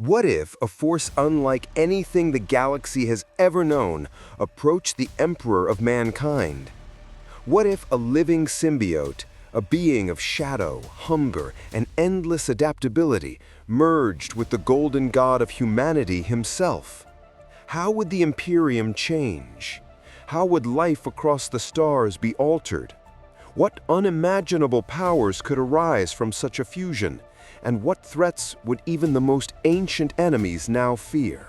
What if a force unlike anything the galaxy has ever known approached the Emperor of mankind? What if a living symbiote, a being of shadow, hunger, and endless adaptability, merged with the golden god of humanity himself? How would the Imperium change? How would life across the stars be altered? What unimaginable powers could arise from such a fusion? And what threats would even the most ancient enemies now fear?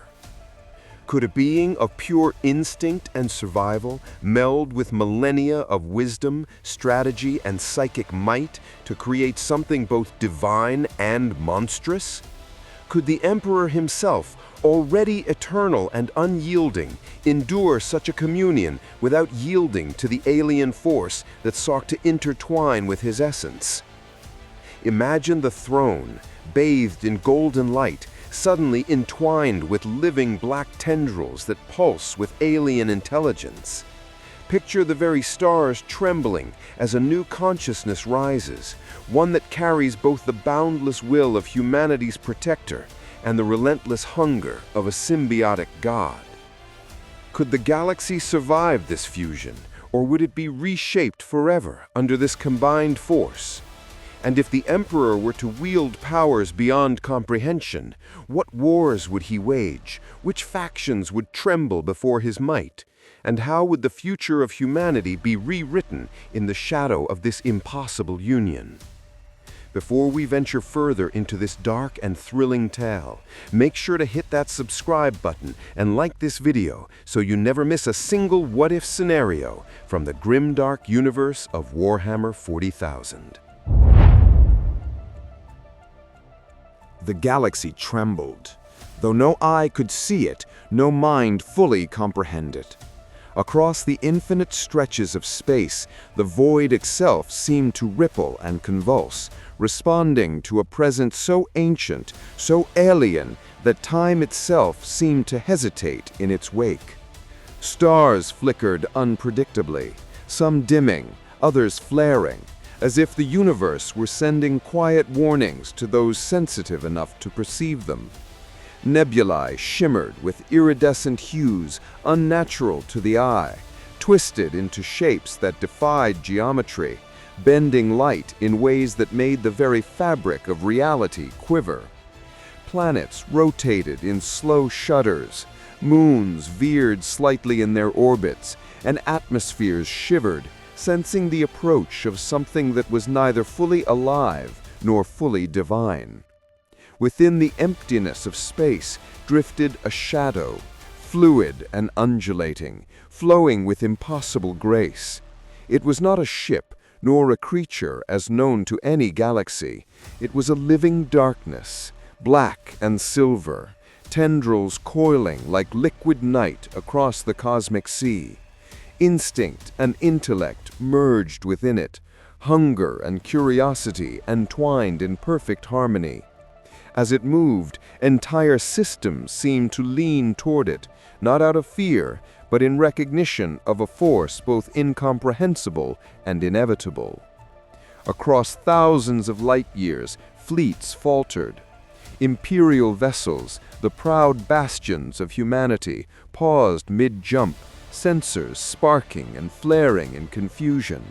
Could a being of pure instinct and survival meld with millennia of wisdom, strategy, and psychic might to create something both divine and monstrous? Could the Emperor himself, already eternal and unyielding, endure such a communion without yielding to the alien force that sought to intertwine with his essence? Imagine the throne, bathed in golden light, suddenly entwined with living black tendrils that pulse with alien intelligence. Picture the very stars trembling as a new consciousness rises, one that carries both the boundless will of humanity's protector and the relentless hunger of a symbiotic god. Could the galaxy survive this fusion, or would it be reshaped forever under this combined force? And if the Emperor were to wield powers beyond comprehension, what wars would he wage? Which factions would tremble before his might? And how would the future of humanity be rewritten in the shadow of this impossible union? Before we venture further into this dark and thrilling tale, make sure to hit that subscribe button and like this video so you never miss a single what-if scenario from the grimdark universe of Warhammer 40,000. The galaxy trembled. Though no eye could see it, no mind fully comprehend it. Across the infinite stretches of space, the void itself seemed to ripple and convulse, responding to a presence so ancient, so alien, that time itself seemed to hesitate in its wake. Stars flickered unpredictably, some dimming, others flaring, as if the universe were sending quiet warnings to those sensitive enough to perceive them. Nebulae shimmered with iridescent hues unnatural to the eye, twisted into shapes that defied geometry, bending light in ways that made the very fabric of reality quiver. Planets rotated in slow shudders, moons veered slightly in their orbits, and atmospheres shivered, sensing the approach of something that was neither fully alive nor fully divine. Within the emptiness of space drifted a shadow, fluid and undulating, flowing with impossible grace. It was not a ship, nor a creature as known to any galaxy. It was a living darkness, black and silver, tendrils coiling like liquid night across the cosmic sea. Instinct and intellect merged within it, hunger and curiosity entwined in perfect harmony. As it moved, entire systems seemed to lean toward it, not out of fear, but in recognition of a force both incomprehensible and inevitable. Across thousands of light years, fleets faltered. Imperial vessels, the proud bastions of humanity, paused mid-jump, sensors sparking and flaring in confusion.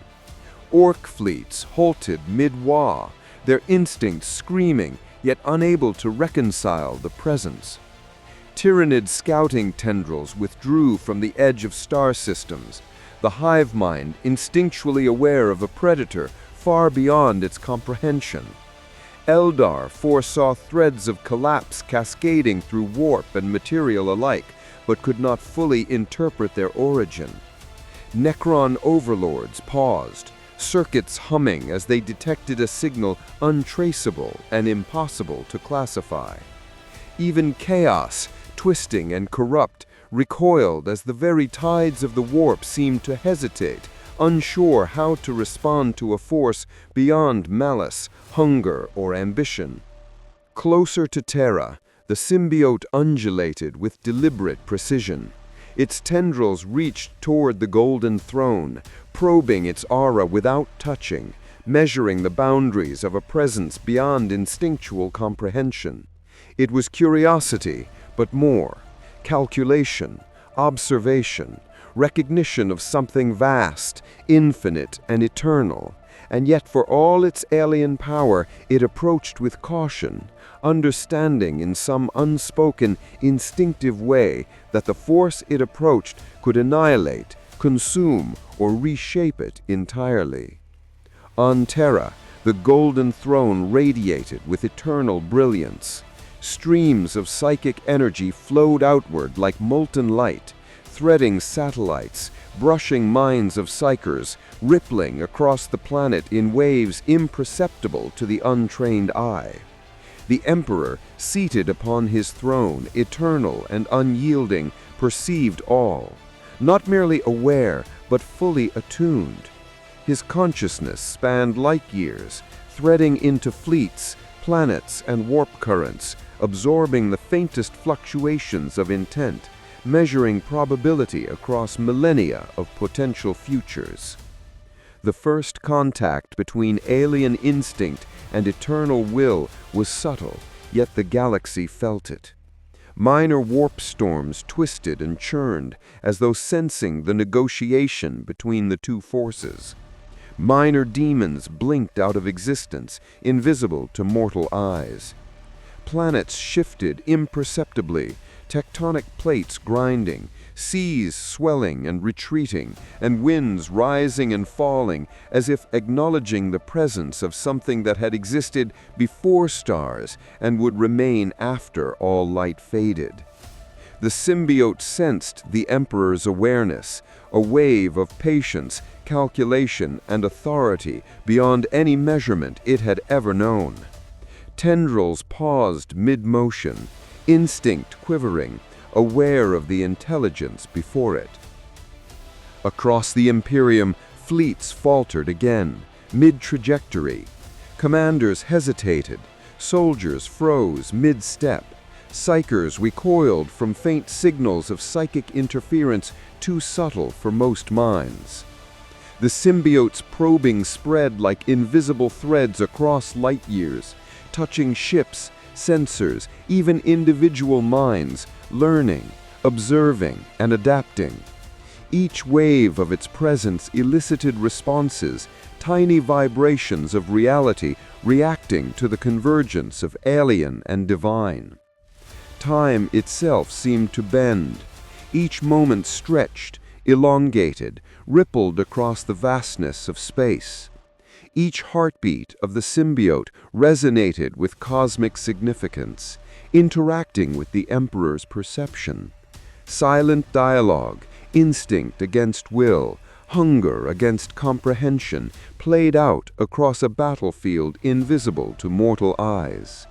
Orc fleets halted mid-wah, their instincts screaming, yet unable to reconcile the presence. Tyrannid scouting tendrils withdrew from the edge of star systems, the hive mind instinctually aware of a predator far beyond its comprehension. Eldar foresaw threads of collapse cascading through warp and material alike, but could not fully interpret their origin. Necron overlords paused, circuits humming as they detected a signal untraceable and impossible to classify. Even chaos, twisting and corrupt, recoiled as the very tides of the warp seemed to hesitate, unsure how to respond to a force beyond malice, hunger, or ambition. Closer to Terra, the symbiote undulated with deliberate precision. Its tendrils reached toward the golden throne, probing its aura without touching, measuring the boundaries of a presence beyond instinctual comprehension. It was curiosity, but more. Calculation, observation, recognition of something vast, infinite, and eternal. And yet for all its alien power, it approached with caution, understanding in some unspoken, instinctive way that the force it approached could annihilate, consume, or reshape it entirely. On Terra, the golden throne radiated with eternal brilliance. Streams of psychic energy flowed outward like molten light, threading satellites, brushing minds of psychers, rippling across the planet in waves imperceptible to the untrained eye. The Emperor, seated upon his throne, eternal and unyielding, perceived all, not merely aware, but fully attuned. His consciousness spanned light years, threading into fleets, planets, and warp currents, absorbing the faintest fluctuations of intent, measuring probability across millennia of potential futures. The first contact between alien instinct and eternal will was subtle, yet the galaxy felt it. Minor warp storms twisted and churned, as though sensing the negotiation between the two forces. Minor demons blinked out of existence, invisible to mortal eyes. Planets shifted imperceptibly, tectonic plates grinding, seas swelling and retreating, and winds rising and falling, as if acknowledging the presence of something that had existed before stars and would remain after all light faded. The symbiote sensed the Emperor's awareness, a wave of patience, calculation, and authority beyond any measurement it had ever known. Tendrils paused mid-motion, instinct quivering, aware of the intelligence before it. Across the Imperium, fleets faltered again, mid-trajectory. Commanders hesitated, soldiers froze mid-step. Psychers recoiled from faint signals of psychic interference too subtle for most minds. The symbiote's probing spread like invisible threads across light years, touching ships, sensors, even individual minds, learning, observing, and adapting. Each wave of its presence elicited responses, tiny vibrations of reality reacting to the convergence of alien and divine. Time itself seemed to bend. Each moment stretched, elongated, rippled across the vastness of space. Each heartbeat of the symbiote resonated with cosmic significance, interacting with the Emperor's perception. Silent dialogue, instinct against will, hunger against comprehension, played out across a battlefield invisible to mortal eyes.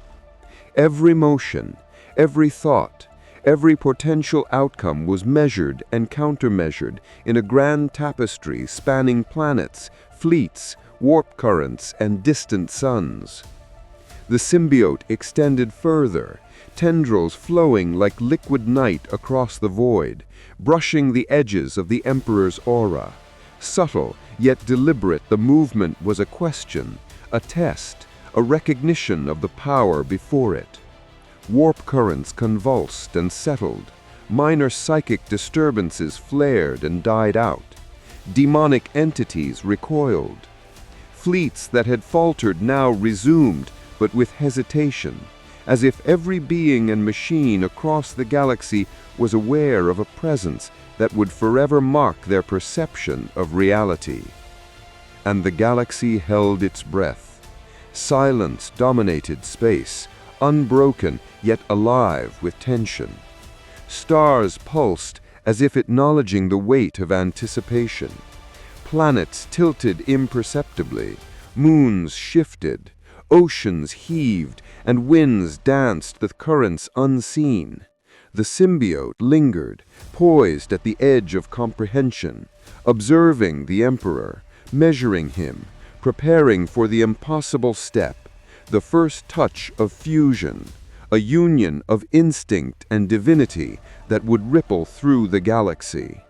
Every motion, every thought, every potential outcome was measured and countermeasured in a grand tapestry spanning planets, fleets, warp currents, and distant suns. The symbiote extended further, tendrils flowing like liquid night across the void, brushing the edges of the Emperor's aura. Subtle, yet deliberate, the movement was a question, a test, a recognition of the power before it. Warp currents convulsed and settled. Minor psychic disturbances flared and died out. Demonic entities recoiled. Fleets that had faltered now resumed, but with hesitation, as if every being and machine across the galaxy was aware of a presence that would forever mark their perception of reality. And the galaxy held its breath. Silence dominated space, unbroken yet alive with tension. Stars pulsed as if acknowledging the weight of anticipation. Planets tilted imperceptibly, moons shifted, oceans heaved, and winds danced the currents unseen. The symbiote lingered, poised at the edge of comprehension, observing the Emperor, measuring him, preparing for the impossible step, the first touch of fusion, a union of instinct and divinity that would ripple through the galaxy.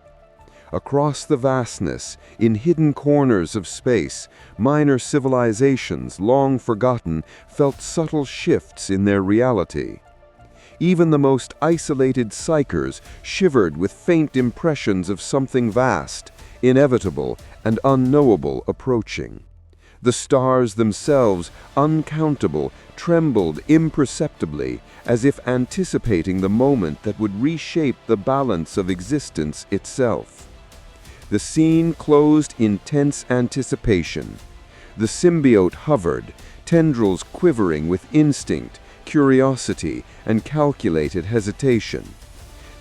Across the vastness, in hidden corners of space, minor civilizations, long forgotten, felt subtle shifts in their reality. Even the most isolated psychers shivered with faint impressions of something vast, inevitable, and unknowable approaching. The stars themselves, uncountable, trembled imperceptibly, as if anticipating the moment that would reshape the balance of existence itself. The scene closed in tense anticipation. The symbiote hovered, tendrils quivering with instinct, curiosity, and calculated hesitation.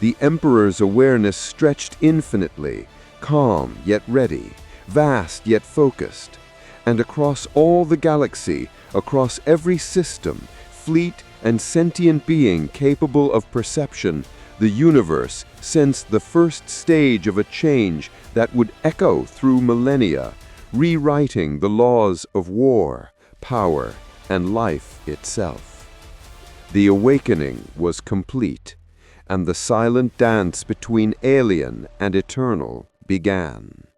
The Emperor's awareness stretched infinitely, calm yet ready, vast yet focused. And across all the galaxy, across every system, fleet, and sentient being capable of perception, the universe sensed the first stage of a change that would echo through millennia, rewriting the laws of war, power, and life itself. The awakening was complete, and the silent dance between alien and eternal began.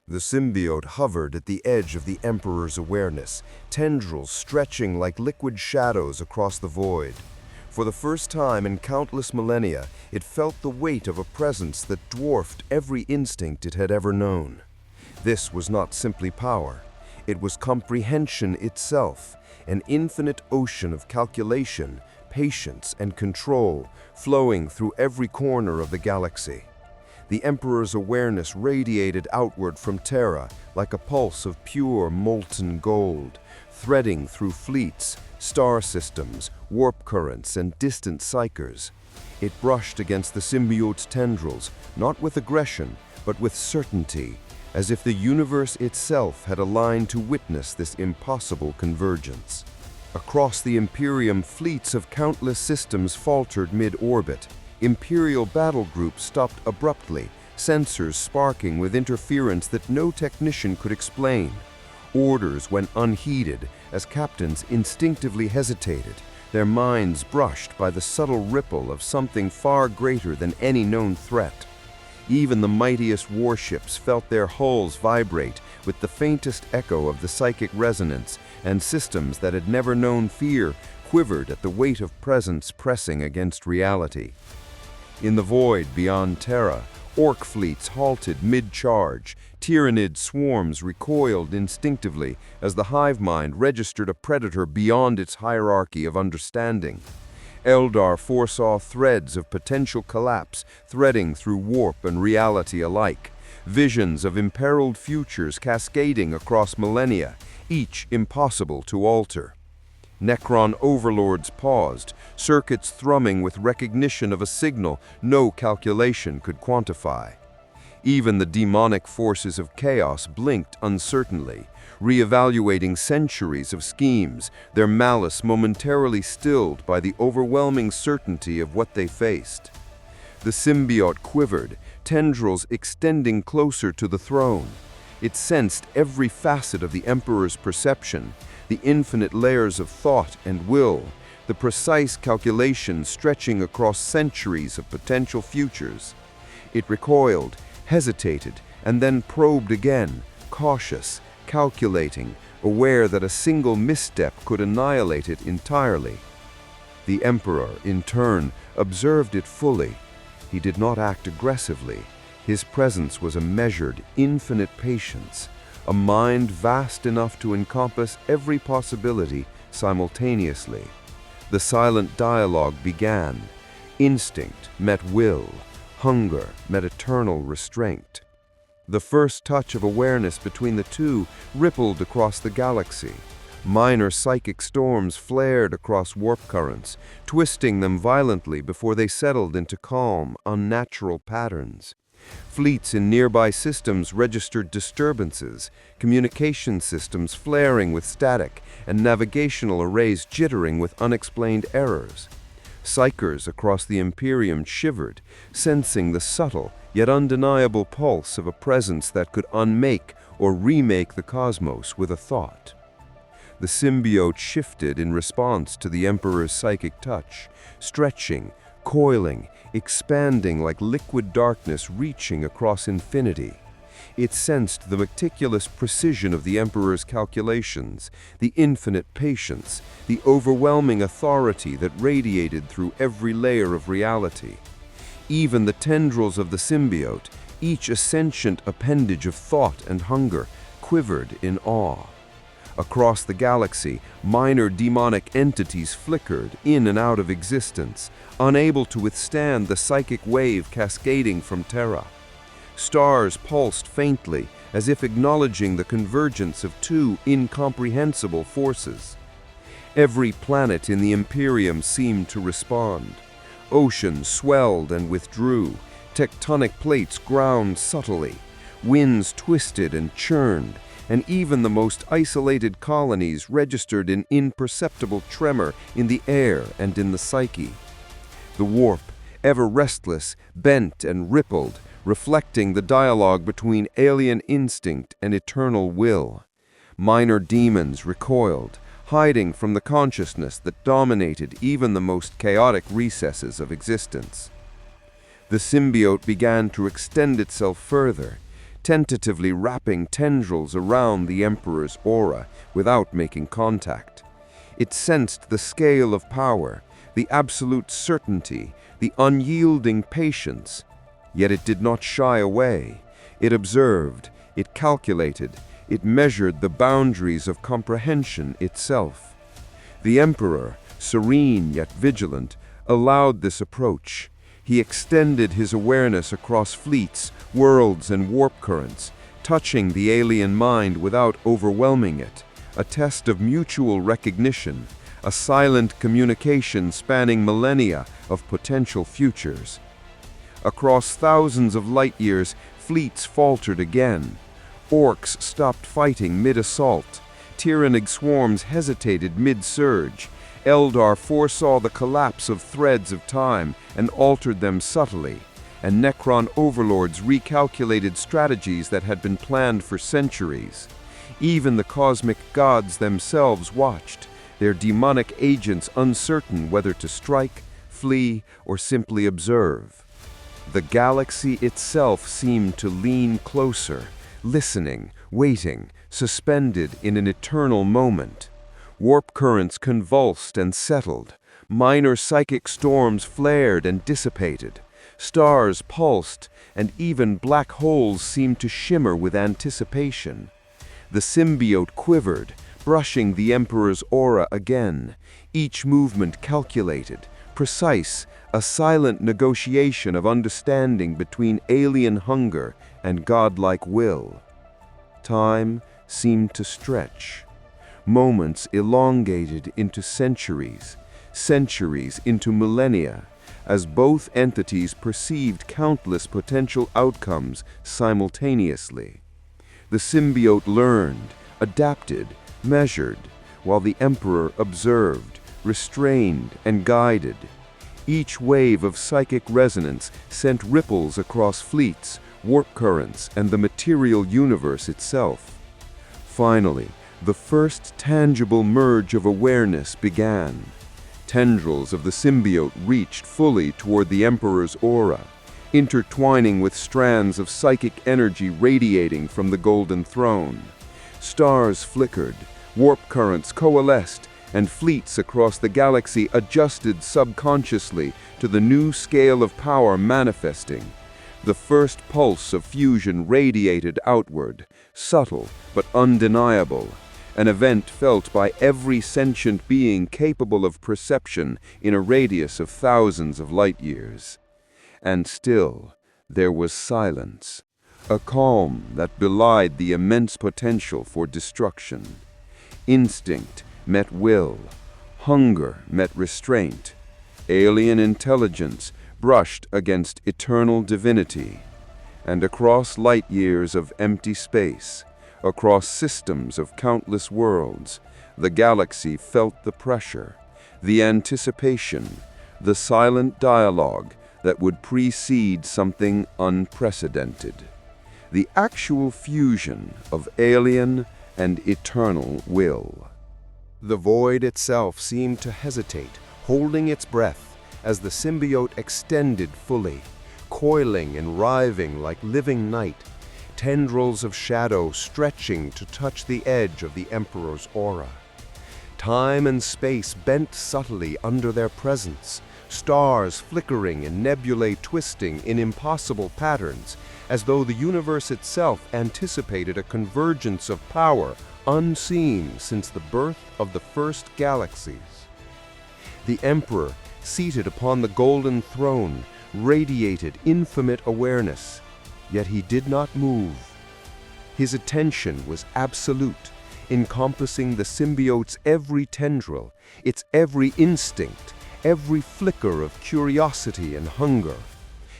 The symbiote hovered at the edge of the Emperor's awareness, tendrils stretching like liquid shadows across the void. For the first time in countless millennia, it felt the weight of a presence that dwarfed every instinct it had ever known. This was not simply power. It was comprehension itself, an infinite ocean of calculation, patience, and control flowing through every corner of the galaxy. The Emperor's awareness radiated outward from Terra like a pulse of pure molten gold, threading through fleets, star systems, warp currents, and distant psychers. It brushed against the symbiote's tendrils, not with aggression, but with certainty, as if the universe itself had aligned to witness this impossible convergence. Across the Imperium, fleets of countless systems faltered mid-orbit. Imperial battle groups stopped abruptly, sensors sparking with interference that no technician could explain. Orders went unheeded as captains instinctively hesitated, their minds brushed by the subtle ripple of something far greater than any known threat. Even the mightiest warships felt their hulls vibrate with the faintest echo of the psychic resonance, and systems that had never known fear quivered at the weight of presence pressing against reality. In the void beyond Terra, orc fleets halted mid-charge. Tyrannid swarms recoiled instinctively as the hive mind registered a predator beyond its hierarchy of understanding. Eldar foresaw threads of potential collapse threading through warp and reality alike, visions of imperiled futures cascading across millennia, each impossible to alter. Necron overlords paused, circuits thrumming with recognition of a signal no calculation could quantify. Even the demonic forces of chaos blinked uncertainly, reevaluating centuries of schemes, their malice momentarily stilled by the overwhelming certainty of what they faced. The symbiote quivered, tendrils extending closer to the throne. It sensed every facet of the Emperor's perception, the infinite layers of thought and will, the precise calculation stretching across centuries of potential futures. It recoiled, hesitated, and then probed again, cautious, calculating, aware that a single misstep could annihilate it entirely. The Emperor, in turn, observed it fully. He did not act aggressively. His presence was a measured, infinite patience, a mind vast enough to encompass every possibility simultaneously. The silent dialogue began. Instinct met will. Hunger met eternal restraint. The first touch of awareness between the two rippled across the galaxy. Minor psychic storms flared across warp currents, twisting them violently before they settled into calm, unnatural patterns. Fleets in nearby systems registered disturbances, communication systems flaring with static, and navigational arrays jittering with unexplained errors. Psychers across the Imperium shivered, sensing the subtle yet undeniable pulse of a presence that could unmake or remake the cosmos with a thought. The symbiote shifted in response to the Emperor's psychic touch, stretching, coiling, expanding like liquid darkness reaching across infinity. It sensed the meticulous precision of the Emperor's calculations, the infinite patience, the overwhelming authority that radiated through every layer of reality. Even the tendrils of the symbiote, each a sentient appendage of thought and hunger, quivered in awe. Across the galaxy, minor demonic entities flickered in and out of existence, unable to withstand the psychic wave cascading from Terra. Stars pulsed faintly, as if acknowledging the convergence of two incomprehensible forces. Every planet in the Imperium seemed to respond. Oceans swelled and withdrew, tectonic plates ground subtly, winds twisted and churned, and even the most isolated colonies registered an imperceptible tremor in the air and in the psyche. The warp, ever restless, bent and rippled, reflecting the dialogue between alien instinct and eternal will. Minor demons recoiled, hiding from the consciousness that dominated even the most chaotic recesses of existence. The symbiote began to extend itself further, tentatively wrapping tendrils around the Emperor's aura without making contact. It sensed the scale of power, the absolute certainty, the unyielding patience. Yet it did not shy away. It observed, it calculated, it measured the boundaries of comprehension itself. The Emperor, serene yet vigilant, allowed this approach. He extended his awareness across fleets, worlds, and warp currents, touching the alien mind without overwhelming it, a test of mutual recognition, a silent communication spanning millennia of potential futures. Across thousands of light-years, fleets faltered again. Orcs stopped fighting mid-assault. Tyranid swarms hesitated mid-surge. Eldar foresaw the collapse of threads of time and altered them subtly. And Necron overlords recalculated strategies that had been planned for centuries. Even the cosmic gods themselves watched, their demonic agents uncertain whether to strike, flee, or simply observe. The galaxy itself seemed to lean closer, listening, waiting, suspended in an eternal moment. Warp currents convulsed and settled. Minor psychic storms flared and dissipated. Stars pulsed, and even black holes seemed to shimmer with anticipation. The symbiote quivered, brushing the Emperor's aura again, each movement calculated, precise, a silent negotiation of understanding between alien hunger and godlike will. Time seemed to stretch. Moments elongated into centuries, centuries into millennia, as both entities perceived countless potential outcomes simultaneously. The symbiote learned, adapted, measured, while the Emperor observed, restrained, and guided. Each wave of psychic resonance sent ripples across fleets, warp currents, and the material universe itself. Finally, the first tangible merge of awareness began. Tendrils of the symbiote reached fully toward the Emperor's aura, intertwining with strands of psychic energy radiating from the Golden Throne. Stars flickered, warp currents coalesced, and fleets across the galaxy adjusted subconsciously to the new scale of power manifesting. The first pulse of fusion radiated outward, subtle but undeniable, an event felt by every sentient being capable of perception in a radius of thousands of light-years. And still, there was silence, a calm that belied the immense potential for destruction. Instinct met will, hunger met restraint, alien intelligence brushed against eternal divinity, and across light-years of empty space, across systems of countless worlds, the galaxy felt the pressure, the anticipation, the silent dialogue that would precede something unprecedented. The actual fusion of alien and eternal will. The void itself seemed to hesitate, holding its breath as the symbiote extended fully, coiling and writhing like living night. tendrils of shadow stretching to touch the edge of the Emperor's aura. Time and space bent subtly under their presence, stars flickering and nebulae twisting in impossible patterns, as though the universe itself anticipated a convergence of power unseen since the birth of the first galaxies. The Emperor, seated upon the golden throne, radiated infinite awareness, yet he did not move. His attention was absolute, encompassing the symbiote's every tendril, its every instinct, every flicker of curiosity and hunger.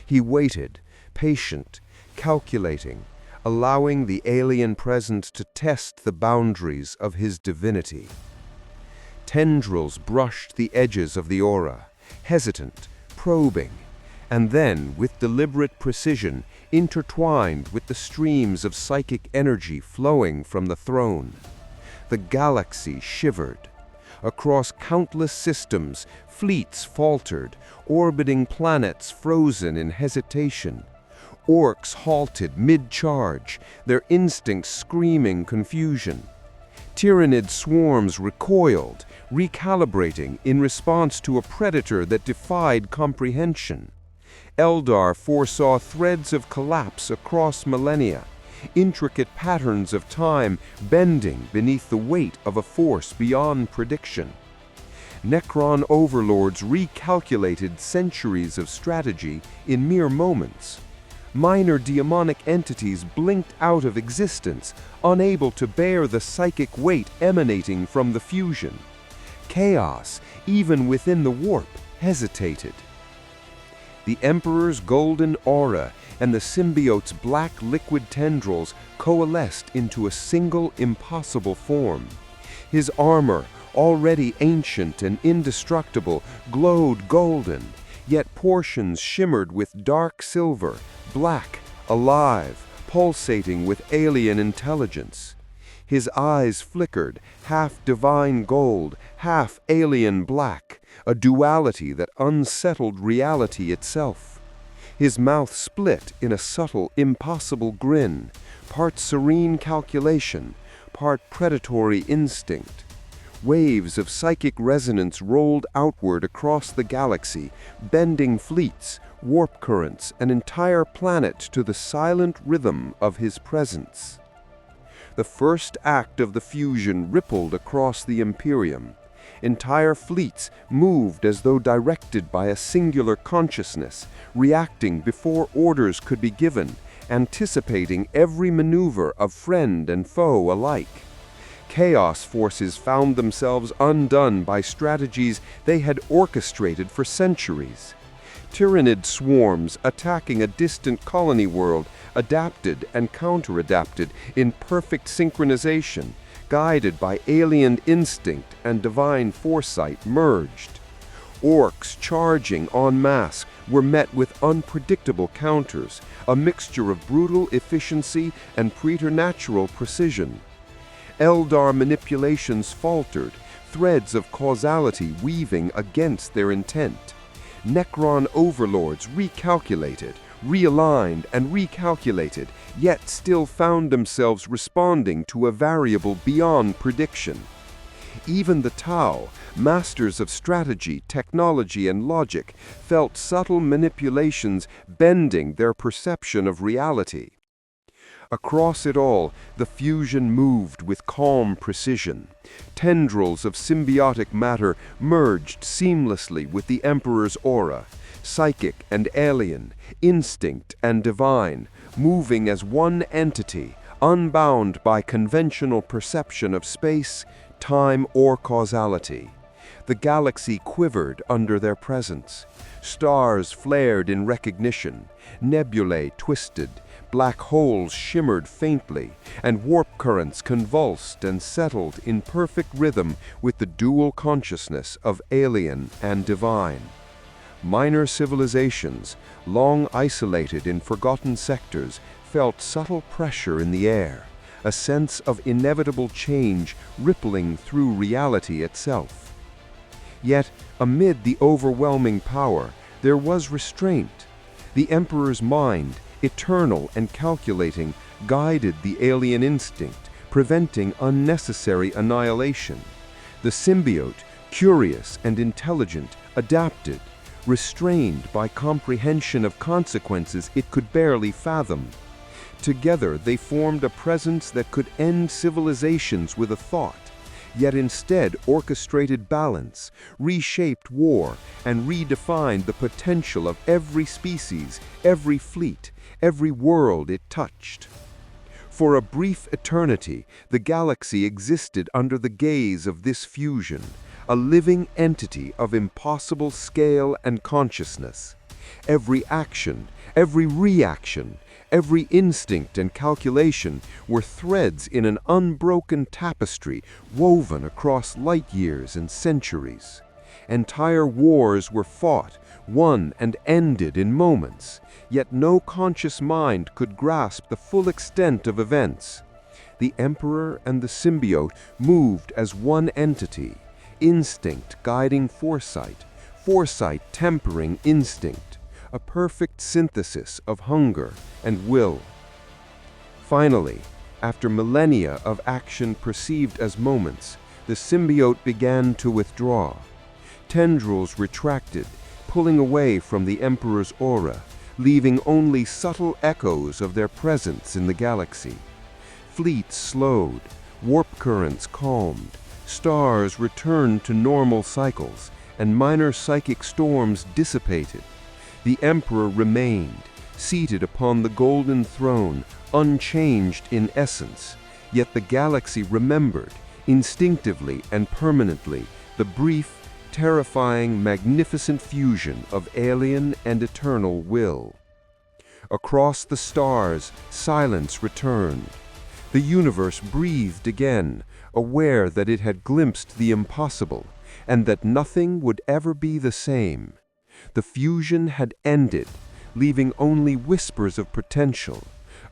He waited, patient, calculating, allowing the alien presence to test the boundaries of his divinity. Tendrils brushed the edges of the aura, hesitant, probing, and then, with deliberate precision, intertwined with the streams of psychic energy flowing from the throne. The galaxy shivered. Across countless systems, fleets faltered, orbiting planets frozen in hesitation. Orcs halted mid-charge, their instincts screaming confusion. Tyrannid swarms recoiled, recalibrating in response to a predator that defied comprehension. Eldar foresaw threads of collapse across millennia, intricate patterns of time bending beneath the weight of a force beyond prediction. Necron overlords recalculated centuries of strategy in mere moments. Minor demonic entities blinked out of existence, unable to bear the psychic weight emanating from the fusion. Chaos, even within the warp, hesitated. The Emperor's golden aura and the symbiote's black liquid tendrils coalesced into a single impossible form. His armor, already ancient and indestructible, glowed golden, yet portions shimmered with dark silver, black, alive, pulsating with alien intelligence. His eyes flickered, half divine gold, half alien black, a duality that unsettled reality itself. His mouth split in a subtle, impossible grin, part serene calculation, part predatory instinct. Waves of psychic resonance rolled outward across the galaxy, bending fleets, warp currents, and entire planets to the silent rhythm of his presence. The first act of the fusion rippled across the Imperium. Entire fleets moved as though directed by a singular consciousness, reacting before orders could be given, anticipating every maneuver of friend and foe alike. Chaos forces found themselves undone by strategies they had orchestrated for centuries. Tyrannid swarms attacking a distant colony world adapted and counter-adapted in perfect synchronization, guided by alien instinct and divine foresight merged. Orcs charging en masse were met with unpredictable counters, a mixture of brutal efficiency and preternatural precision. Eldar manipulations faltered, threads of causality weaving against their intent. Necron overlords recalculated, realigned, and recalculated, yet still found themselves responding to a variable beyond prediction. Even the Tau, masters of strategy, technology, and logic, felt subtle manipulations bending their perception of reality. Across it all, the fusion moved with calm precision. Tendrils of symbiotic matter merged seamlessly with the Emperor's aura, psychic and alien, instinct and divine, moving as one entity, unbound by conventional perception of space, time, or causality. The galaxy quivered under their presence. Stars flared in recognition, nebulae twisted, black holes shimmered faintly, and warp currents convulsed and settled in perfect rhythm with the dual consciousness of alien and divine. Minor civilizations, long isolated in forgotten sectors, felt subtle pressure in the air, a sense of inevitable change rippling through reality itself. Yet, amid the overwhelming power, there was restraint. The Emperor's mind, eternal and calculating, guided the alien instinct, preventing unnecessary annihilation. The symbiote, curious and intelligent, adapted, restrained by comprehension of consequences it could barely fathom. Together they formed a presence that could end civilizations with a thought, yet instead orchestrated balance, reshaped war, and redefined the potential of every species, every fleet, every world it touched. For a brief eternity, the galaxy existed under the gaze of this fusion, a living entity of impossible scale and consciousness. Every action, every reaction, every instinct and calculation were threads in an unbroken tapestry woven across light years and centuries. Entire wars were fought, won and ended in moments, yet no conscious mind could grasp the full extent of events. The Emperor and the symbiote moved as one entity, instinct guiding foresight, foresight tempering instinct, a perfect synthesis of hunger and will. Finally, after millennia of action perceived as moments, the symbiote began to withdraw. Tendrils retracted, pulling away from the Emperor's aura, leaving only subtle echoes of their presence in the galaxy. Fleets slowed, warp currents calmed, stars returned to normal cycles, and minor psychic storms dissipated. The Emperor remained, seated upon the golden throne, unchanged in essence, yet the galaxy remembered, instinctively and permanently, the brief, terrifying, magnificent fusion of alien and eternal will. Across the stars, silence returned. The universe breathed again, aware that it had glimpsed the impossible, and that nothing would ever be the same. The fusion had ended, leaving only whispers of potential,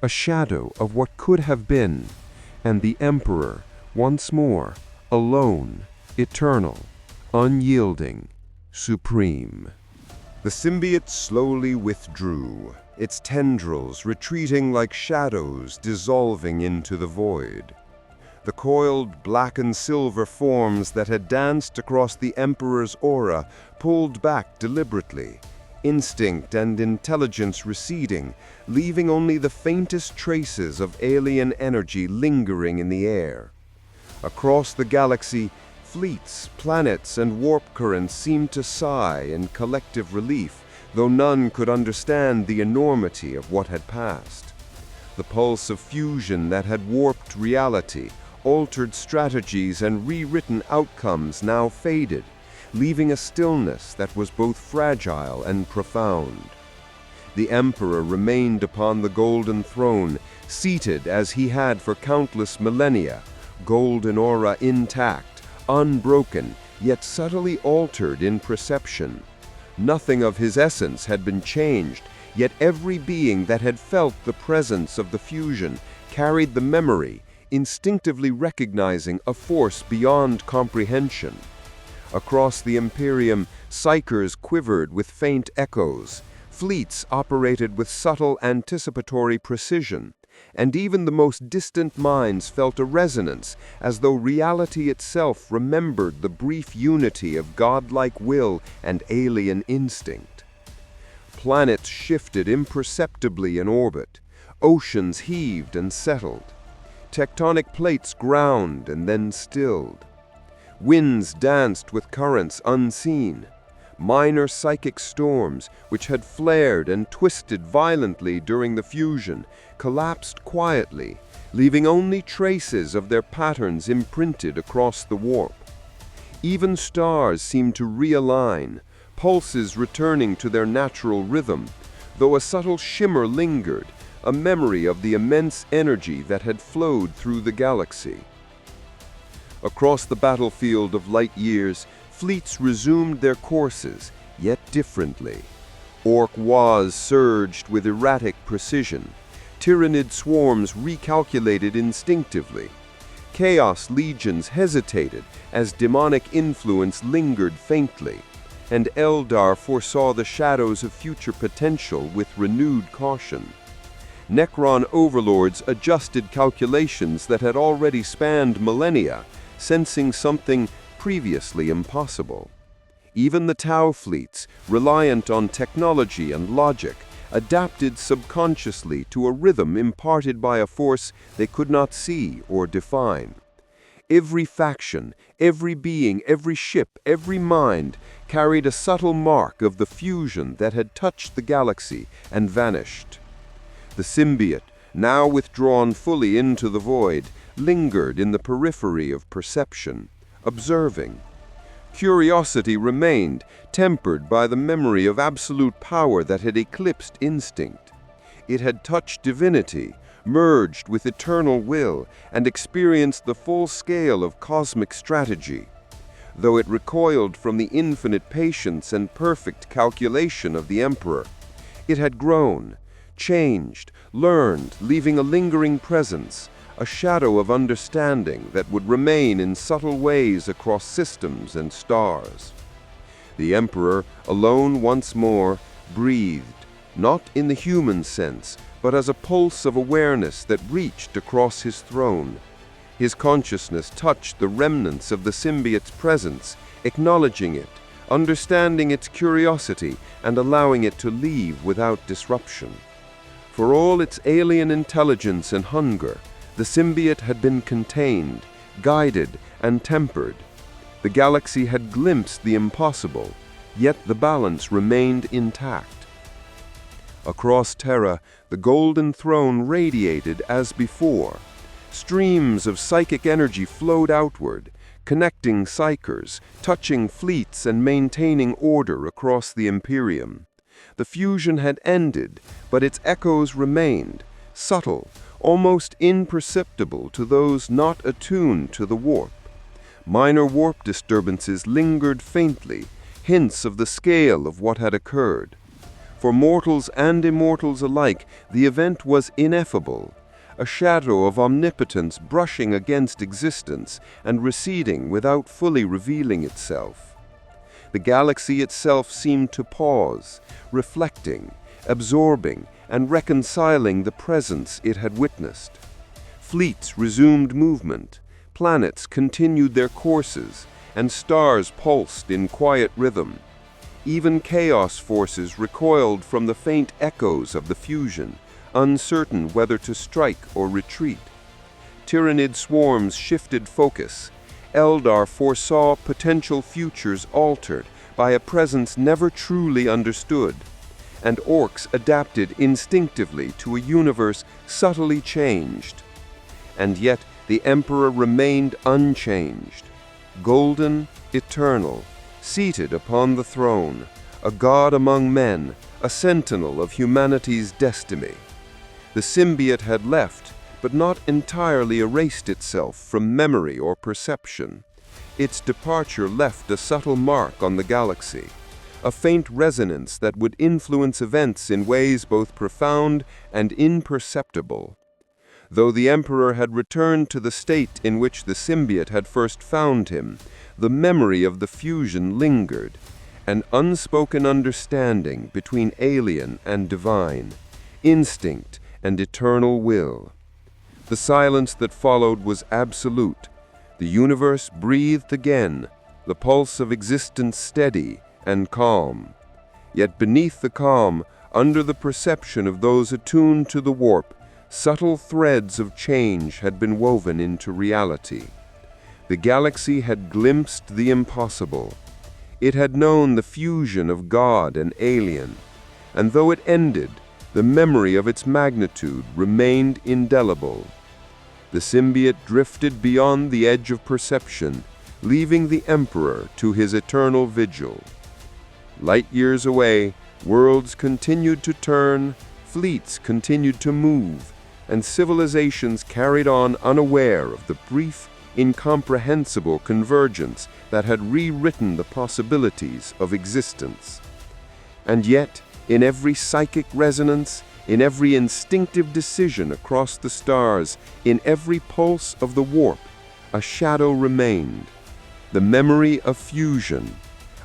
a shadow of what could have been, and the Emperor, once more, alone, eternal, unyielding, supreme. The symbiote slowly withdrew, its tendrils retreating like shadows dissolving into the void. The coiled black and silver forms that had danced across the Emperor's aura pulled back deliberately, instinct and intelligence receding, leaving only the faintest traces of alien energy lingering in the air. Across the galaxy, fleets, planets, and warp currents seemed to sigh in collective relief, though none could understand the enormity of what had passed. The pulse of fusion that had warped reality, altered strategies, and rewritten outcomes now faded, leaving a stillness that was both fragile and profound. The Emperor remained upon the golden throne, seated as he had for countless millennia, golden aura intact, unbroken, yet subtly altered in perception. Nothing of his essence had been changed, yet every being that had felt the presence of the fusion carried the memory, instinctively recognizing a force beyond comprehension. Across the Imperium, psychers quivered with faint echoes, fleets operated with subtle anticipatory precision, and even the most distant minds felt a resonance, as though reality itself remembered the brief unity of godlike will and alien instinct. Planets shifted imperceptibly in orbit, oceans heaved and settled, tectonic plates ground and then stilled. Winds danced with currents unseen. Minor psychic storms, which had flared and twisted violently during the fusion, collapsed quietly, leaving only traces of their patterns imprinted across the warp. Even stars seemed to realign, pulses returning to their natural rhythm, though a subtle shimmer lingered, a memory of the immense energy that had flowed through the galaxy. Across the battlefield of light years, fleets resumed their courses, yet differently. Orc-Waz surged with erratic precision. Tyrannid swarms recalculated instinctively. Chaos legions hesitated as demonic influence lingered faintly, and Eldar foresaw the shadows of future potential with renewed caution. Necron overlords adjusted calculations that had already spanned millennia, sensing something previously impossible. Even the Tau fleets, reliant on technology and logic, adapted subconsciously to a rhythm imparted by a force they could not see or define. Every faction, every being, every ship, every mind carried a subtle mark of the fusion that had touched the galaxy and vanished. The symbiote, now withdrawn fully into the void, lingered in the periphery of perception, observing. Curiosity remained, tempered by the memory of absolute power that had eclipsed instinct. It had touched divinity, merged with eternal will, and experienced the full scale of cosmic strategy. Though it recoiled from the infinite patience and perfect calculation of the Emperor, it had grown, changed, learned, leaving a lingering presence, a shadow of understanding that would remain in subtle ways across systems and stars. The Emperor, alone once more, breathed, not in the human sense, but as a pulse of awareness that reached across his throne. His consciousness touched the remnants of the symbiote's presence, acknowledging it, understanding its curiosity, and allowing it to leave without disruption. For all its alien intelligence and hunger, the symbiote had been contained, guided, and tempered. The galaxy had glimpsed the impossible, yet the balance remained intact. Across Terra, the Golden Throne radiated as before. Streams of psychic energy flowed outward, connecting psychers, touching fleets, and maintaining order across the Imperium. The fusion had ended, but its echoes remained, subtle, almost imperceptible to those not attuned to the warp. Minor warp disturbances lingered faintly, hints of the scale of what had occurred. For mortals and immortals alike, the event was ineffable, a shadow of omnipotence brushing against existence and receding without fully revealing itself. The galaxy itself seemed to pause, reflecting, absorbing, and reconciling the presence it had witnessed. Fleets resumed movement, planets continued their courses, and stars pulsed in quiet rhythm. Even chaos forces recoiled from the faint echoes of the fusion, uncertain whether to strike or retreat. Tyrannid swarms shifted focus. Eldar foresaw potential futures altered by a presence never truly understood, and orcs adapted instinctively to a universe subtly changed. And yet the Emperor remained unchanged, golden, eternal, seated upon the throne, a god among men, a sentinel of humanity's destiny. The symbiote had left, but not entirely erased itself from memory or perception. Its departure left a subtle mark on the galaxy, a faint resonance that would influence events in ways both profound and imperceptible. Though the Emperor had returned to the state in which the symbiote had first found him, the memory of the fusion lingered, an unspoken understanding between alien and divine, instinct and eternal will. The silence that followed was absolute. The universe breathed again, the pulse of existence steady and calm. Yet beneath the calm, under the perception of those attuned to the warp, subtle threads of change had been woven into reality. The galaxy had glimpsed the impossible. It had known the fusion of God and alien, and though it ended, the memory of its magnitude remained indelible. The symbiote drifted beyond the edge of perception, leaving the Emperor to his eternal vigil. Light years away, worlds continued to turn, fleets continued to move, and civilizations carried on unaware of the brief, incomprehensible convergence that had rewritten the possibilities of existence. And yet, in every psychic resonance, in every instinctive decision across the stars, in every pulse of the warp, a shadow remained, the memory of fusion,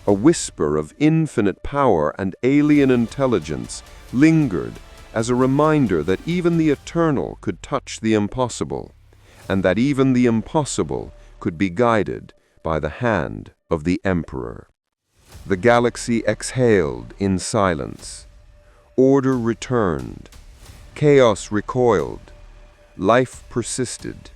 a whisper of infinite power and alien intelligence lingered as a reminder that even the eternal could touch the impossible, and that even the impossible could be guided by the hand of the Emperor. The galaxy exhaled in silence. Order returned. Chaos recoiled. Life persisted.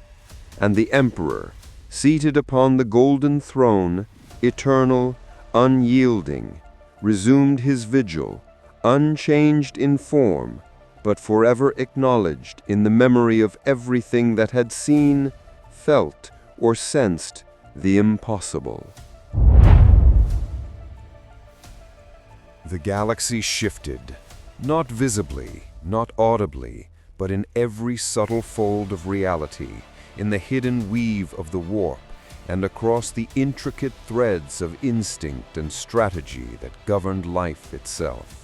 And the Emperor, seated upon the golden throne, eternal, unyielding, resumed his vigil, unchanged in form, but forever acknowledged in the memory of everything that had seen, felt, or sensed the impossible. The galaxy shifted, not visibly, not audibly, but in every subtle fold of reality, in the hidden weave of the warp, and across the intricate threads of instinct and strategy that governed life itself.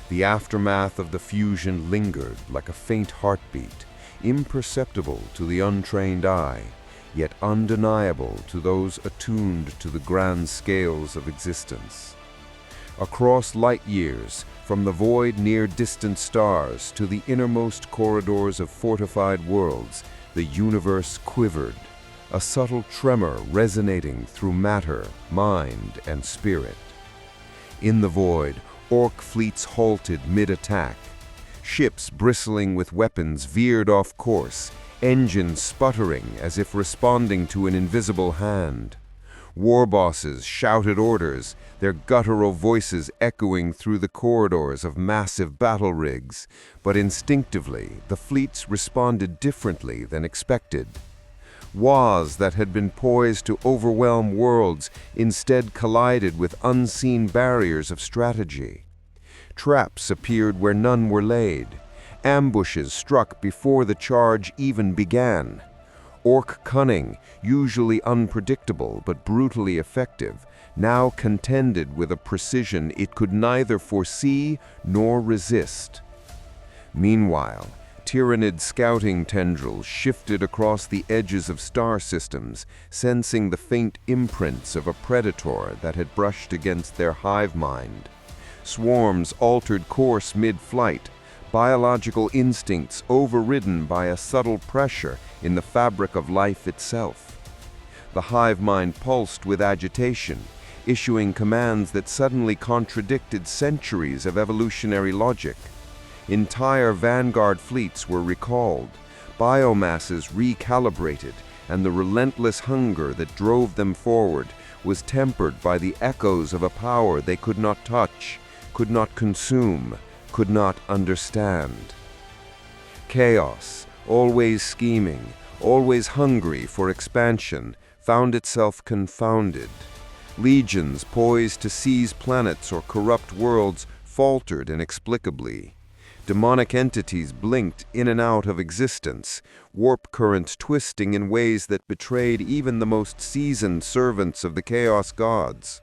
The aftermath of the fusion lingered like a faint heartbeat, imperceptible to the untrained eye, yet undeniable to those attuned to the grand scales of existence. Across light years, from the void near distant stars to the innermost corridors of fortified worlds, the universe quivered, a subtle tremor resonating through matter, mind, and spirit. In the void, orc fleets halted mid-attack. Ships bristling with weapons veered off course, engines sputtering as if responding to an invisible hand. War bosses shouted orders, their guttural voices echoing through the corridors of massive battle rigs, but instinctively the fleets responded differently than expected. Wars that had been poised to overwhelm worlds instead collided with unseen barriers of strategy. Traps appeared where none were laid. Ambushes struck before the charge even began. Orc cunning, usually unpredictable but brutally effective, now contended with a precision it could neither foresee nor resist. Meanwhile, Tyranid scouting tendrils shifted across the edges of star systems, sensing the faint imprints of a predator that had brushed against their hive mind. Swarms altered course mid-flight, biological instincts overridden by a subtle pressure in the fabric of life itself. The hive mind pulsed with agitation, issuing commands that suddenly contradicted centuries of evolutionary logic. Entire vanguard fleets were recalled, biomasses recalibrated, and the relentless hunger that drove them forward was tempered by the echoes of a power they could not touch, could not consume, could not understand. Chaos, always scheming, always hungry for expansion, found itself confounded. Legions poised to seize planets or corrupt worlds faltered inexplicably. Demonic entities blinked in and out of existence, warp currents twisting in ways that betrayed even the most seasoned servants of the Chaos Gods.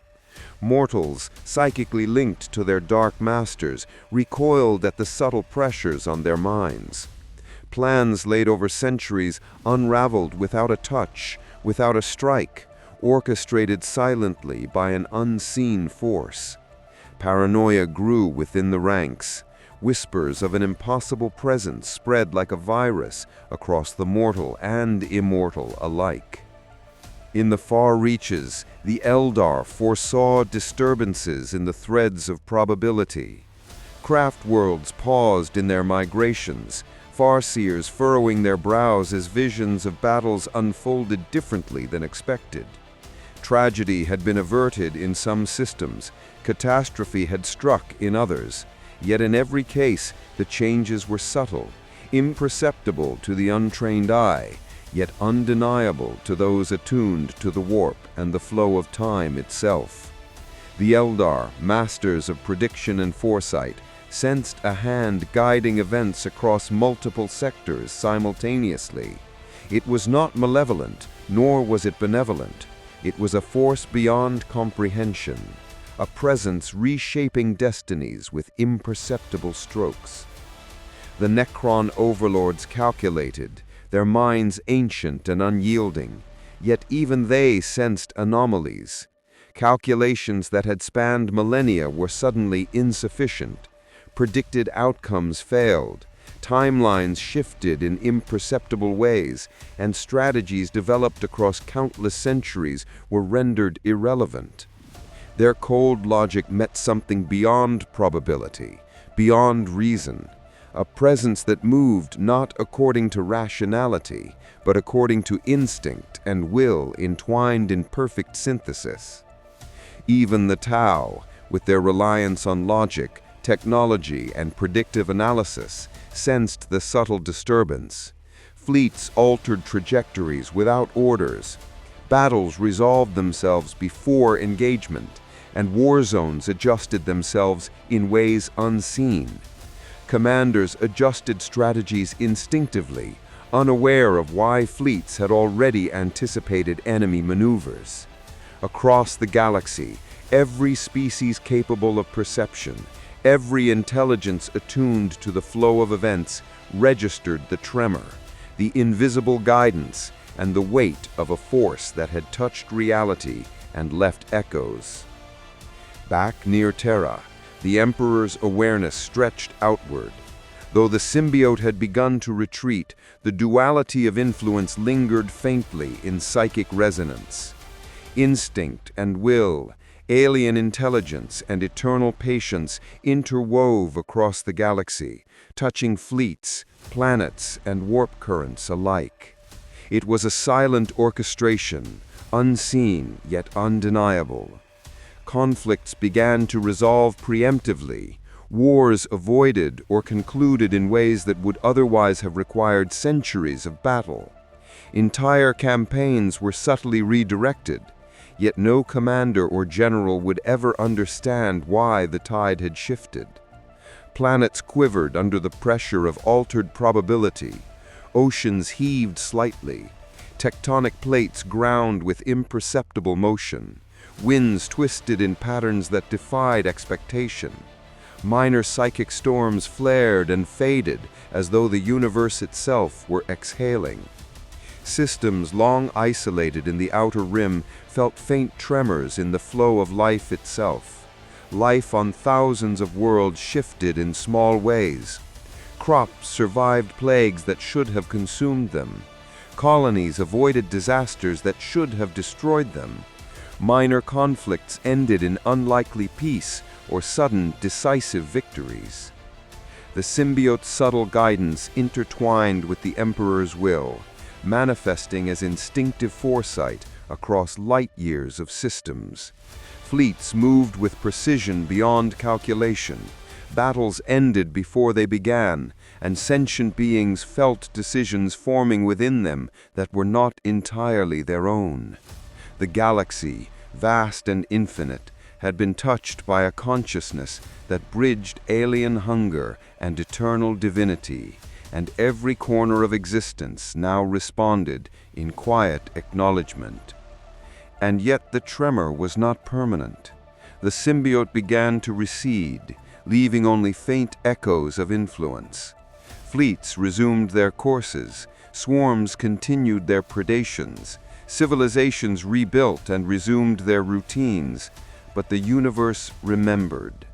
Mortals, psychically linked to their dark masters, recoiled at the subtle pressures on their minds. Plans laid over centuries unraveled without a touch, without a strike, orchestrated silently by an unseen force. Paranoia grew within the ranks. Whispers of an impossible presence spread like a virus across the mortal and immortal alike. In the far reaches, the Eldar foresaw disturbances in the threads of probability. Craft worlds paused in their migrations, farseers furrowing their brows as visions of battles unfolded differently than expected. Tragedy had been averted in some systems, catastrophe had struck in others. Yet in every case, the changes were subtle, imperceptible to the untrained eye, yet undeniable to those attuned to the warp and the flow of time itself. The Eldar, masters of prediction and foresight, sensed a hand guiding events across multiple sectors simultaneously. It was not malevolent, nor was it benevolent. It was a force beyond comprehension. A presence reshaping destinies with imperceptible strokes. The Necron overlords calculated, their minds ancient and unyielding, yet even they sensed anomalies. Calculations that had spanned millennia were suddenly insufficient. predicted outcomes failed, timelines shifted in imperceptible ways, and strategies developed across countless centuries were rendered irrelevant. Their cold logic met something beyond probability, beyond reason, a presence that moved not according to rationality, but according to instinct and will entwined in perfect synthesis. Even the Tau, with their reliance on logic, technology, and predictive analysis, sensed the subtle disturbance. Fleets altered trajectories without orders. Battles resolved themselves before engagement, and war zones adjusted themselves in ways unseen. Commanders adjusted strategies instinctively, unaware of why fleets had already anticipated enemy maneuvers. Across the galaxy, every species capable of perception, every intelligence attuned to the flow of events, registered the tremor, the invisible guidance, and the weight of a force that had touched reality and left echoes. Back near Terra, the Emperor's awareness stretched outward. Though the symbiote had begun to retreat, the duality of influence lingered faintly in psychic resonance. Instinct and will, alien intelligence and eternal patience interwove across the galaxy, touching fleets, planets, and warp currents alike. It was a silent orchestration, unseen yet undeniable. Conflicts began to resolve preemptively, wars avoided or concluded in ways that would otherwise have required centuries of battle. Entire campaigns were subtly redirected, yet no commander or general would ever understand why the tide had shifted. Planets quivered under the pressure of altered probability. Oceans heaved slightly. Tectonic plates ground with imperceptible motion. Winds twisted in patterns that defied expectation. Minor psychic storms flared and faded as though the universe itself were exhaling. Systems long isolated in the outer rim felt faint tremors in the flow of life itself. Life on thousands of worlds shifted in small ways. Crops survived plagues that should have consumed them. Colonies avoided disasters that should have destroyed them. Minor conflicts ended in unlikely peace or sudden, decisive victories. The symbiote's subtle guidance intertwined with the Emperor's will, manifesting as instinctive foresight across light years of systems. Fleets moved with precision beyond calculation. Battles ended before they began, and sentient beings felt decisions forming within them that were not entirely their own. The galaxy, vast and infinite, had been touched by a consciousness that bridged alien hunger and eternal divinity, and every corner of existence now responded in quiet acknowledgement. And yet the tremor was not permanent. The symbiote began to recede, leaving only faint echoes of influence. Fleets resumed their courses, swarms continued their predations, civilizations rebuilt and resumed their routines, but the universe remembered.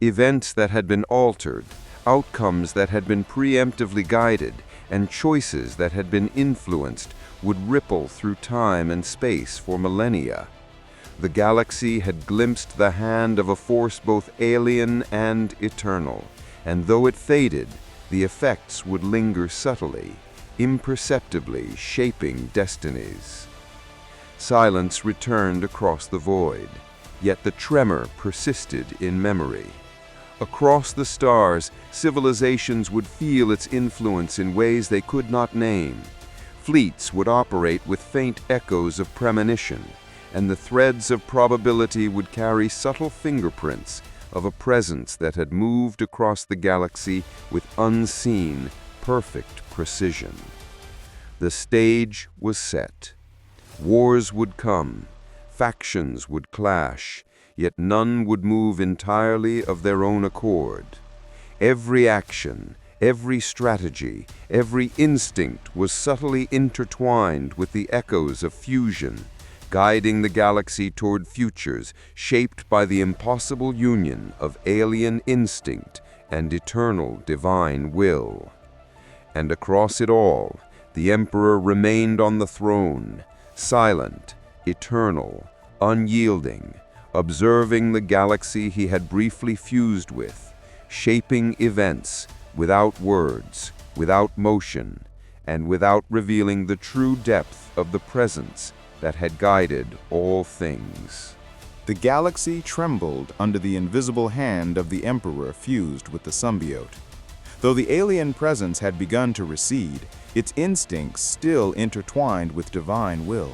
Events that had been altered, outcomes that had been preemptively guided, and choices that had been influenced would ripple through time and space for millennia. The galaxy had glimpsed the hand of a force both alien and eternal, and though it faded, the effects would linger subtly, imperceptibly shaping destinies. Silence returned across the void, yet the tremor persisted in memory. Across the stars, civilizations would feel its influence in ways they could not name. Fleets would operate with faint echoes of premonition, and the threads of probability would carry subtle fingerprints of a presence that had moved across the galaxy with unseen, perfect precision. The stage was set. Wars would come, factions would clash, yet none would move entirely of their own accord. Every action, every strategy, every instinct was subtly intertwined with the echoes of fusion, guiding the galaxy toward futures shaped by the impossible union of alien instinct and eternal divine will. And across it all, the Emperor remained on the throne, silent, eternal, unyielding, observing the galaxy he had briefly fused with, shaping events without words, without motion, and without revealing the true depth of the presence that had guided all things. The galaxy trembled under the invisible hand of the Emperor fused with the symbiote. Though the alien presence had begun to recede, its instincts still intertwined with divine will,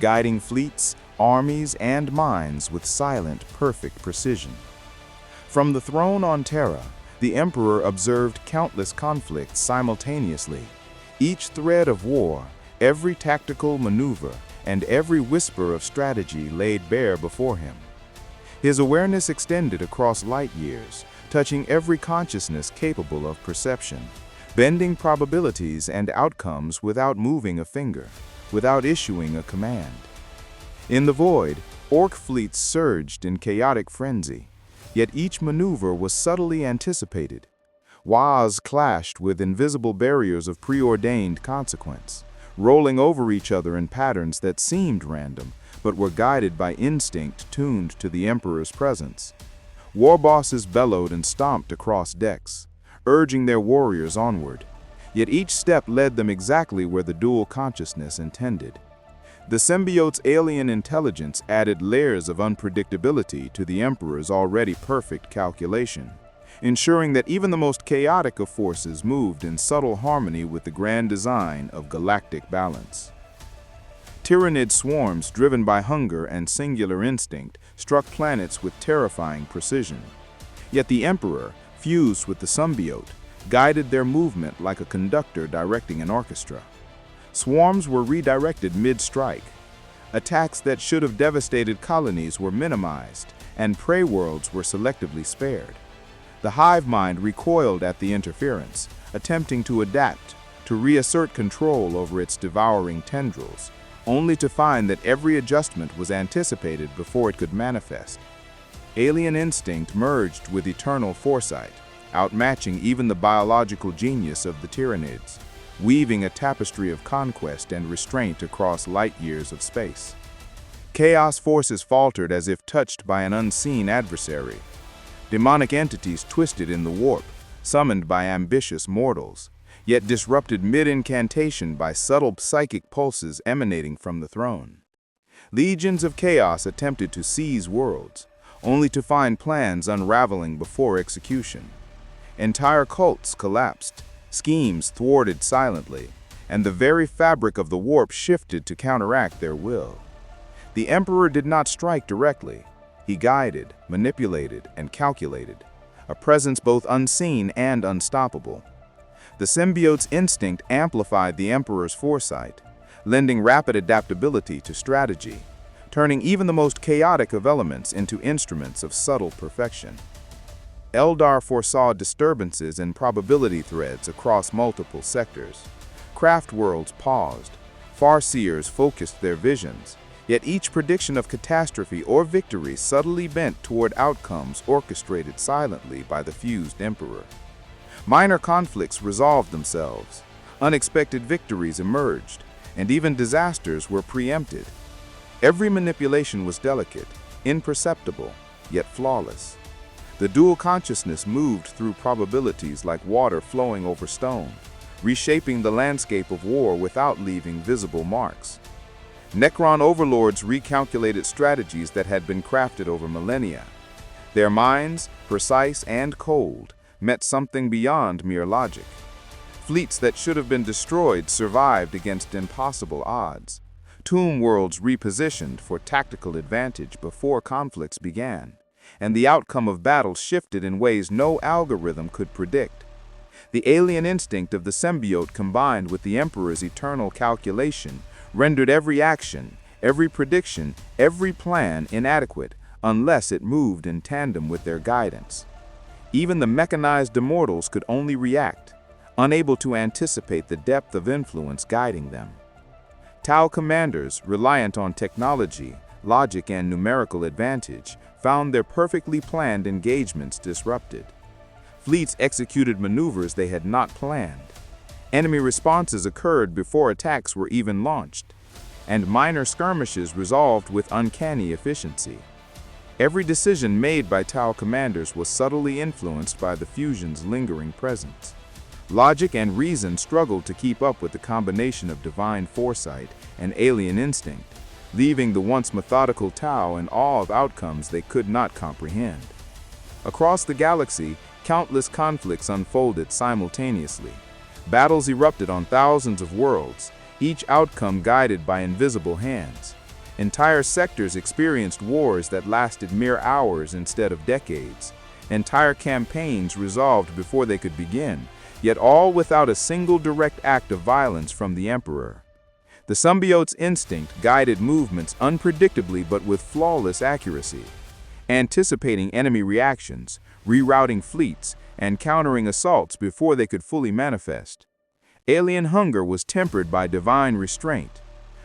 guiding fleets, armies, and minds with silent, perfect precision. From the throne on Terra, the Emperor observed countless conflicts simultaneously, each thread of war, every tactical maneuver, and every whisper of strategy laid bare before him. His awareness extended across light years, touching every consciousness capable of perception, bending probabilities and outcomes without moving a finger, without issuing a command. In the void, orc fleets surged in chaotic frenzy, yet each maneuver was subtly anticipated. Wars clashed with invisible barriers of preordained consequence, rolling over each other in patterns that seemed random, but were guided by instinct tuned to the Emperor's presence. War bosses bellowed and stomped across decks, urging their warriors onward, yet each step led them exactly where the dual consciousness intended. The symbiote's alien intelligence added layers of unpredictability to the Emperor's already perfect calculation, ensuring that even the most chaotic of forces moved in subtle harmony with the grand design of galactic balance. Tyrannid swarms driven by hunger and singular instinct struck planets with terrifying precision. Yet the Emperor, fused with the symbiote, guided their movement like a conductor directing an orchestra. Swarms were redirected mid-strike. Attacks that should have devastated colonies were minimized, and prey worlds were selectively spared. The hive mind recoiled at the interference, attempting to adapt, to reassert control over its devouring tendrils, only to find that every adjustment was anticipated before it could manifest. Alien instinct merged with eternal foresight, outmatching even the biological genius of the Tyrannids, weaving a tapestry of conquest and restraint across light years of space. Chaos forces faltered as if touched by an unseen adversary. Demonic entities twisted in the warp, summoned by ambitious mortals, yet disrupted mid-incantation by subtle psychic pulses emanating from the throne. Legions of chaos attempted to seize worlds, only to find plans unraveling before execution. Entire cults collapsed, schemes thwarted silently, and the very fabric of the warp shifted to counteract their will. The Emperor did not strike directly. He guided, manipulated, and calculated, a presence both unseen and unstoppable. The symbiote's instinct amplified the Emperor's foresight, lending rapid adaptability to strategy, turning even the most chaotic of elements into instruments of subtle perfection. Eldar foresaw disturbances in probability threads across multiple sectors. Craft worlds paused, farseers focused their visions, yet each prediction of catastrophe or victory subtly bent toward outcomes orchestrated silently by the fused Emperor. Minor conflicts resolved themselves, unexpected victories emerged, and even disasters were preempted. Every manipulation was delicate, imperceptible, yet flawless. The dual consciousness moved through probabilities like water flowing over stone, reshaping the landscape of war without leaving visible marks. Necron overlords recalculated strategies that had been crafted over millennia. Their minds, precise and cold, met something beyond mere logic. Fleets that should have been destroyed survived against impossible odds. Tomb worlds repositioned for tactical advantage before conflicts began, and the outcome of battles shifted in ways no algorithm could predict. The alien instinct of the symbiote combined with the Emperor's eternal calculation rendered every action, every prediction, every plan inadequate unless it moved in tandem with their guidance. Even the mechanized immortals could only react, unable to anticipate the depth of influence guiding them. Tau commanders, reliant on technology, logic, and numerical advantage, found their perfectly planned engagements disrupted. Fleets executed maneuvers they had not planned. Enemy responses occurred before attacks were even launched, and minor skirmishes resolved with uncanny efficiency. Every decision made by Tau commanders was subtly influenced by the fusion's lingering presence. Logic and reason struggled to keep up with the combination of divine foresight and alien instinct, leaving the once methodical Tau in awe of outcomes they could not comprehend. Across the galaxy, countless conflicts unfolded simultaneously. Battles erupted on thousands of worlds, each outcome guided by invisible hands. Entire sectors experienced wars that lasted mere hours instead of decades. Entire campaigns resolved before they could begin, yet all without a single direct act of violence from the Emperor. The symbiote's instinct guided movements unpredictably but with flawless accuracy, anticipating enemy reactions, rerouting fleets, and countering assaults before they could fully manifest. Alien hunger was tempered by divine restraint,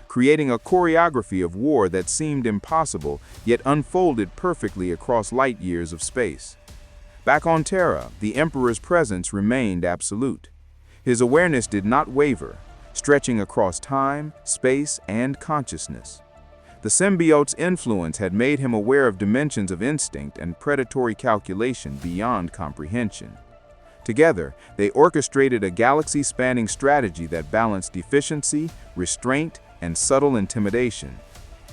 creating a choreography of war that seemed impossible yet unfolded perfectly across light years of space. Back on Terra, the Emperor's presence remained absolute. His awareness did not waver, stretching across time, space, and consciousness. The symbiote's influence had made him aware of dimensions of instinct and predatory calculation beyond comprehension. Together, they orchestrated a galaxy-spanning strategy that balanced efficiency, restraint, and subtle intimidation.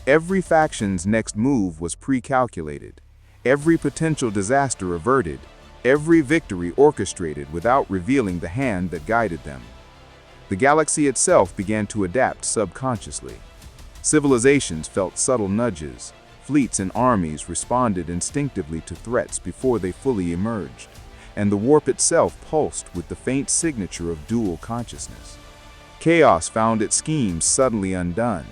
Every faction's next move was pre-calculated, every potential disaster averted, every victory orchestrated without revealing the hand that guided them. The galaxy itself began to adapt subconsciously. Civilizations felt subtle nudges. Fleets and armies responded instinctively to threats before they fully emerged, and the warp itself pulsed with the faint signature of dual consciousness. Chaos found its schemes suddenly undone.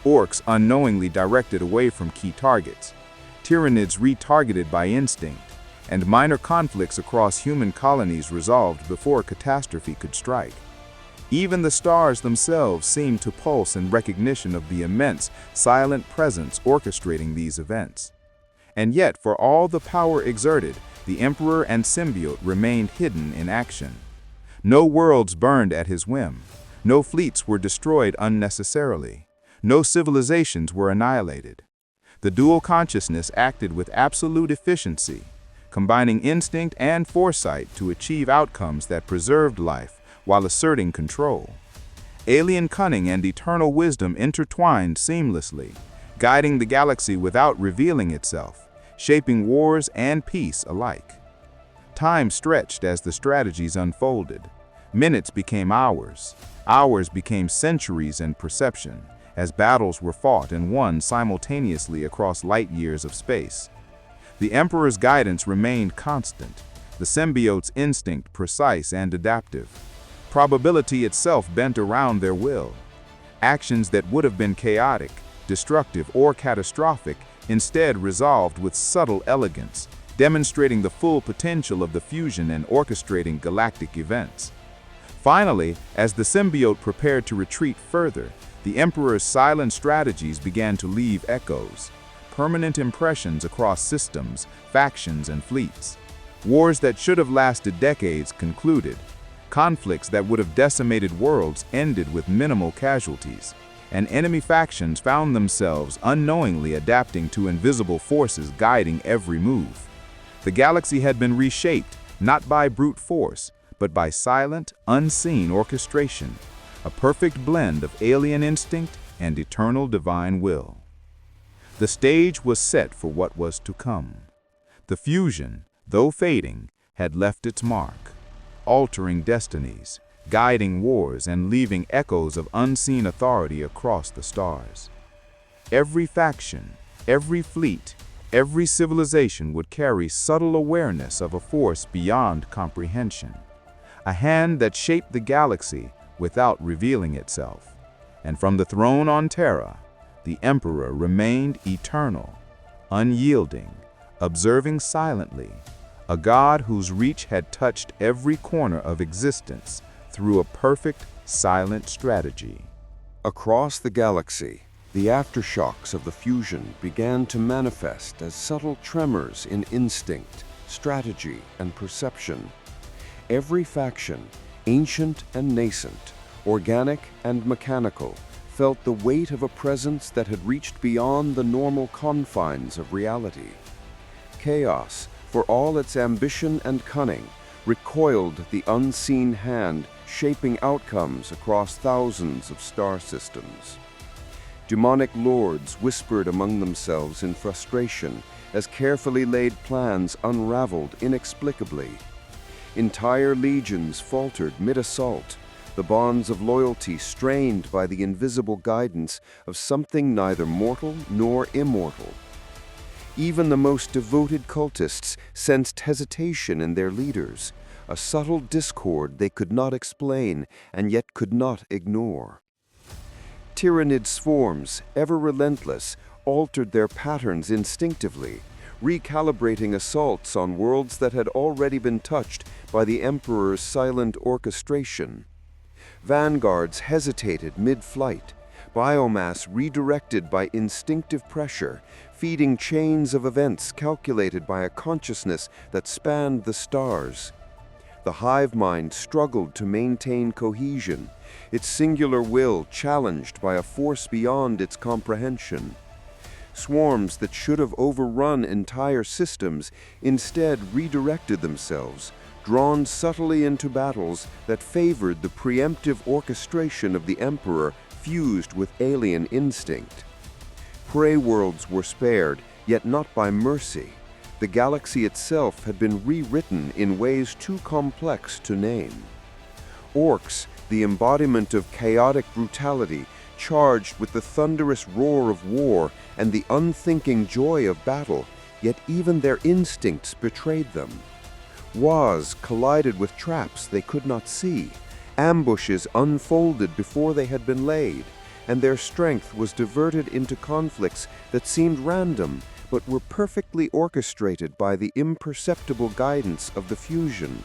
Orcs unknowingly directed away from key targets, Tyranids retargeted by instinct, and minor conflicts across human colonies resolved before catastrophe could strike. Even the stars themselves seemed to pulse in recognition of the immense, silent presence orchestrating these events. And yet, for all the power exerted, the Emperor and symbiote remained hidden in action. No worlds burned at his whim. No fleets were destroyed unnecessarily. No civilizations were annihilated. The dual consciousness acted with absolute efficiency, combining instinct and foresight to achieve outcomes that preserved life while asserting control. Alien cunning and eternal wisdom intertwined seamlessly, guiding the galaxy without revealing itself, shaping wars and peace alike. Time stretched as the strategies unfolded. Minutes became hours. Hours became centuries in perception, as battles were fought and won simultaneously across light years of space. The Emperor's guidance remained constant, the symbiote's instinct precise and adaptive. Probability itself bent around their will. Actions that would have been chaotic, destructive, or catastrophic instead resolved with subtle elegance, demonstrating the full potential of the fusion and orchestrating galactic events. Finally, as the symbiote prepared to retreat further, the Emperor's silent strategies began to leave echoes, permanent impressions across systems, factions, and fleets. Wars that should have lasted decades concluded. Conflicts that would have decimated worlds ended with minimal casualties, and enemy factions found themselves unknowingly adapting to invisible forces guiding every move. The galaxy had been reshaped, not by brute force, but by silent, unseen orchestration, a perfect blend of alien instinct and eternal divine will. The stage was set for what was to come. The fusion, though fading, had left its mark, altering destinies, guiding wars, and leaving echoes of unseen authority across the stars. Every faction, every fleet, every civilization would carry subtle awareness of a force beyond comprehension, a hand that shaped the galaxy without revealing itself. And from the throne on Terra, the Emperor remained eternal, unyielding, observing silently, a god whose reach had touched every corner of existence through a perfect, silent strategy. Across the galaxy, the aftershocks of the fusion began to manifest as subtle tremors in instinct, strategy, and perception. Every faction, ancient and nascent, organic and mechanical, felt the weight of a presence that had reached beyond the normal confines of reality. Chaos, for all its ambition and cunning, recoiled at the unseen hand shaping outcomes across thousands of star systems. Demonic lords whispered among themselves in frustration as carefully laid plans unraveled inexplicably. Entire legions faltered mid-assault, the bonds of loyalty strained by the invisible guidance of something neither mortal nor immortal. Even the most devoted cultists sensed hesitation in their leaders, a subtle discord they could not explain and yet could not ignore. Tyrannid swarms, ever relentless, altered their patterns instinctively, recalibrating assaults on worlds that had already been touched by the Emperor's silent orchestration. Vanguards hesitated mid-flight, biomass redirected by instinctive pressure, feeding chains of events calculated by a consciousness that spanned the stars. The hive mind struggled to maintain cohesion, its singular will challenged by a force beyond its comprehension. Swarms that should have overrun entire systems instead redirected themselves, drawn subtly into battles that favored the preemptive orchestration of the Emperor fused with alien instinct. Prey worlds were spared, yet not by mercy. The galaxy itself had been rewritten in ways too complex to name. Orcs, the embodiment of chaotic brutality, charged with the thunderous roar of war and the unthinking joy of battle, yet even their instincts betrayed them. Waz collided with traps they could not see, ambushes unfolded before they had been laid, and their strength was diverted into conflicts that seemed random but were perfectly orchestrated by the imperceptible guidance of the fusion.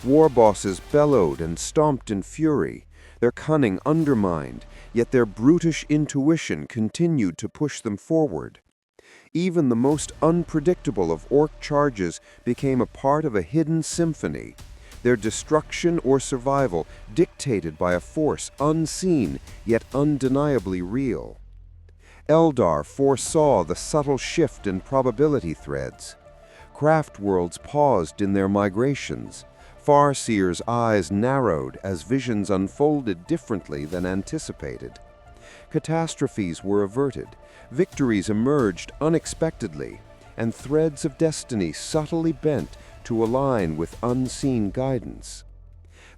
War bosses bellowed and stomped in fury, their cunning undermined, yet their brutish intuition continued to push them forward. Even the most unpredictable of orc charges became a part of a hidden symphony, their destruction or survival dictated by a force unseen yet undeniably real. Eldar foresaw the subtle shift in probability threads. Craft worlds paused in their migrations. Farseer's eyes narrowed as visions unfolded differently than anticipated. Catastrophes were averted, victories emerged unexpectedly, and threads of destiny subtly bent to align with unseen guidance.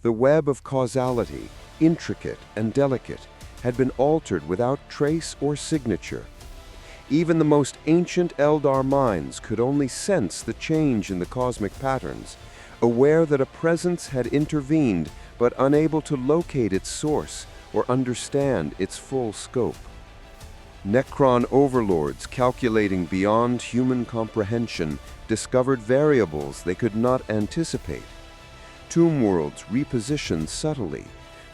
The web of causality, intricate and delicate, had been altered without trace or signature. Even the most ancient Eldar minds could only sense the change in the cosmic patterns, aware that a presence had intervened but unable to locate its source or understand its full scope. Necron overlords calculating beyond human comprehension discovered variables they could not anticipate. Tomb worlds repositioned subtly,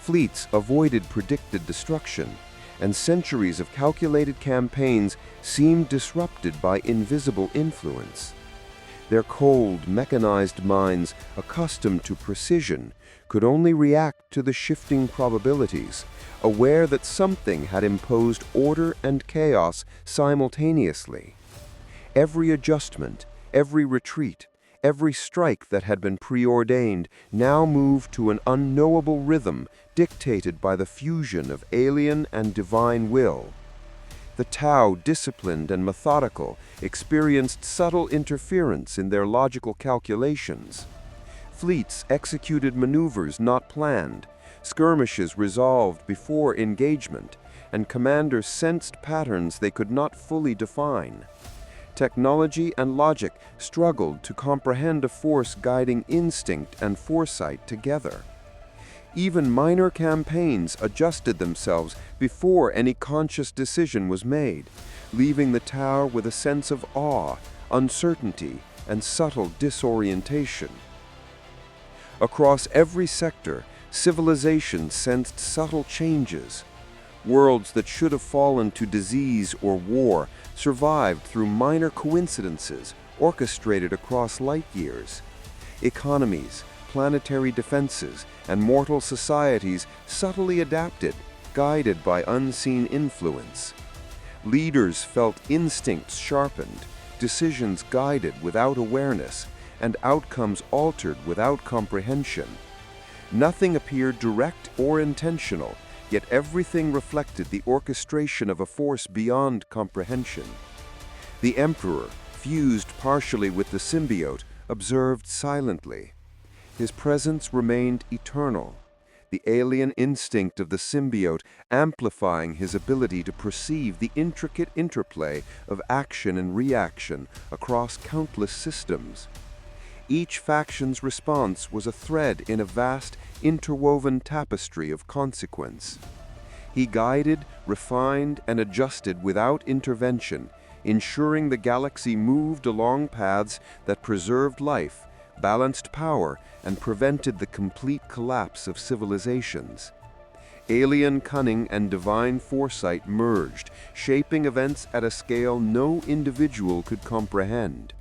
fleets avoided predicted destruction, and centuries of calculated campaigns seemed disrupted by invisible influence. Their cold, mechanized minds, accustomed to precision, could only react to the shifting probabilities, aware that something had imposed order and chaos simultaneously. Every adjustment, every retreat, every strike that had been preordained now moved to an unknowable rhythm dictated by the fusion of alien and divine will. The Tau, disciplined and methodical, experienced subtle interference in their logical calculations. Fleets executed maneuvers not planned, skirmishes resolved before engagement, and commanders sensed patterns they could not fully define. Technology and logic struggled to comprehend a force guiding instinct and foresight together. Even minor campaigns adjusted themselves before any conscious decision was made, leaving the Tau with a sense of awe, uncertainty, and subtle disorientation. Across every sector, civilization sensed subtle changes. Worlds that should have fallen to disease or war survived through minor coincidences orchestrated across light years. Economies, planetary defenses, and mortal societies subtly adapted, guided by unseen influence. Leaders felt instincts sharpened, decisions guided without awareness, and outcomes altered without comprehension. Nothing appeared direct or intentional, yet everything reflected the orchestration of a force beyond comprehension. The Emperor, fused partially with the symbiote, observed silently. His presence remained eternal, the alien instinct of the symbiote amplifying his ability to perceive the intricate interplay of action and reaction across countless systems. Each faction's response was a thread in a vast, interwoven tapestry of consequence. He guided, refined, and adjusted without intervention, ensuring the galaxy moved along paths that preserved life, balanced power, and prevented the complete collapse of civilizations. Alien cunning and divine foresight merged, shaping events at a scale no individual could comprehend.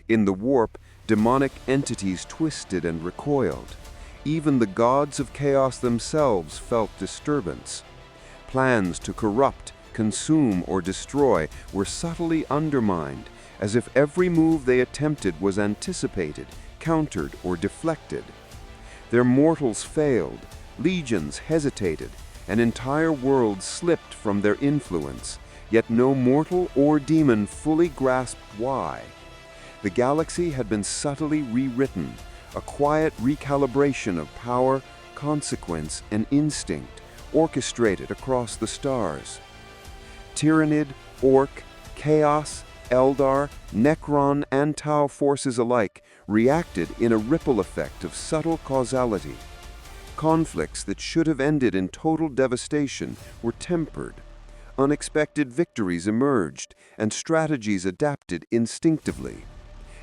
In the warp, demonic entities twisted and recoiled. Even the gods of chaos themselves felt disturbance. Plans to corrupt, consume, or destroy were subtly undermined, as if every move they attempted was anticipated, countered, or deflected. Their mortals failed, legions hesitated, and entire worlds slipped from their influence, yet no mortal or demon fully grasped why. The galaxy had been subtly rewritten, a quiet recalibration of power, consequence, and instinct, orchestrated across the stars. Tyrannid, Orc, Chaos, Eldar, Necron, and Tau forces alike reacted in a ripple effect of subtle causality. Conflicts that should have ended in total devastation were tempered. Unexpected victories emerged, and strategies adapted instinctively.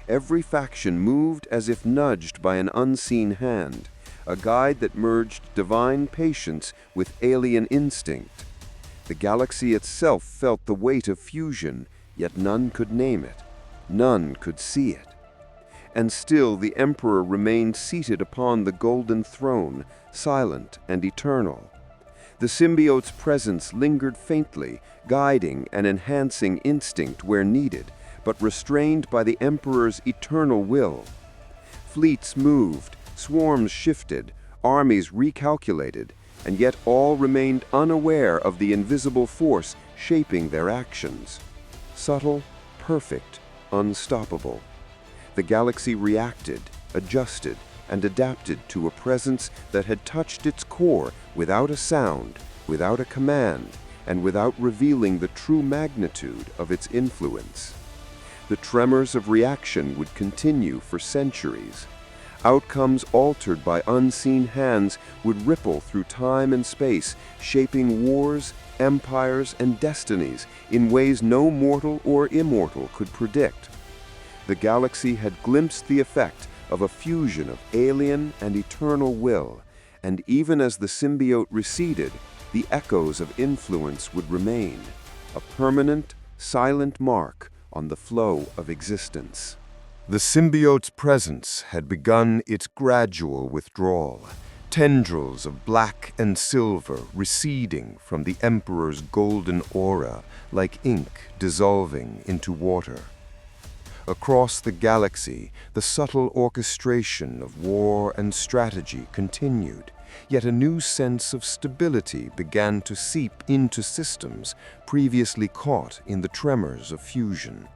Every faction moved as if nudged by an unseen hand, a guide that merged divine patience with alien instinct. The galaxy itself felt the weight of fusion, yet none could name it. None could see it. And still the Emperor remained seated upon the golden throne, silent and eternal. The symbiote's presence lingered faintly, guiding and enhancing instinct where needed, but restrained by the Emperor's eternal will. Fleets moved, swarms shifted, armies recalculated, and yet all remained unaware of the invisible force shaping their actions. Subtle, perfect, unstoppable. The galaxy reacted, adjusted, and adapted to a presence that had touched its core without a sound, without a command, and without revealing the true magnitude of its influence. The tremors of reaction would continue for centuries. Outcomes altered by unseen hands would ripple through time and space, shaping wars, empires, and destinies in ways no mortal or immortal could predict. The galaxy had glimpsed the effect of a fusion of alien and eternal will, and even as the symbiote receded, the echoes of influence would remain, a permanent, silent mark on the flow of existence. The symbiote's presence had begun its gradual withdrawal, tendrils of black and silver receding from the Emperor's golden aura like ink dissolving into water. Across the galaxy, the subtle orchestration of war and strategy continued, yet a new sense of stability began to seep into systems previously caught in the tremors of fusion.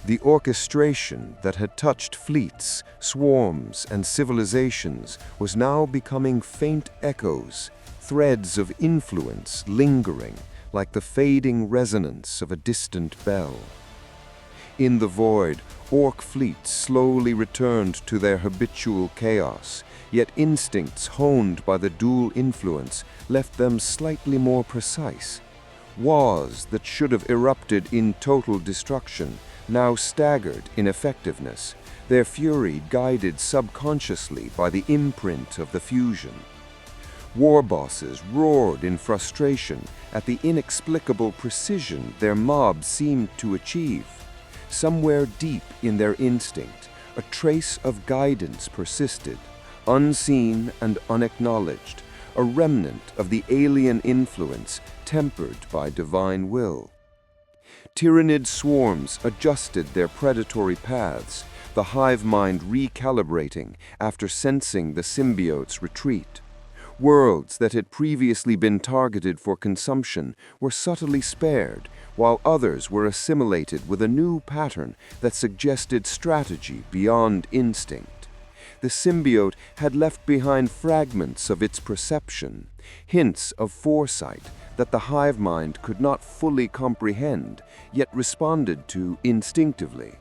The orchestration that had touched fleets, swarms, and civilizations was now becoming faint echoes, threads of influence lingering like the fading resonance of a distant bell. In the void, Orc fleets slowly returned to their habitual chaos, yet instincts honed by the dual influence left them slightly more precise. Wars that should have erupted in total destruction now staggered in effectiveness, their fury guided subconsciously by the imprint of the fusion. War bosses roared in frustration at the inexplicable precision their mobs seemed to achieve. Somewhere deep in their instinct, a trace of guidance persisted, unseen and unacknowledged, a remnant of the alien influence tempered by divine will. Tyrannid swarms adjusted their predatory paths, the hive mind recalibrating after sensing the symbiote's retreat. Worlds that had previously been targeted for consumption were subtly spared, while others were assimilated with a new pattern that suggested strategy beyond instinct. The symbiote had left behind fragments of its perception, hints of foresight that the hive mind could not fully comprehend, yet responded to instinctively.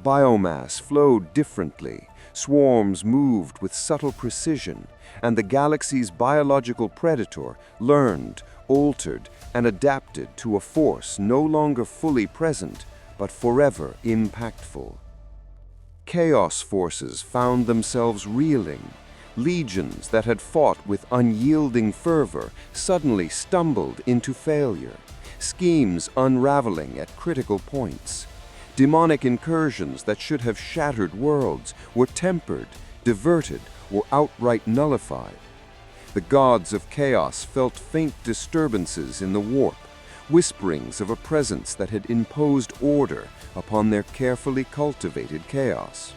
Biomass flowed differently, swarms moved with subtle precision, and the galaxy's biological predator learned, altered, and adapted to a force no longer fully present, but forever impactful. Chaos forces found themselves reeling. Legions that had fought with unyielding fervor suddenly stumbled into failure, schemes unraveling at critical points. Demonic incursions that should have shattered worlds were tempered, diverted, or outright nullified. The gods of chaos felt faint disturbances in the warp, whisperings of a presence that had imposed order upon their carefully cultivated chaos.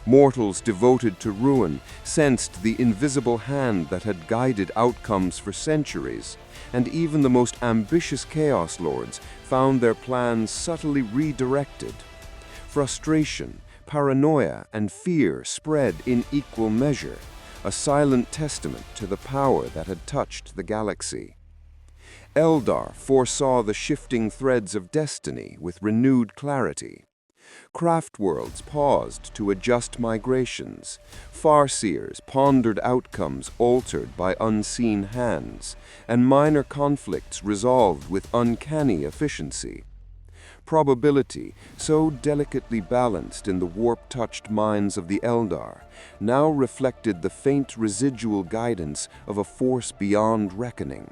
Mortals devoted to ruin sensed the invisible hand that had guided outcomes for centuries, and even the most ambitious Chaos Lords found their plans subtly redirected. Frustration, paranoia, and fear spread in equal measure, a silent testament to the power that had touched the galaxy. Eldar foresaw the shifting threads of destiny with renewed clarity. Craft worlds paused to adjust migrations. Farseers pondered outcomes altered by unseen hands, and minor conflicts resolved with uncanny efficiency. Probability, so delicately balanced in the warp-touched minds of the Eldar, now reflected the faint residual guidance of a force beyond reckoning.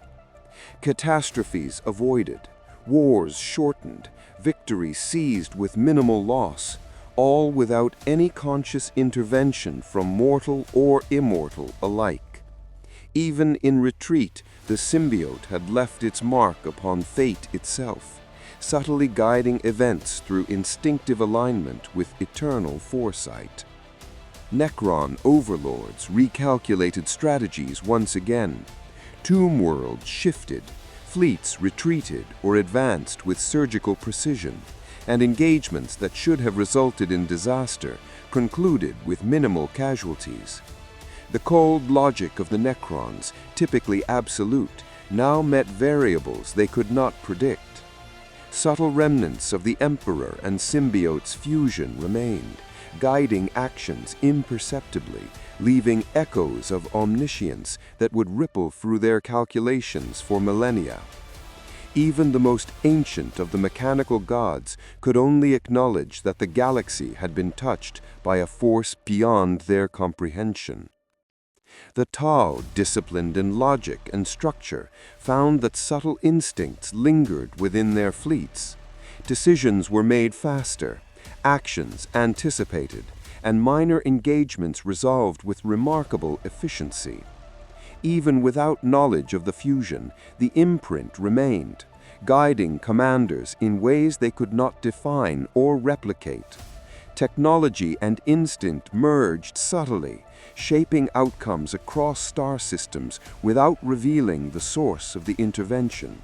Catastrophes avoided, wars shortened, victories seized with minimal loss, all without any conscious intervention from mortal or immortal alike. Even in retreat, the symbiote had left its mark upon fate itself, subtly guiding events through instinctive alignment with eternal foresight. Necron overlords recalculated strategies once again. Tomb worlds shifted, fleets retreated or advanced with surgical precision, and engagements that should have resulted in disaster concluded with minimal casualties. The cold logic of the Necrons, typically absolute, now met variables they could not predict. Subtle remnants of the Emperor and symbiote's fusion remained, guiding actions imperceptibly, leaving echoes of omniscience that would ripple through their calculations for millennia. Even the most ancient of the mechanical gods could only acknowledge that the galaxy had been touched by a force beyond their comprehension. The Tau, disciplined in logic and structure, found that subtle instincts lingered within their fleets. Decisions were made faster, actions anticipated, and minor engagements resolved with remarkable efficiency. Even without knowledge of the fusion, the imprint remained, guiding commanders in ways they could not define or replicate. Technology and instinct merged subtly, shaping outcomes across star systems without revealing the source of the intervention.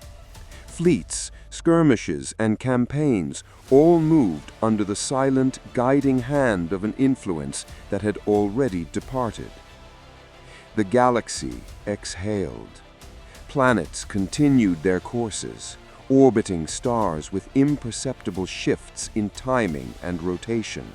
Fleets, skirmishes, and campaigns all moved under the silent, guiding hand of an influence that had already departed. The galaxy exhaled. Planets continued their courses, orbiting stars with imperceptible shifts in timing and rotation.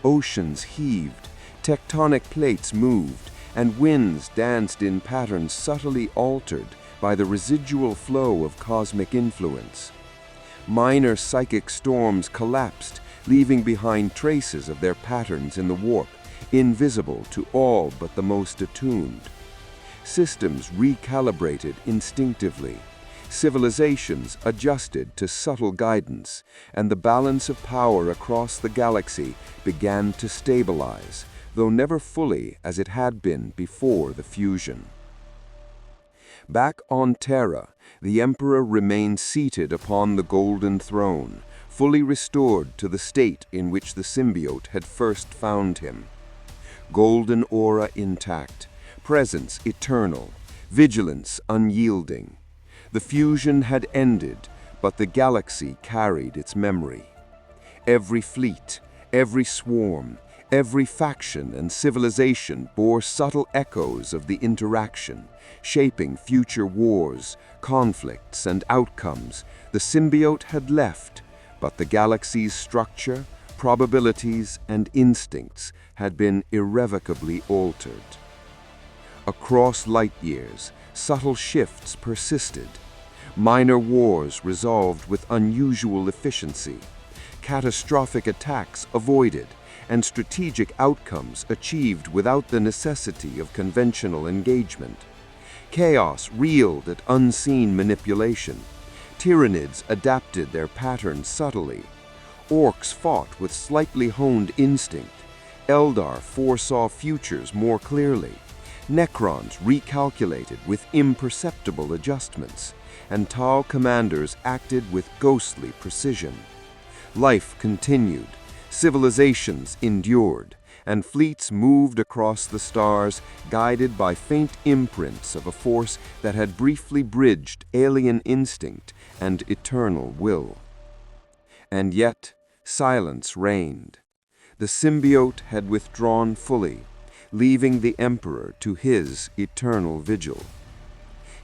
Oceans heaved, tectonic plates moved, and winds danced in patterns subtly altered by the residual flow of cosmic influence. Minor psychic storms collapsed, leaving behind traces of their patterns in the warp, invisible to all but the most attuned. Systems recalibrated instinctively. civilizations adjusted to subtle guidance, and the balance of power across the galaxy began to stabilize, though never fully as it had been before the fusion. Back on Terra, the Emperor remained seated upon the golden throne, fully restored to the state in which the symbiote had first found him. Golden aura intact, presence eternal, vigilance unyielding. The fusion had ended, but the galaxy carried its memory. Every fleet, every swarm, every faction and civilization bore subtle echoes of the interaction, shaping future wars, conflicts, and outcomes. The symbiote had left, but the galaxy's structure, probabilities, and instincts had been irrevocably altered. Across light years, subtle shifts persisted. Minor wars resolved with unusual efficiency, catastrophic attacks avoided, and strategic outcomes achieved without the necessity of conventional engagement. Chaos reeled at unseen manipulation. Tyranids adapted their patterns subtly. Orcs fought with slightly honed instinct. Eldar foresaw futures more clearly. Necrons recalculated with imperceptible adjustments, and Tau commanders acted with ghostly precision. Life continued, civilizations endured, and fleets moved across the stars, guided by faint imprints of a force that had briefly bridged alien instinct and eternal will. And yet, silence reigned. The symbiote had withdrawn fully, leaving the Emperor to his eternal vigil.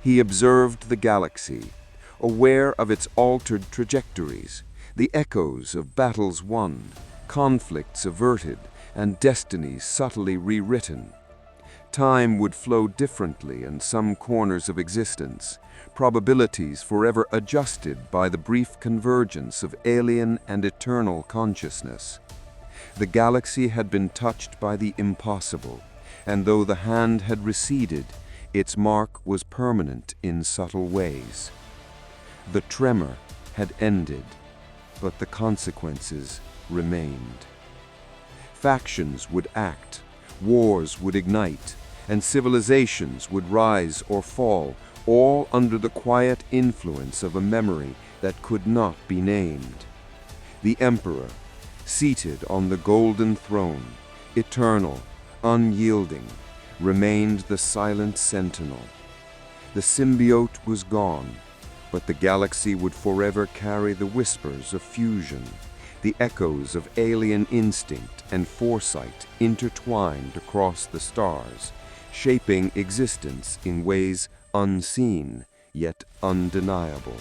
He observed the galaxy, aware of its altered trajectories, the echoes of battles won, conflicts averted, and destinies subtly rewritten. Time would flow differently in some corners of existence, probabilities forever adjusted by the brief convergence of alien and eternal consciousness. The galaxy had been touched by the impossible, and though the hand had receded, its mark was permanent in subtle ways. The tremor had ended, but the consequences remained. Factions would act, wars would ignite, and civilizations would rise or fall, all under the quiet influence of a memory that could not be named. The Emperor, seated on the golden throne, eternal, unyielding, remained the silent sentinel. The symbiote was gone, but the galaxy would forever carry the whispers of fusion, the echoes of alien instinct and foresight intertwined across the stars, shaping existence in ways unseen yet undeniable.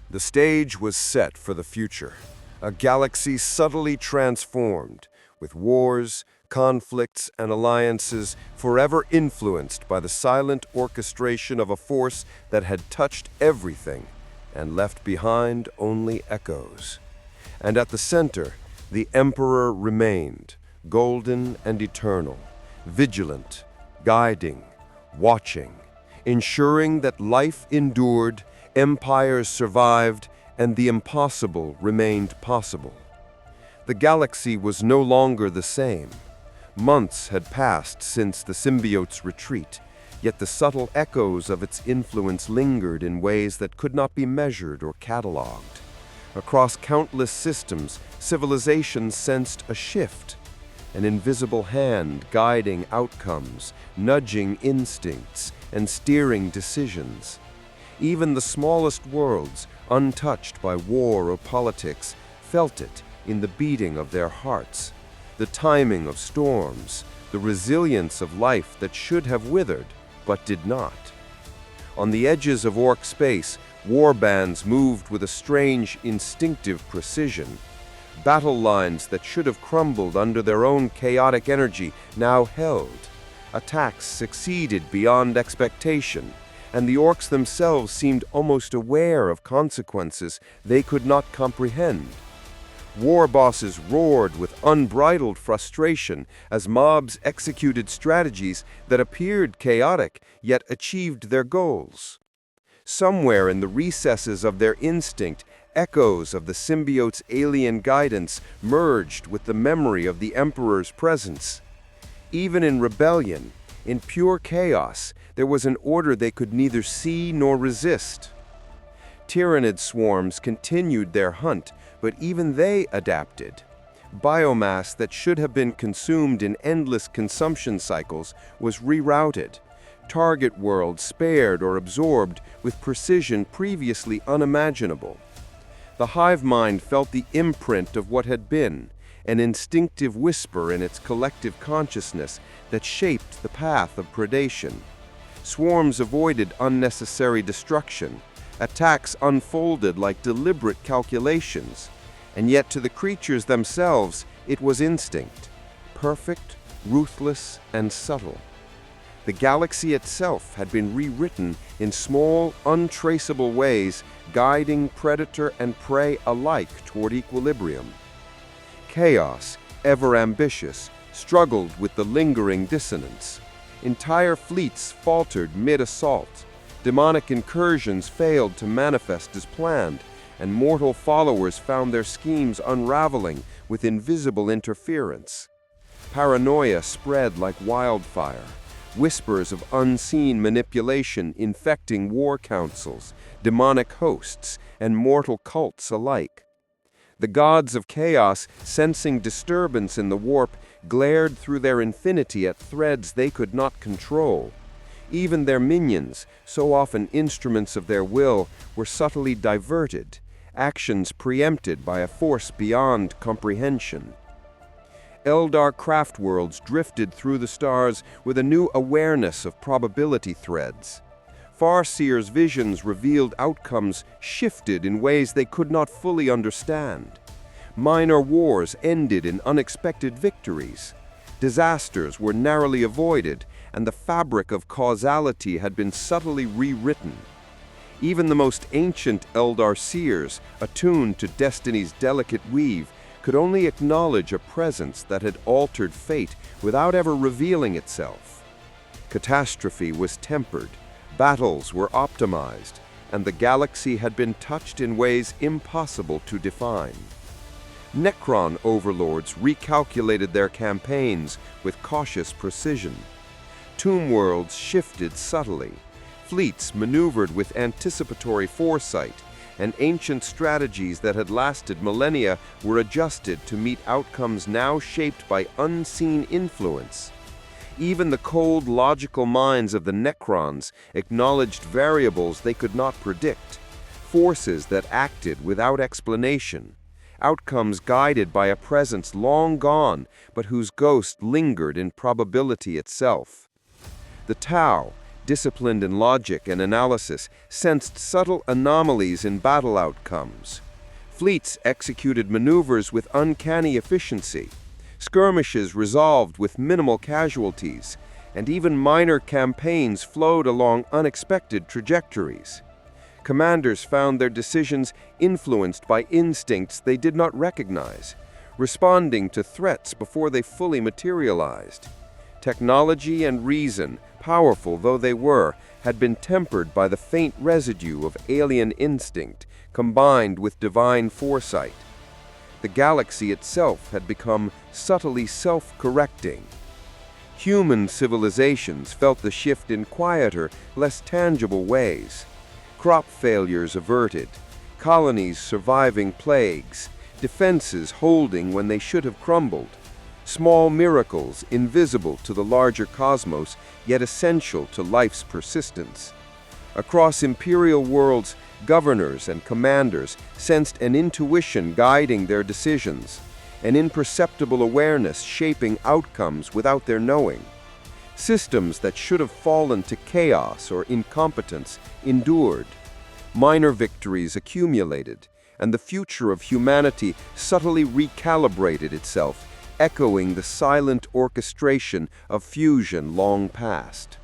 The stage was set for the future, a galaxy subtly transformed, with wars, conflicts, and alliances forever influenced by the silent orchestration of a force that had touched everything and left behind only echoes. And at the center, the Emperor remained, golden and eternal, vigilant, guiding, watching, ensuring that life endured, empires survived, and the impossible remained possible. The galaxy was no longer the same. Months had passed since the symbiote's retreat, yet the subtle echoes of its influence lingered in ways that could not be measured or catalogued. Across countless systems, civilizations sensed a shift, an invisible hand guiding outcomes, nudging instincts, and steering decisions. Even the smallest worlds, untouched by war or politics, felt it in the beating of their hearts, the timing of storms, the resilience of life that should have withered but did not. On the edges of Orc space, war bands moved with a strange, instinctive precision. Battle lines that should have crumbled under their own chaotic energy now held. Attacks succeeded beyond expectation, and the Orcs themselves seemed almost aware of consequences they could not comprehend. War bosses roared with unbridled frustration as mobs executed strategies that appeared chaotic yet achieved their goals. Somewhere in the recesses of their instinct, echoes of the symbiote's alien guidance merged with the memory of the Emperor's presence. Even in rebellion, in pure chaos, there was an order they could neither see nor resist. Tyrannid swarms continued their hunt, but even they adapted. Biomass that should have been consumed in endless consumption cycles was rerouted. Target worlds spared or absorbed with precision previously unimaginable. The hive mind felt the imprint of what had been, an instinctive whisper in its collective consciousness that shaped the path of predation. Swarms avoided unnecessary destruction. Attacks unfolded like deliberate calculations, and yet to the creatures themselves it was instinct, perfect, ruthless, and subtle. The galaxy itself had been rewritten in small, untraceable ways, guiding predator and prey alike toward equilibrium. Chaos, ever ambitious, struggled with the lingering dissonance. Entire fleets faltered mid-assault. Demonic incursions failed to manifest as planned, and mortal followers found their schemes unraveling with invisible interference. Paranoia spread like wildfire, whispers of unseen manipulation infecting war councils, demonic hosts, and mortal cults alike. The gods of chaos, sensing disturbance in the warp, glared through their infinity at threads they could not control. Even their minions, so often instruments of their will, were subtly diverted, actions preempted by a force beyond comprehension. Eldar craft worlds drifted through the stars with a new awareness of probability threads. Farseer's visions revealed outcomes shifted in ways they could not fully understand. Minor wars ended in unexpected victories. Disasters were narrowly avoided, and the fabric of causality had been subtly rewritten. Even the most ancient Eldar seers, attuned to destiny's delicate weave, could only acknowledge a presence that had altered fate without ever revealing itself. Catastrophe was tempered, battles were optimized, and the galaxy had been touched in ways impossible to define. Necron overlords recalculated their campaigns with cautious precision. Tomb worlds shifted subtly. Fleets maneuvered with anticipatory foresight, and ancient strategies that had lasted millennia were adjusted to meet outcomes now shaped by unseen influence. Even the cold, logical minds of the Necrons acknowledged variables they could not predict, forces that acted without explanation, outcomes guided by a presence long gone but whose ghost lingered in probability itself. The Tau, disciplined in logic and analysis, sensed subtle anomalies in battle outcomes. Fleets executed maneuvers with uncanny efficiency. Skirmishes resolved with minimal casualties, and even minor campaigns flowed along unexpected trajectories. Commanders found their decisions influenced by instincts they did not recognize, responding to threats before they fully materialized. Technology and reason, powerful though they were, had been tempered by the faint residue of alien instinct combined with divine foresight. The galaxy itself had become subtly self-correcting. Human civilizations felt the shift in quieter, less tangible ways. Crop failures averted, colonies surviving plagues, defenses holding when they should have crumbled. Small miracles invisible to the larger cosmos, yet essential to life's persistence. Across imperial worlds, governors and commanders sensed an intuition guiding their decisions, an imperceptible awareness shaping outcomes without their knowing. Systems that should have fallen to chaos or incompetence endured. Minor victories accumulated, and the future of humanity subtly recalibrated itself, echoing the silent orchestration of fusion long past.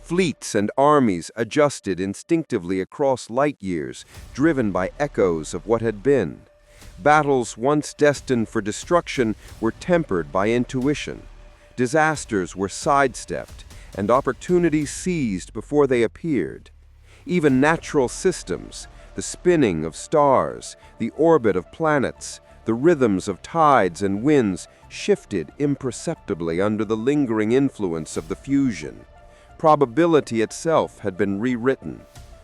Fleets and armies adjusted instinctively across light years, driven by echoes of what had been. Battles once destined for destruction were tempered by intuition. Disasters were sidestepped, and opportunities seized before they appeared. Even natural systems, the spinning of stars, the orbit of planets, the rhythms of tides and winds shifted imperceptibly under the lingering influence of the fusion. Probability itself had been rewritten,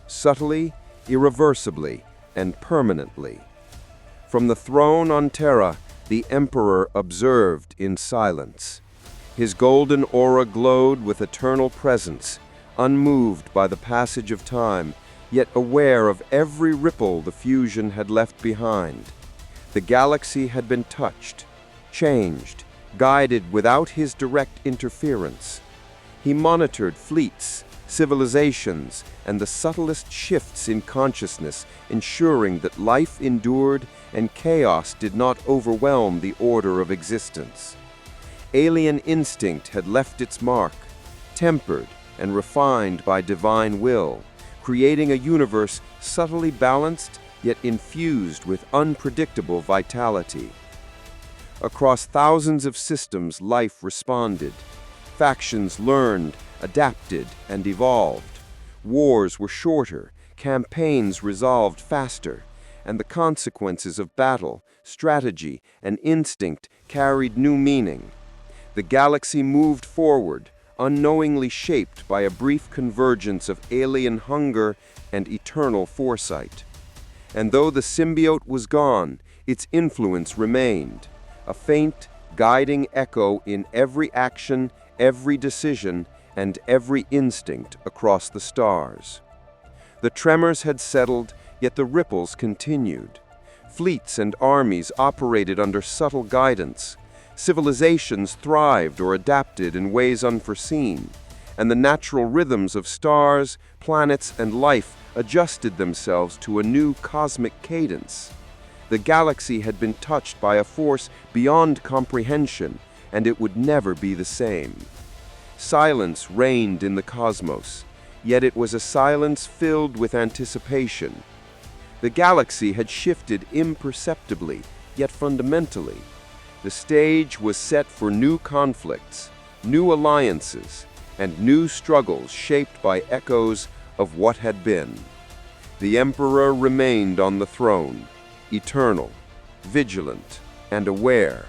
subtly, irreversibly, and permanently. From the throne on Terra, the Emperor observed in silence. His golden aura glowed with eternal presence, unmoved by the passage of time, yet aware of every ripple the fusion had left behind. The galaxy had been touched, changed, guided without his direct interference. He monitored fleets, civilizations, and the subtlest shifts in consciousness, ensuring that life endured and chaos did not overwhelm the order of existence. Alien instinct had left its mark, tempered and refined by divine will, creating a universe subtly balanced yet infused with unpredictable vitality. Across thousands of systems, life responded. Factions learned, adapted, and evolved. Wars were shorter, campaigns resolved faster, and the consequences of battle, strategy, and instinct carried new meaning. The galaxy moved forward, unknowingly shaped by a brief convergence of alien hunger and eternal foresight. And though the symbiote was gone, its influence remained, a faint, guiding echo in every action, every decision, and every instinct across the stars. The tremors had settled, yet the ripples continued. Fleets and armies operated under subtle guidance. Civilizations thrived or adapted in ways unforeseen, and the natural rhythms of stars, planets, and life adjusted themselves to a new cosmic cadence. The galaxy had been touched by a force beyond comprehension, and it would never be the same. Silence reigned in the cosmos, yet it was a silence filled with anticipation. The galaxy had shifted imperceptibly, yet fundamentally. The stage was set for new conflicts, new alliances, and new struggles shaped by echoes of what had been. The Emperor remained on the throne, eternal, vigilant, and aware,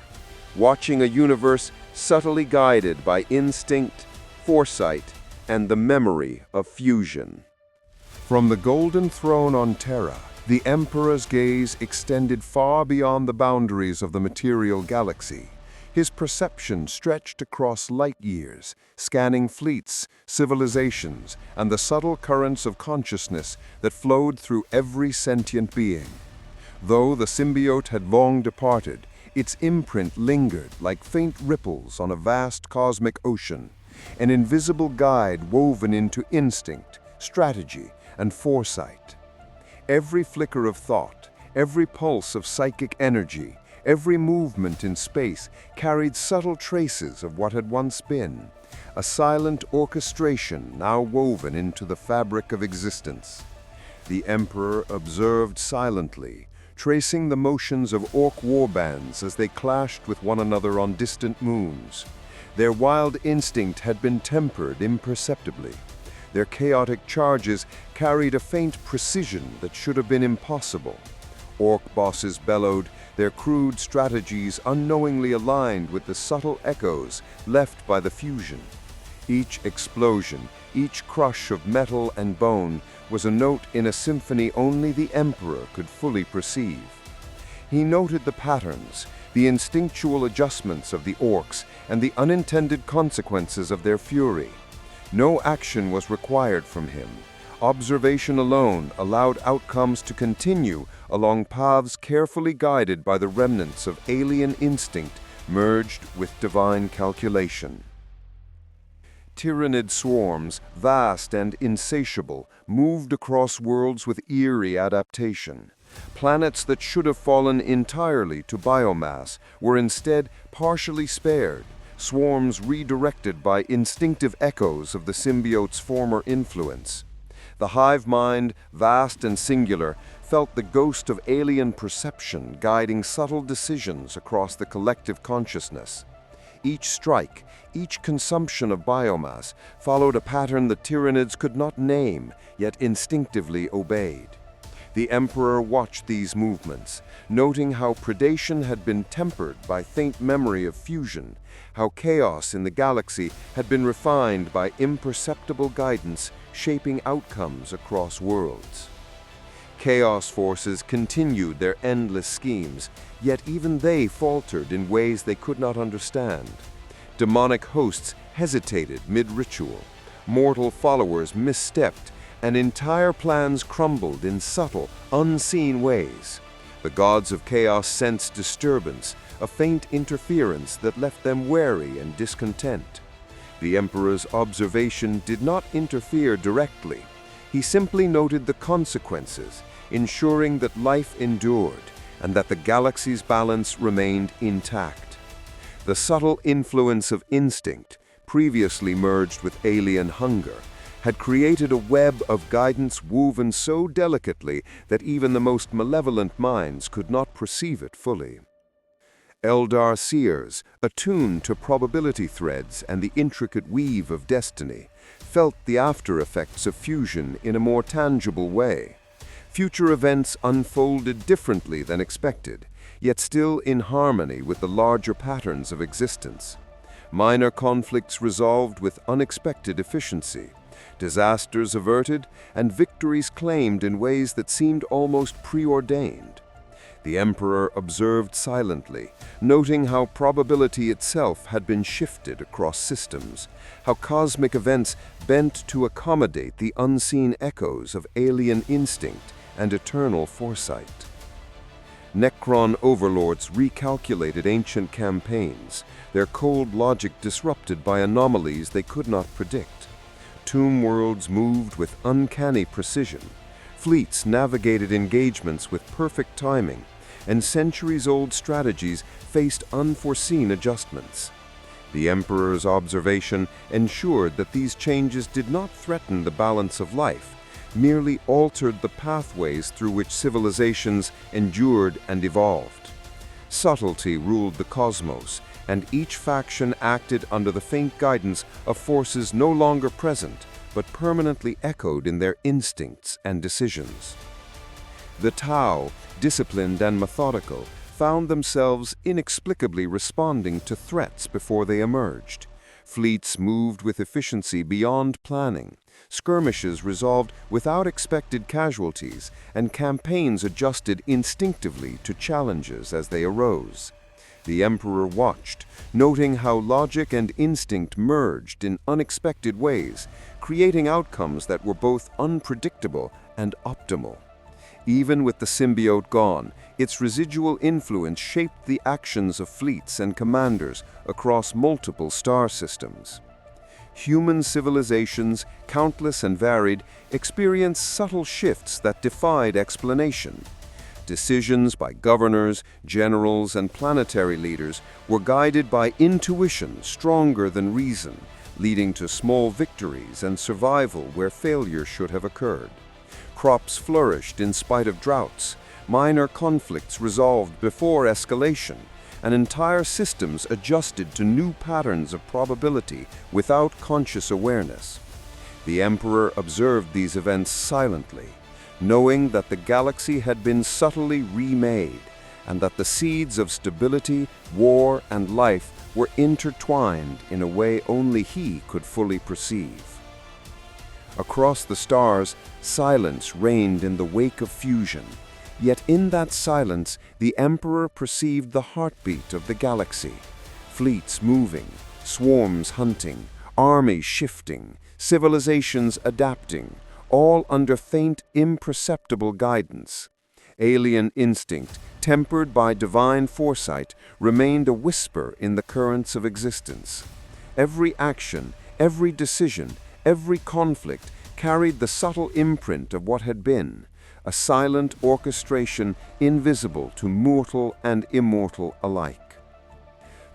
watching a universe subtly guided by instinct, foresight, and the memory of fusion. From the golden throne on Terra, the Emperor's gaze extended far beyond the boundaries of the material galaxy. His perception stretched across light years, scanning fleets, civilizations, and the subtle currents of consciousness that flowed through every sentient being. Though the symbiote had long departed, its imprint lingered like faint ripples on a vast cosmic ocean, an invisible guide woven into instinct, strategy, and foresight. Every flicker of thought, every pulse of psychic energy, every movement in space carried subtle traces of what had once been, a silent orchestration now woven into the fabric of existence. The Emperor observed silently, tracing the motions of orc warbands as they clashed with one another on distant moons. Their wild instinct had been tempered imperceptibly. Their chaotic charges carried a faint precision that should have been impossible. Orc bosses bellowed, their crude strategies unknowingly aligned with the subtle echoes left by the fusion. Each explosion, each crush of metal and bone was a note in a symphony only the Emperor could fully perceive. He noted the patterns, the instinctual adjustments of the orcs, and the unintended consequences of their fury. No action was required from him. Observation alone allowed outcomes to continue along paths carefully guided by the remnants of alien instinct merged with divine calculation. Tyrannid swarms, vast and insatiable, moved across worlds with eerie adaptation. Planets that should have fallen entirely to biomass were instead partially spared, swarms redirected by instinctive echoes of the symbiote's former influence. The hive mind, vast and singular, felt the ghost of alien perception guiding subtle decisions across the collective consciousness. Each strike, each consumption of biomass followed a pattern the Tyranids could not name, yet instinctively obeyed. The Emperor watched these movements, noting how predation had been tempered by faint memory of fusion, how chaos in the galaxy had been refined by imperceptible guidance shaping outcomes across worlds. Chaos forces continued their endless schemes, yet even they faltered in ways they could not understand. Demonic hosts hesitated mid-ritual, mortal followers misstepped, and entire plans crumbled in subtle, unseen ways. The gods of chaos sensed disturbance, a faint interference that left them wary and discontent. The Emperor's observation did not interfere directly. He simply noted the consequences, ensuring that life endured and that the galaxy's balance remained intact. The subtle influence of instinct, previously merged with alien hunger, had created a web of guidance woven so delicately that even the most malevolent minds could not perceive it fully. Eldar seers, attuned to probability threads and the intricate weave of destiny, felt the after-effects of fusion in a more tangible way. Future events unfolded differently than expected, yet still in harmony with the larger patterns of existence. Minor conflicts resolved with unexpected efficiency, disasters averted, and victories claimed in ways that seemed almost preordained. The Emperor observed silently, noting how probability itself had been shifted across systems, how cosmic events bent to accommodate the unseen echoes of alien instinct and eternal foresight. Necron overlords recalculated ancient campaigns, their cold logic disrupted by anomalies they could not predict. Tomb worlds moved with uncanny precision. Fleets navigated engagements with perfect timing, and centuries-old strategies faced unforeseen adjustments. The Emperor's observation ensured that these changes did not threaten the balance of life, merely altered the pathways through which civilizations endured and evolved. Subtlety ruled the cosmos, and each faction acted under the faint guidance of forces no longer present, but permanently echoed in their instincts and decisions. The Tau, disciplined and methodical, found themselves inexplicably responding to threats before they emerged. Fleets moved with efficiency beyond planning, skirmishes resolved without expected casualties, and campaigns adjusted instinctively to challenges as they arose. The Emperor watched, noting how logic and instinct merged in unexpected ways, creating outcomes that were both unpredictable and optimal. Even with the symbiote gone, its residual influence shaped the actions of fleets and commanders across multiple star systems. Human civilizations, countless and varied, experienced subtle shifts that defied explanation. Decisions by governors, generals, and planetary leaders were guided by intuition stronger than reason, leading to small victories and survival where failure should have occurred. Crops flourished in spite of droughts, minor conflicts resolved before escalation, and entire systems adjusted to new patterns of probability without conscious awareness. The Emperor observed these events silently, knowing that the galaxy had been subtly remade, and that the seeds of stability, war, and life were intertwined in a way only he could fully perceive. Across the stars, silence reigned in the wake of fusion. Yet in that silence, the Emperor perceived the heartbeat of the galaxy. Fleets moving, swarms hunting, armies shifting, civilizations adapting, all under faint, imperceptible guidance. Alien instinct, tempered by divine foresight, remained a whisper in the currents of existence. Every action, every decision, every conflict carried the subtle imprint of what had been, a silent orchestration invisible to mortal and immortal alike.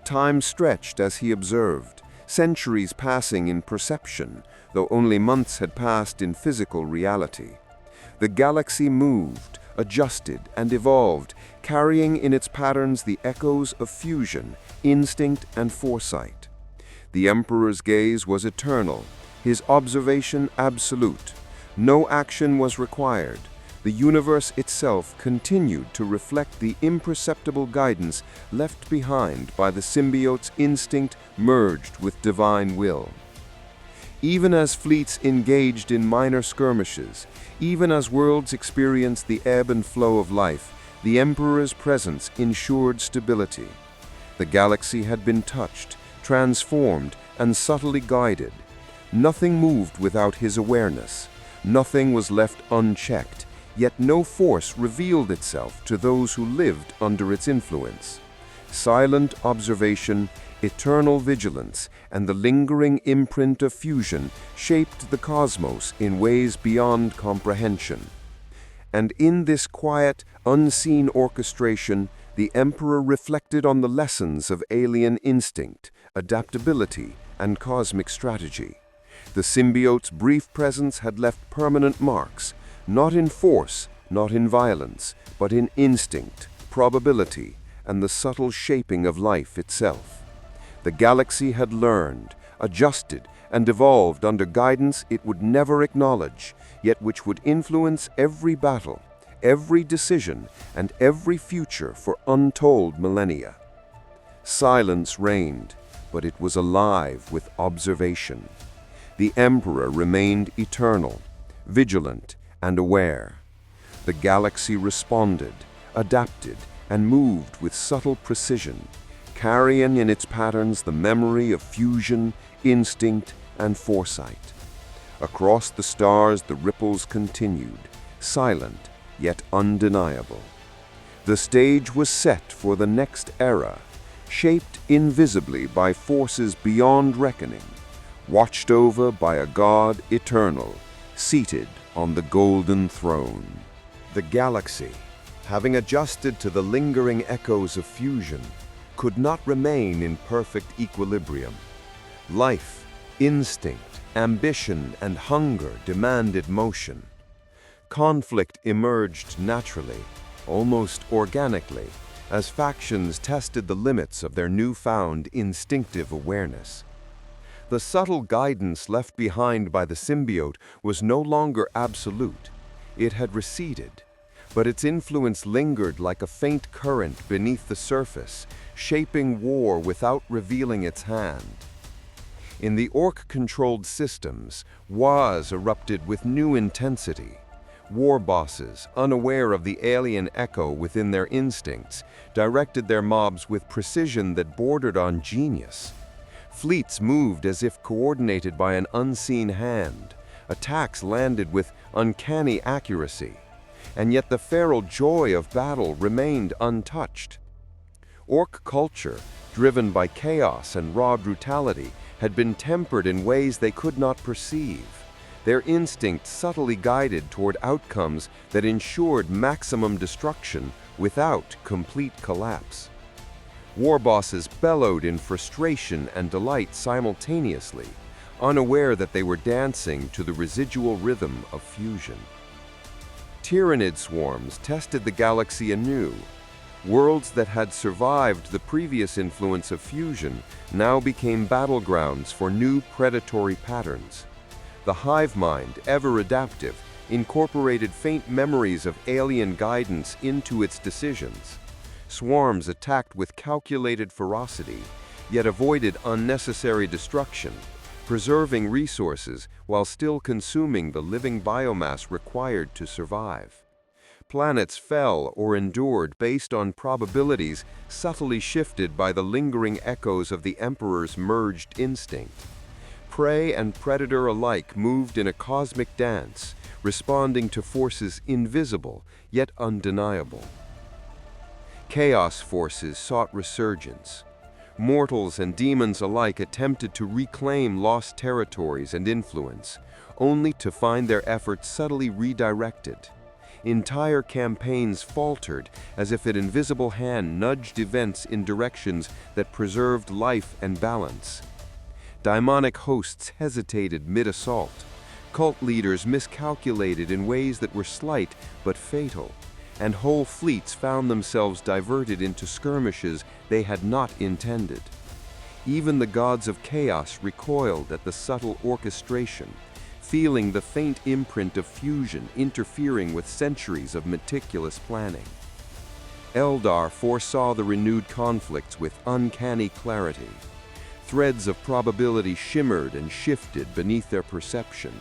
Time stretched as he observed, centuries passing in perception, though only months had passed in physical reality. The galaxy moved, adjusted and evolved, carrying in its patterns the echoes of fusion, instinct, and foresight. The Emperor's gaze was eternal, his observation absolute. No action was required. The universe itself continued to reflect the imperceptible guidance left behind by the symbiote's instinct merged with divine will. Even as fleets engaged in minor skirmishes, even as worlds experienced the ebb and flow of life, the Emperor's presence ensured stability. The galaxy had been touched, transformed, and subtly guided. Nothing moved without his awareness. Nothing was left unchecked, yet no force revealed itself to those who lived under its influence. Silent observation, eternal vigilance, and the lingering imprint of fusion shaped the cosmos in ways beyond comprehension. And in this quiet, unseen orchestration, the Emperor reflected on the lessons of alien instinct, adaptability, and cosmic strategy. The symbiote's brief presence had left permanent marks, not in force, not in violence, but in instinct, probability, and the subtle shaping of life itself. The galaxy had learned, adjusted, and evolved under guidance it would never acknowledge, yet which would influence every battle, every decision, and every future for untold millennia. Silence reigned, but it was alive with observation. The Emperor remained eternal, vigilant, and aware. The galaxy responded, adapted, and moved with subtle precision, carrying in its patterns the memory of fusion, instinct, and foresight. Across the stars the ripples continued, silent yet undeniable. The stage was set for the next era, shaped invisibly by forces beyond reckoning, watched over by a God eternal, seated on the golden throne. The galaxy, having adjusted to the lingering echoes of fusion, could not remain in perfect equilibrium. Life, instinct, ambition, and hunger demanded motion. Conflict emerged naturally, almost organically, as factions tested the limits of their newfound instinctive awareness. The subtle guidance left behind by the symbiote was no longer absolute. It had receded, but its influence lingered like a faint current beneath the surface, shaping war without revealing its hand. In the orc-controlled systems, wars erupted with new intensity. War bosses, unaware of the alien echo within their instincts, directed their mobs with precision that bordered on genius. Fleets moved as if coordinated by an unseen hand. Attacks landed with uncanny accuracy. And yet the feral joy of battle remained untouched. Orc culture, driven by chaos and raw brutality, had been tempered in ways they could not perceive. Their instincts subtly guided toward outcomes that ensured maximum destruction without complete collapse. War bosses bellowed in frustration and delight simultaneously, unaware that they were dancing to the residual rhythm of fusion. Tyrannid swarms tested the galaxy anew. Worlds that had survived the previous influence of fusion now became battlegrounds for new predatory patterns. The hive mind, ever adaptive, incorporated faint memories of alien guidance into its decisions. Swarms attacked with calculated ferocity, yet avoided unnecessary destruction, preserving resources while still consuming the living biomass required to survive. Planets fell or endured based on probabilities subtly shifted by the lingering echoes of the Emperor's merged instinct. Prey and predator alike moved in a cosmic dance, responding to forces invisible yet undeniable. Chaos forces sought resurgence. Mortals and demons alike attempted to reclaim lost territories and influence, only to find their efforts subtly redirected. Entire campaigns faltered as if an invisible hand nudged events in directions that preserved life and balance. Daimonic hosts hesitated mid-assault. Cult leaders miscalculated in ways that were slight but fatal. and whole fleets found themselves diverted into skirmishes they had not intended. Even the gods of chaos recoiled at the subtle orchestration, feeling the faint imprint of fusion interfering with centuries of meticulous planning. Eldar foresaw the renewed conflicts with uncanny clarity. Threads of probability shimmered and shifted beneath their perception,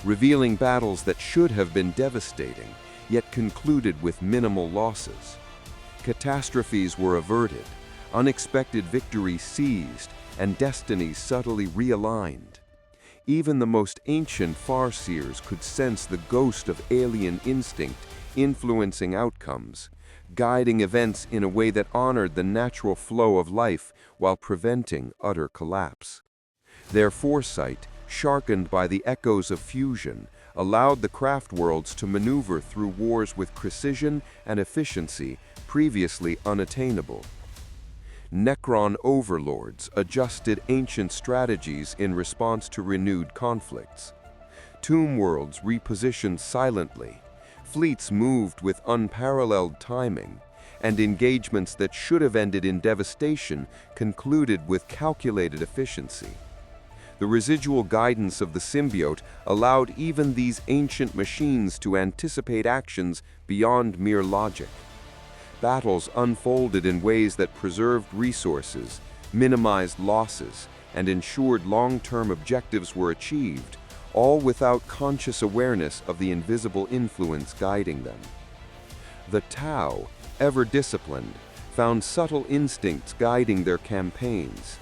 revealing battles that should have been devastating, yet concluded with minimal losses. Catastrophes were averted, unexpected victories seized, and destinies subtly realigned. Even the most ancient farseers could sense the ghost of alien instinct influencing outcomes, guiding events in a way that honored the natural flow of life while preventing utter collapse. Their foresight, sharpened by the echoes of fusion, allowed the craft worlds to maneuver through wars with precision and efficiency previously unattainable. Necron overlords adjusted ancient strategies in response to renewed conflicts. Tomb worlds repositioned silently, fleets moved with unparalleled timing, and engagements that should have ended in devastation concluded with calculated efficiency. The residual guidance of the symbiote allowed even these ancient machines to anticipate actions beyond mere logic. Battles unfolded in ways that preserved resources, minimized losses, and ensured long-term objectives were achieved, all without conscious awareness of the invisible influence guiding them. The Tau, ever disciplined, found subtle instincts guiding their campaigns.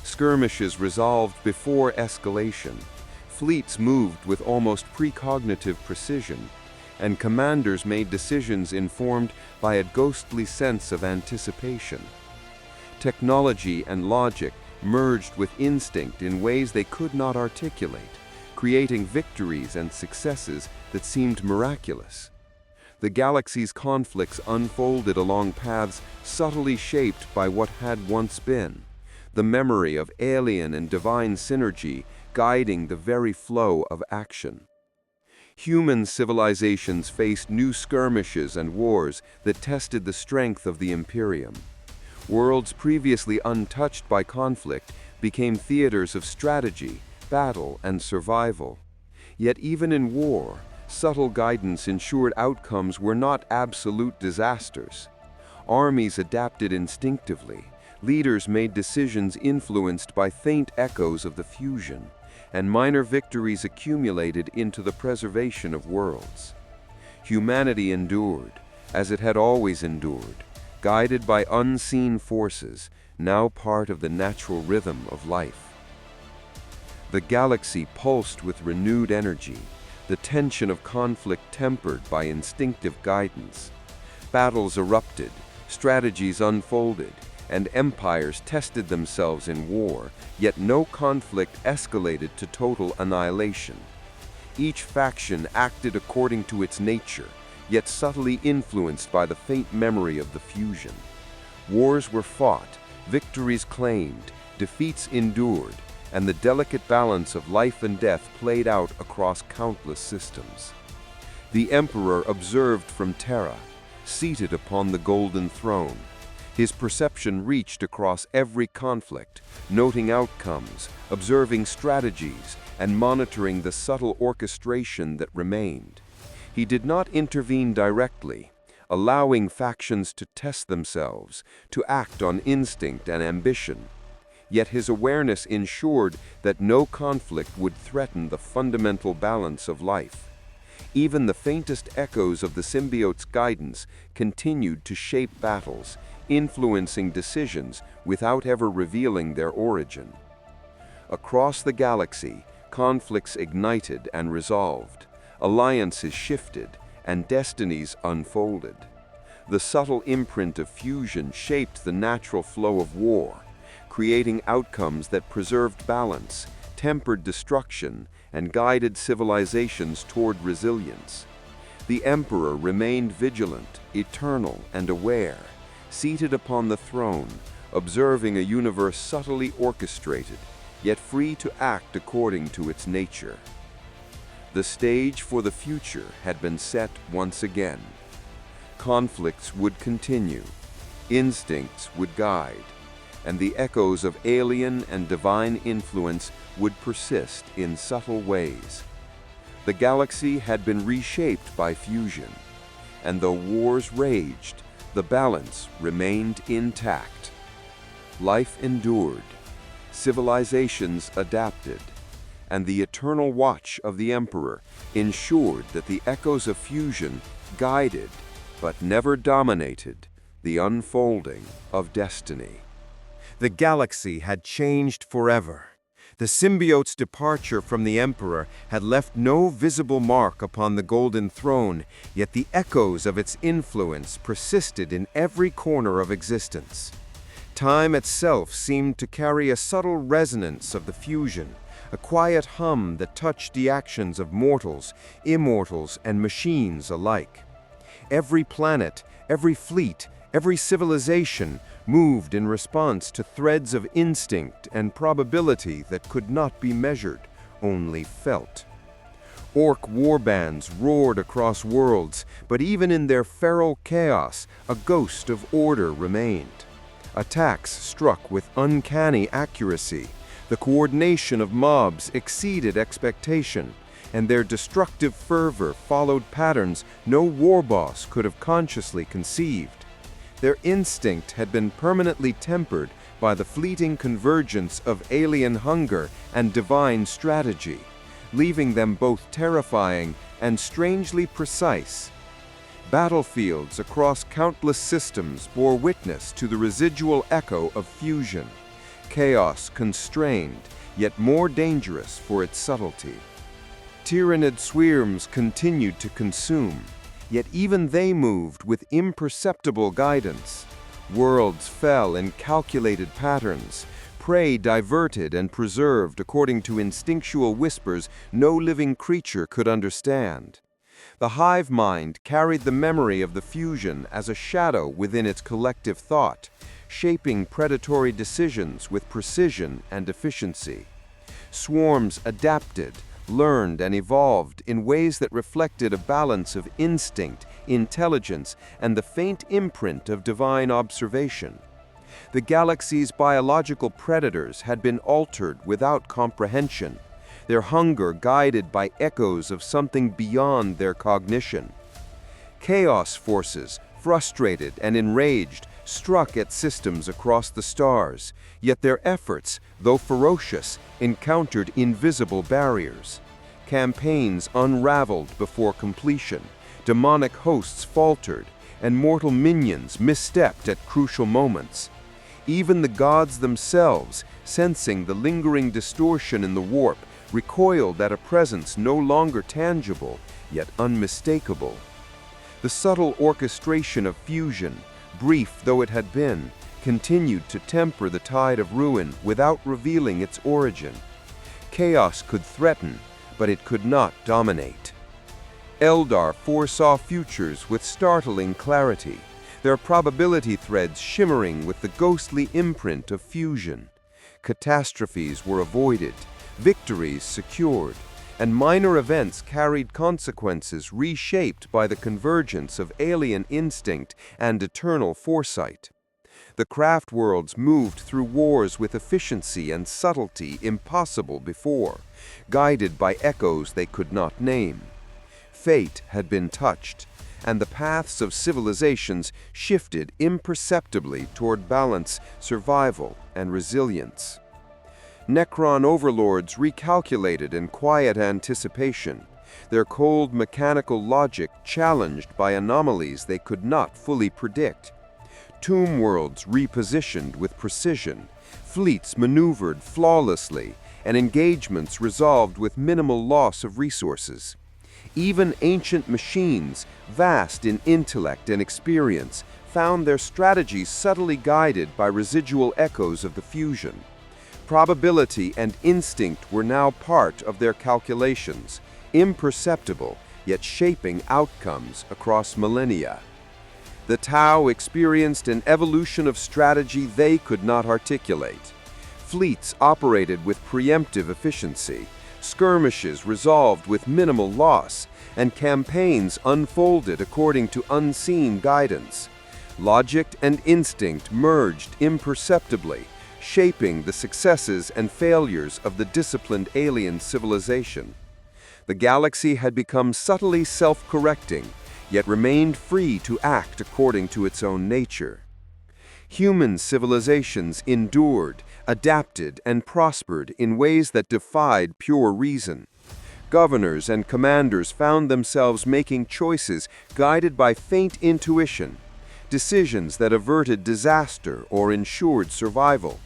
Skirmishes resolved before escalation, fleets moved with almost precognitive precision, and commanders made decisions informed by a ghostly sense of anticipation. Technology and logic merged with instinct in ways they could not articulate, creating victories and successes that seemed miraculous. The galaxy's conflicts unfolded along paths subtly shaped by what had once been, the memory of alien and divine synergy guiding the very flow of action. Human civilizations faced new skirmishes and wars that tested the strength of the Imperium. Worlds previously untouched by conflict became theaters of strategy, battle, and survival. Yet even in war, subtle guidance ensured outcomes were not absolute disasters. Armies adapted instinctively, leaders made decisions influenced by faint echoes of the fusion, and minor victories accumulated into the preservation of worlds. Humanity endured, as it had always endured, guided by unseen forces, now part of the natural rhythm of life. The galaxy pulsed with renewed energy, the tension of conflict tempered by instinctive guidance. Battles erupted, strategies unfolded, and empires tested themselves in war, yet no conflict escalated to total annihilation. Each faction acted according to its nature, yet subtly influenced by the faint memory of the fusion. Wars were fought, victories claimed, defeats endured, and the delicate balance of life and death played out across countless systems. The Emperor observed from Terra, seated upon the golden throne. His perception reached across every conflict, noting outcomes, observing strategies, and monitoring the subtle orchestration that remained. He did not intervene directly, allowing factions to test themselves, to act on instinct and ambition. Yet his awareness ensured that no conflict would threaten the fundamental balance of life. Even the faintest echoes of the symbiote's guidance continued to shape battles, influencing decisions without ever revealing their origin. Across the galaxy, conflicts ignited and resolved, alliances shifted, and destinies unfolded. The subtle imprint of fusion shaped the natural flow of war, creating outcomes that preserved balance, tempered destruction, and guided civilizations toward resilience. The Emperor remained vigilant, eternal, and aware, seated upon the throne, observing a universe subtly orchestrated, yet free to act according to its nature. The stage for the future had been set once again. conflicts would continue, instincts would guide, and the echoes of alien and divine influence would persist in subtle ways. The galaxy had been reshaped by fusion, and though wars raged, the balance remained intact. Life endured, civilizations adapted, and the eternal watch of the Emperor ensured that the echoes of fusion guided, but never dominated, the unfolding of destiny. The galaxy had changed forever. The symbiote's departure from the Emperor had left no visible mark upon the Golden Throne, yet the echoes of its influence persisted in every corner of existence. Time itself seemed to carry a subtle resonance of the fusion, a quiet hum that touched the actions of mortals, immortals, and machines alike. Every planet, every fleet, every civilization moved in response to threads of instinct and probability that could not be measured, only felt. Orc warbands roared across worlds, but even in their feral chaos, a ghost of order remained. Attacks struck with uncanny accuracy. The coordination of mobs exceeded expectation, and their destructive fervor followed patterns no war boss could have consciously conceived. Their instinct had been permanently tempered by the fleeting convergence of alien hunger and divine strategy, leaving them both terrifying and strangely precise. Battlefields across countless systems bore witness to the residual echo of fusion, chaos constrained, yet more dangerous for its subtlety. Tyrannid swarms continued to consume, yet even they moved with imperceptible guidance. Worlds fell in calculated patterns, prey diverted and preserved according to instinctual whispers no living creature could understand. The hive mind carried the memory of the fusion as a shadow within its collective thought, shaping predatory decisions with precision and efficiency. Swarms adapted, learned, and evolved in ways that reflected a balance of instinct, intelligence, and the faint imprint of divine observation. The galaxy's biological predators had been altered without comprehension, their hunger guided by echoes of something beyond their cognition. Chaos forces, frustrated and enraged, struck at systems across the stars, yet their efforts, though ferocious, encountered invisible barriers. Campaigns unraveled before completion, demonic hosts faltered, and mortal minions misstepped at crucial moments. Even the gods themselves, sensing the lingering distortion in the warp, recoiled at a presence no longer tangible, yet unmistakable. The subtle orchestration of fusion, brief though it had been, continued to temper the tide of ruin without revealing its origin. Chaos could threaten, but it could not dominate. Eldar foresaw futures with startling clarity, their probability threads shimmering with the ghostly imprint of fusion. Catastrophes were avoided, victories secured, and minor events carried consequences reshaped by the convergence of alien instinct and eternal foresight. The craft worlds moved through wars with efficiency and subtlety impossible before, guided by echoes they could not name. Fate had been touched, and the paths of civilizations shifted imperceptibly toward balance, survival, and resilience. Necron overlords recalculated in quiet anticipation, their cold mechanical logic challenged by anomalies they could not fully predict. Tomb worlds repositioned with precision, fleets maneuvered flawlessly, and engagements resolved with minimal loss of resources. Even ancient machines, vast in intellect and experience, found their strategies subtly guided by residual echoes of the fusion. Probability and instinct were now part of their calculations, imperceptible, yet shaping outcomes across millennia. The Tau experienced an evolution of strategy they could not articulate. Fleets operated with preemptive efficiency, skirmishes resolved with minimal loss, and campaigns unfolded according to unseen guidance. Logic and instinct merged imperceptibly, shaping the successes and failures of the disciplined alien civilization. The galaxy had become subtly self-correcting, yet remained free to act according to its own nature. Human civilizations endured, adapted, and prospered in ways that defied pure reason. Governors and commanders found themselves making choices guided by faint intuition, decisions that averted disaster or ensured survival.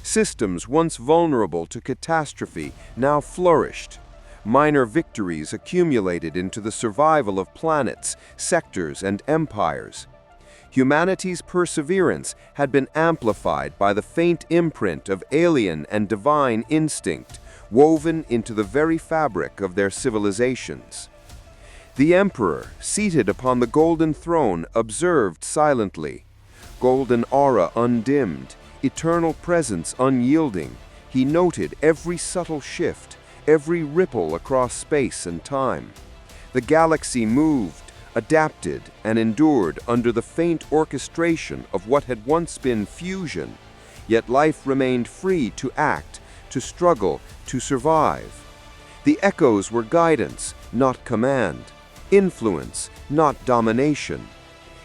Systems once vulnerable to catastrophe now flourished. Minor victories accumulated into the survival of planets, sectors, and empires. Humanity's perseverance had been amplified by the faint imprint of alien and divine instinct, woven into the very fabric of their civilizations. The Emperor, seated upon the golden throne, observed silently. Golden aura undimmed, eternal presence unyielding, he noted every subtle shift, every ripple across space and time. The galaxy moved, adapted, and endured under the faint orchestration of what had once been fusion, yet life remained free to act, to struggle, to survive. The echoes were guidance, not command, influence, not domination.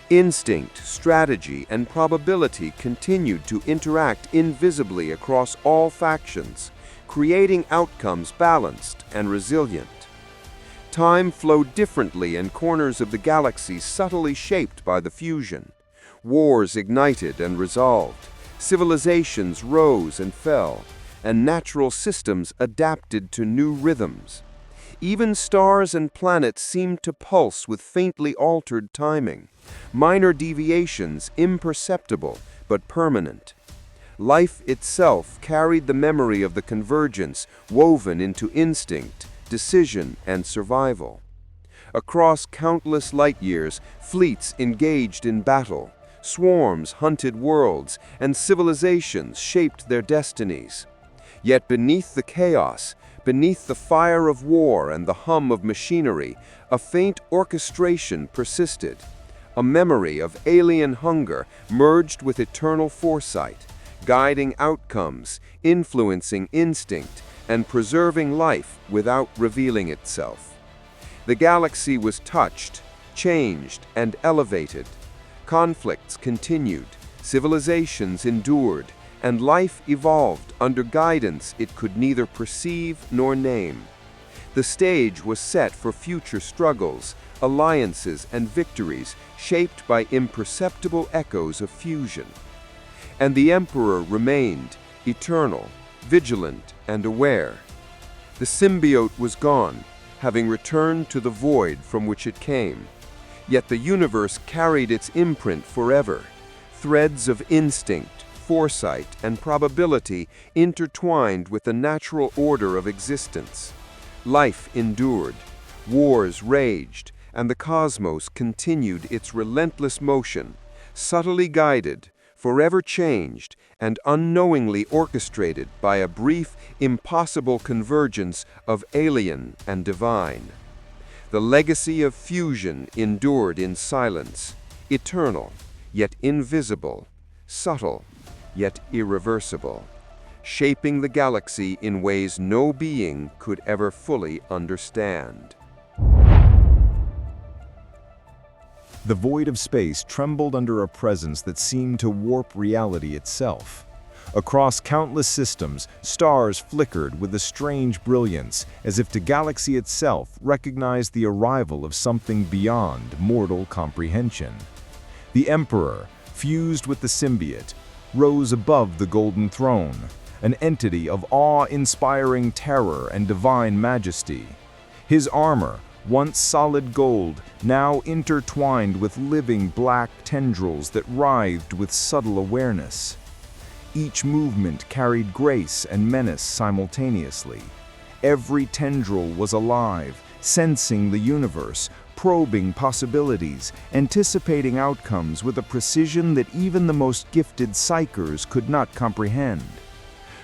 Instinct, strategy, and probability continued to interact invisibly across all factions, creating outcomes balanced and resilient. Time flowed differently in corners of the galaxy subtly shaped by the fusion. Wars ignited and resolved, civilizations rose and fell, and natural systems adapted to new rhythms. Even stars and planets seemed to pulse with faintly altered timing, minor deviations imperceptible but permanent. Life itself carried the memory of the convergence woven into instinct, decision, and survival. Across countless light years, fleets engaged in battle, swarms hunted worlds, and civilizations shaped their destinies. Yet beneath the chaos, beneath the fire of war and the hum of machinery, a faint orchestration persisted, a memory of alien hunger merged with eternal foresight, guiding outcomes, influencing instinct, and preserving life without revealing itself. The galaxy was touched, changed, and elevated. Conflicts continued, civilizations endured, and life evolved under guidance it could neither perceive nor name. The stage was set for future struggles, alliances, and victories shaped by imperceptible echoes of fusion. And the Emperor remained, eternal, vigilant, and aware. The symbiote was gone, having returned to the void from which it came. Yet the universe carried its imprint forever, threads of instinct, foresight, and probability intertwined with the natural order of existence. Life endured, wars raged, and the cosmos continued its relentless motion, subtly guided, forever changed, and unknowingly orchestrated by a brief, impossible convergence of alien and divine. The legacy of fusion endured in silence, eternal, yet invisible, subtle, yet irreversible, shaping the galaxy in ways no being could ever fully understand. The void of space trembled under a presence that seemed to warp reality itself. Across countless systems, stars flickered with a strange brilliance, as if the galaxy itself recognized the arrival of something beyond mortal comprehension. The Emperor, fused with the symbiote, rose above the golden throne, an entity of awe-inspiring terror and divine majesty. His armor, once solid gold, now intertwined with living black tendrils that writhed with subtle awareness. Each movement carried grace and menace simultaneously. Every tendril was alive, sensing the universe, probing possibilities, anticipating outcomes with a precision that even the most gifted psychers could not comprehend.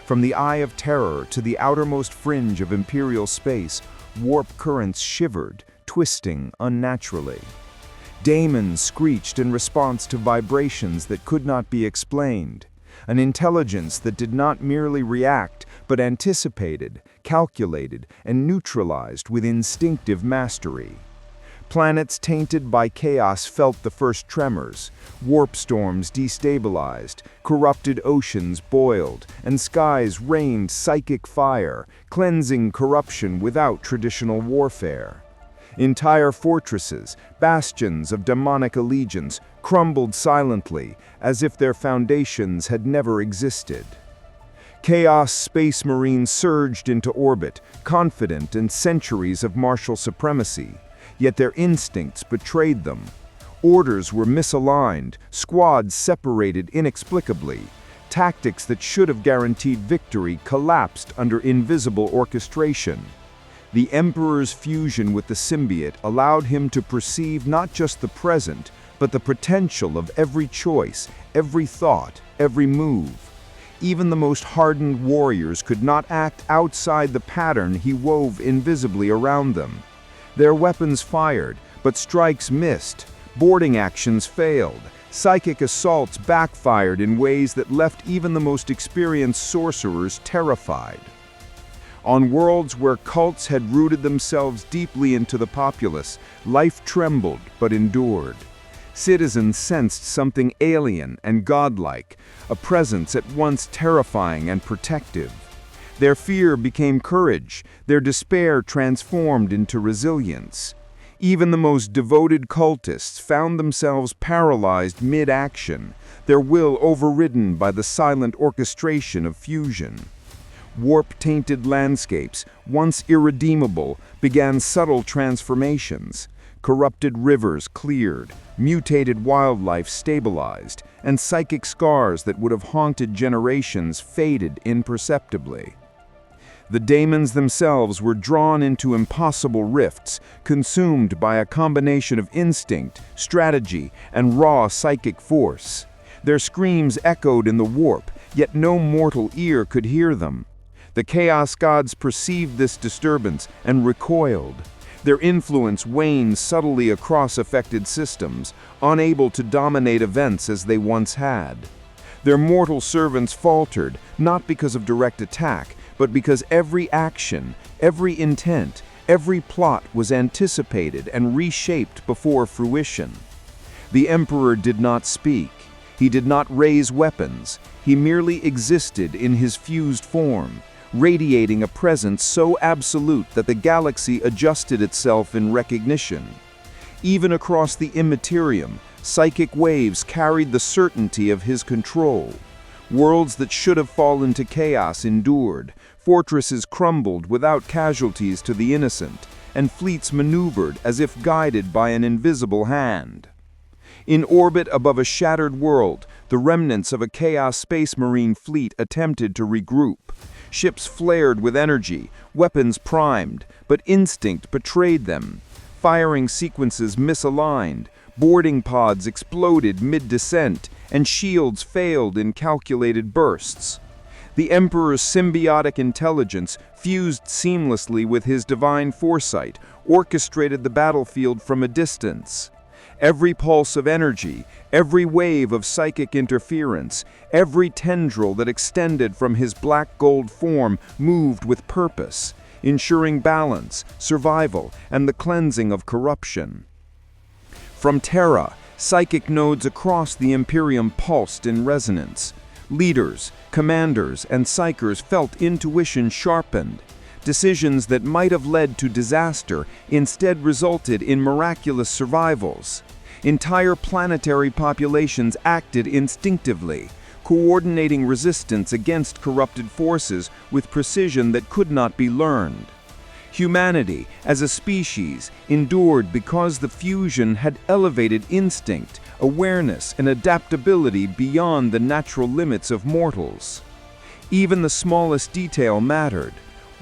From the Eye of Terror to the outermost fringe of Imperial space, warp currents shivered, twisting unnaturally. Daemons screeched in response to vibrations that could not be explained. An intelligence that did not merely react, but anticipated, calculated, and neutralized with instinctive mastery. Planets tainted by chaos felt the first tremors. Warp storms destabilized, corrupted oceans boiled, and skies rained psychic fire, cleansing corruption without traditional warfare. Entire fortresses, bastions of demonic allegiance, crumbled silently, as if their foundations had never existed. Chaos Space Marines surged into orbit, confident in centuries of martial supremacy. Yet their instincts betrayed them. Orders were misaligned, squads separated inexplicably. Tactics that should have guaranteed victory collapsed under invisible orchestration. The Emperor's fusion with the symbiote allowed him to perceive not just the present, but the potential of every choice, every thought, every move. Even the most hardened warriors could not act outside the pattern he wove invisibly around them. Their weapons fired, but strikes missed. Boarding actions failed. Psychic assaults backfired in ways that left even the most experienced sorcerers terrified. On worlds where cults had rooted themselves deeply into the populace, life trembled but endured. Citizens sensed something alien and godlike, a presence at once terrifying and protective. Their fear became courage, their despair transformed into resilience. Even the most devoted cultists found themselves paralyzed mid-action, their will overridden by the silent orchestration of fusion. Warp-tainted landscapes, once irredeemable, began subtle transformations. Corrupted rivers cleared, mutated wildlife stabilized, and psychic scars that would have haunted generations faded imperceptibly. The daemons themselves were drawn into impossible rifts, consumed by a combination of instinct, strategy, and raw psychic force. Their screams echoed in the warp, yet no mortal ear could hear them. The Chaos Gods perceived this disturbance and recoiled. Their influence waned subtly across affected systems, unable to dominate events as they once had. Their mortal servants faltered, not because of direct attack, but because every action, every intent, every plot was anticipated and reshaped before fruition. The Emperor did not speak. He did not raise weapons. He merely existed in his fused form, radiating a presence so absolute that the galaxy adjusted itself in recognition. Even across the Imperium, psychic waves carried the certainty of his control. Worlds that should have fallen to chaos endured, fortresses crumbled without casualties to the innocent, and fleets maneuvered as if guided by an invisible hand. In orbit above a shattered world, the remnants of a Chaos Space Marine fleet attempted to regroup. Ships flared with energy, weapons primed, but instinct betrayed them. Firing sequences misaligned, boarding pods exploded mid-descent, and shields failed in calculated bursts. The Emperor's symbiotic intelligence fused seamlessly with his divine foresight, orchestrated the battlefield from a distance. Every pulse of energy, every wave of psychic interference, every tendril that extended from his black gold form moved with purpose, ensuring balance, survival, and the cleansing of corruption. From Terra, psychic nodes across the Imperium pulsed in resonance. Leaders, commanders, and psychers felt intuition sharpened. Decisions that might have led to disaster instead resulted in miraculous survivals. Entire planetary populations acted instinctively, coordinating resistance against corrupted forces with precision that could not be learned. Humanity, as a species, endured because the fusion had elevated instinct, awareness, and adaptability beyond the natural limits of mortals. Even the smallest detail mattered.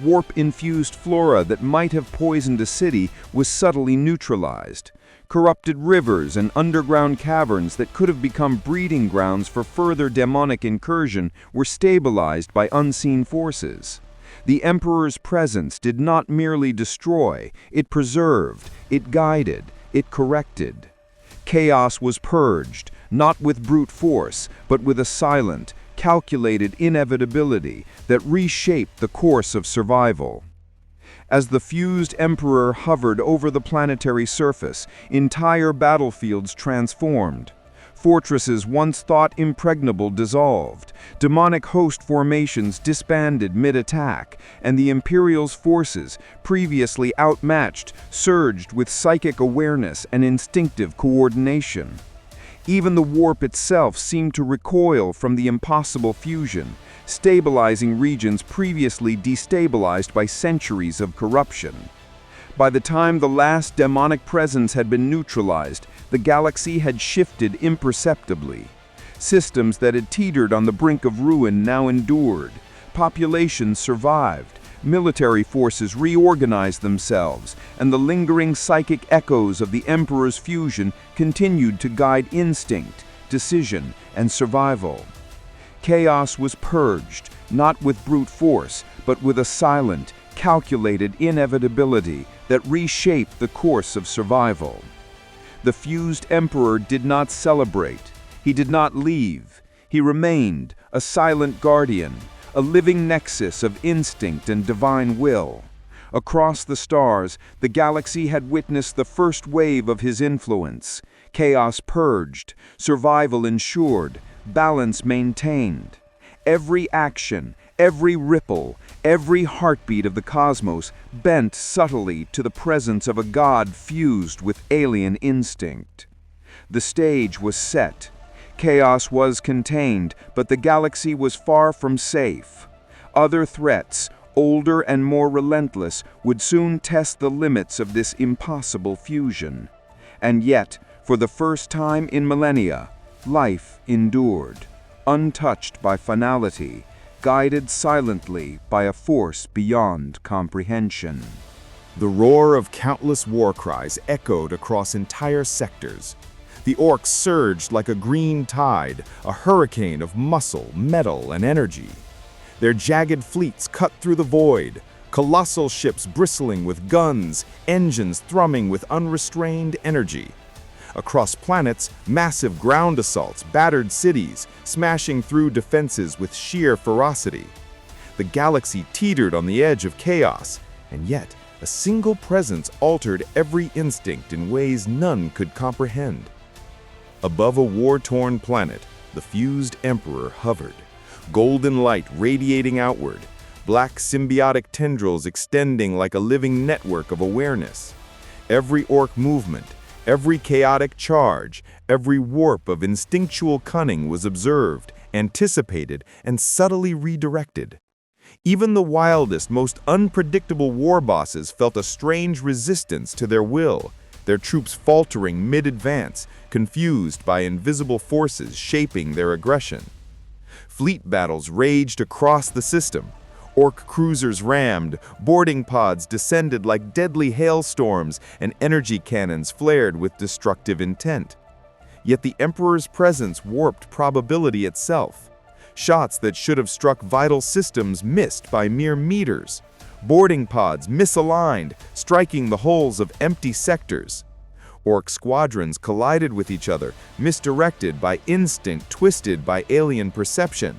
Warp-infused flora that might have poisoned a city was subtly neutralized. Corrupted rivers and underground caverns that could have become breeding grounds for further demonic incursion were stabilized by unseen forces. The Emperor's presence did not merely destroy, it preserved, it guided, it corrected. Chaos was purged, not with brute force, but with a silent, calculated inevitability that reshaped the course of survival. As the fused Emperor hovered over the planetary surface, entire battlefields transformed. Fortresses once thought impregnable dissolved, demonic host formations disbanded mid-attack, and the Imperial's forces, previously outmatched, surged with psychic awareness and instinctive coordination. Even the warp itself seemed to recoil from the impossible fusion, stabilizing regions previously destabilized by centuries of corruption. By the time the last demonic presence had been neutralized, the galaxy had shifted imperceptibly. Systems that had teetered on the brink of ruin now endured. Populations survived. Military forces reorganized themselves, and the lingering psychic echoes of the Emperor's fusion continued to guide instinct, decision, and survival. Chaos was purged, not with brute force, but with a silent, calculated inevitability that reshaped the course of survival. The fused Emperor did not celebrate. He did not leave. He remained, a silent guardian, a living nexus of instinct and divine will. Across the stars, the galaxy had witnessed the first wave of his influence. Chaos purged, survival ensured, balance maintained. Every action, every ripple, every heartbeat of the cosmos bent subtly to the presence of a god fused with alien instinct. The stage was set. Chaos was contained, but the galaxy was far from safe. Other threats, older and more relentless, would soon test the limits of this impossible fusion. And yet, for the first time in millennia, life endured, untouched by finality, guided silently by a force beyond comprehension. The roar of countless war cries echoed across entire sectors. The orcs surged like a green tide, a hurricane of muscle, metal, and energy. Their jagged fleets cut through the void, colossal ships bristling with guns, engines thrumming with unrestrained energy. Across planets, massive ground assaults battered cities, smashing through defenses with sheer ferocity. The galaxy teetered on the edge of chaos, and yet a single presence altered every instinct in ways none could comprehend. Above a war-torn planet, the fused Emperor hovered, golden light radiating outward, black symbiotic tendrils extending like a living network of awareness. Every orc movement, every chaotic charge, every warp of instinctual cunning was observed, anticipated, and subtly redirected. Even the wildest, most unpredictable war bosses felt a strange resistance to their will, their troops faltering mid-advance, confused by invisible forces shaping their aggression. Fleet battles raged across the system. Orc cruisers rammed, boarding pods descended like deadly hailstorms, and energy cannons flared with destructive intent. Yet the Emperor's presence warped probability itself. Shots that should have struck vital systems missed by mere meters. Boarding pods misaligned, striking the hulls of empty sectors. Orc squadrons collided with each other, misdirected by instinct, twisted by alien perception.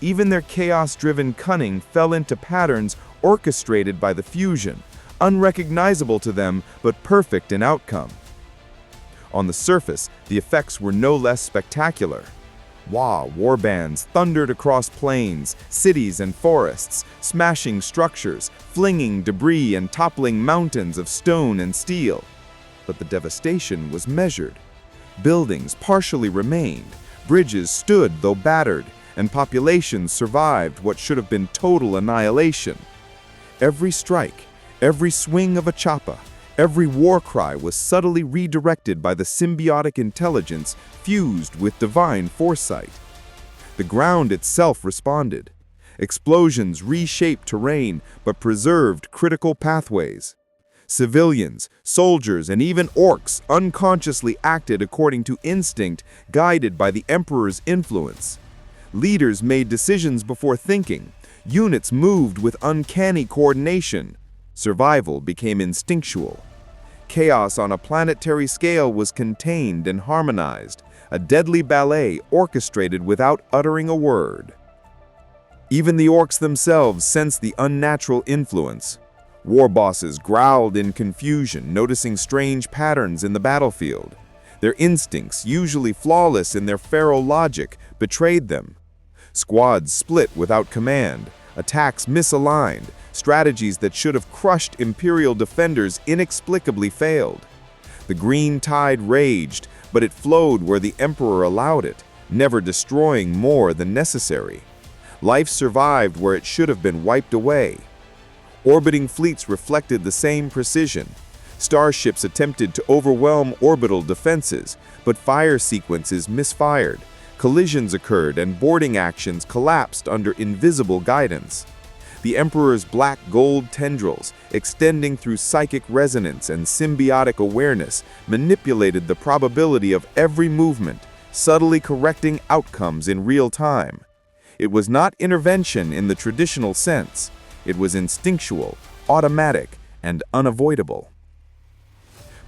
Even their chaos-driven cunning fell into patterns orchestrated by the fusion, unrecognizable to them but perfect in outcome. On the surface, the effects were no less spectacular. Warbands thundered across plains, cities, and forests, smashing structures, flinging debris and toppling mountains of stone and steel. But the devastation was measured. Buildings partially remained, bridges stood though battered, and populations survived what should have been total annihilation. Every strike, every swing of a choppa, every war cry was subtly redirected by the symbiotic intelligence fused with divine foresight. The ground itself responded. Explosions reshaped terrain but preserved critical pathways. Civilians, soldiers, and even orcs unconsciously acted according to instinct, guided by the Emperor's influence. Leaders made decisions before thinking. Units moved with uncanny coordination. Survival became instinctual. Chaos on a planetary scale was contained and harmonized, a deadly ballet orchestrated without uttering a word. Even the orcs themselves sensed the unnatural influence. War bosses growled in confusion, noticing strange patterns in the battlefield. Their instincts, usually flawless in their feral logic, betrayed them. Squads split without command, attacks misaligned, strategies that should have crushed Imperial defenders inexplicably failed. The green tide raged, but it flowed where the Emperor allowed it, never destroying more than necessary. Life survived where it should have been wiped away. Orbiting fleets reflected the same precision. Starships attempted to overwhelm orbital defenses, but fire sequences misfired. Collisions occurred and boarding actions collapsed under invisible guidance. The Emperor's black-gold tendrils, extending through psychic resonance and symbiotic awareness, manipulated the probability of every movement, subtly correcting outcomes in real time. It was not intervention in the traditional sense. It was instinctual, automatic, and unavoidable.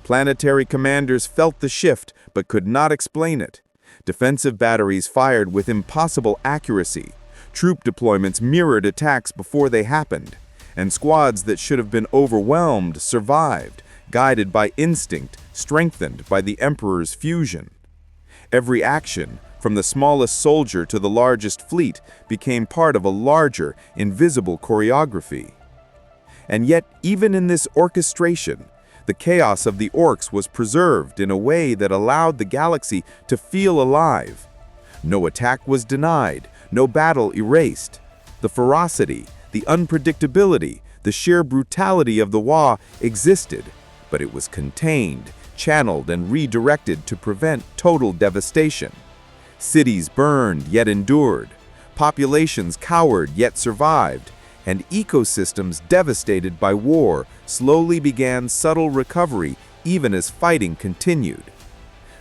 Planetary commanders felt the shift but could not explain it. Defensive batteries fired with impossible accuracy. Troop deployments mirrored attacks before they happened, and squads that should have been overwhelmed survived, guided by instinct, strengthened by the Emperor's fusion. Every action, from the smallest soldier to the largest fleet, became part of a larger, invisible choreography. And yet, even in this orchestration, the chaos of the orcs was preserved in a way that allowed the galaxy to feel alive. No attack was denied, no battle erased. The ferocity, the unpredictability, the sheer brutality of the Wa existed, but it was contained, channeled, and redirected to prevent total devastation. Cities burned yet endured, populations cowered yet survived, and ecosystems devastated by war slowly began subtle recovery even as fighting continued.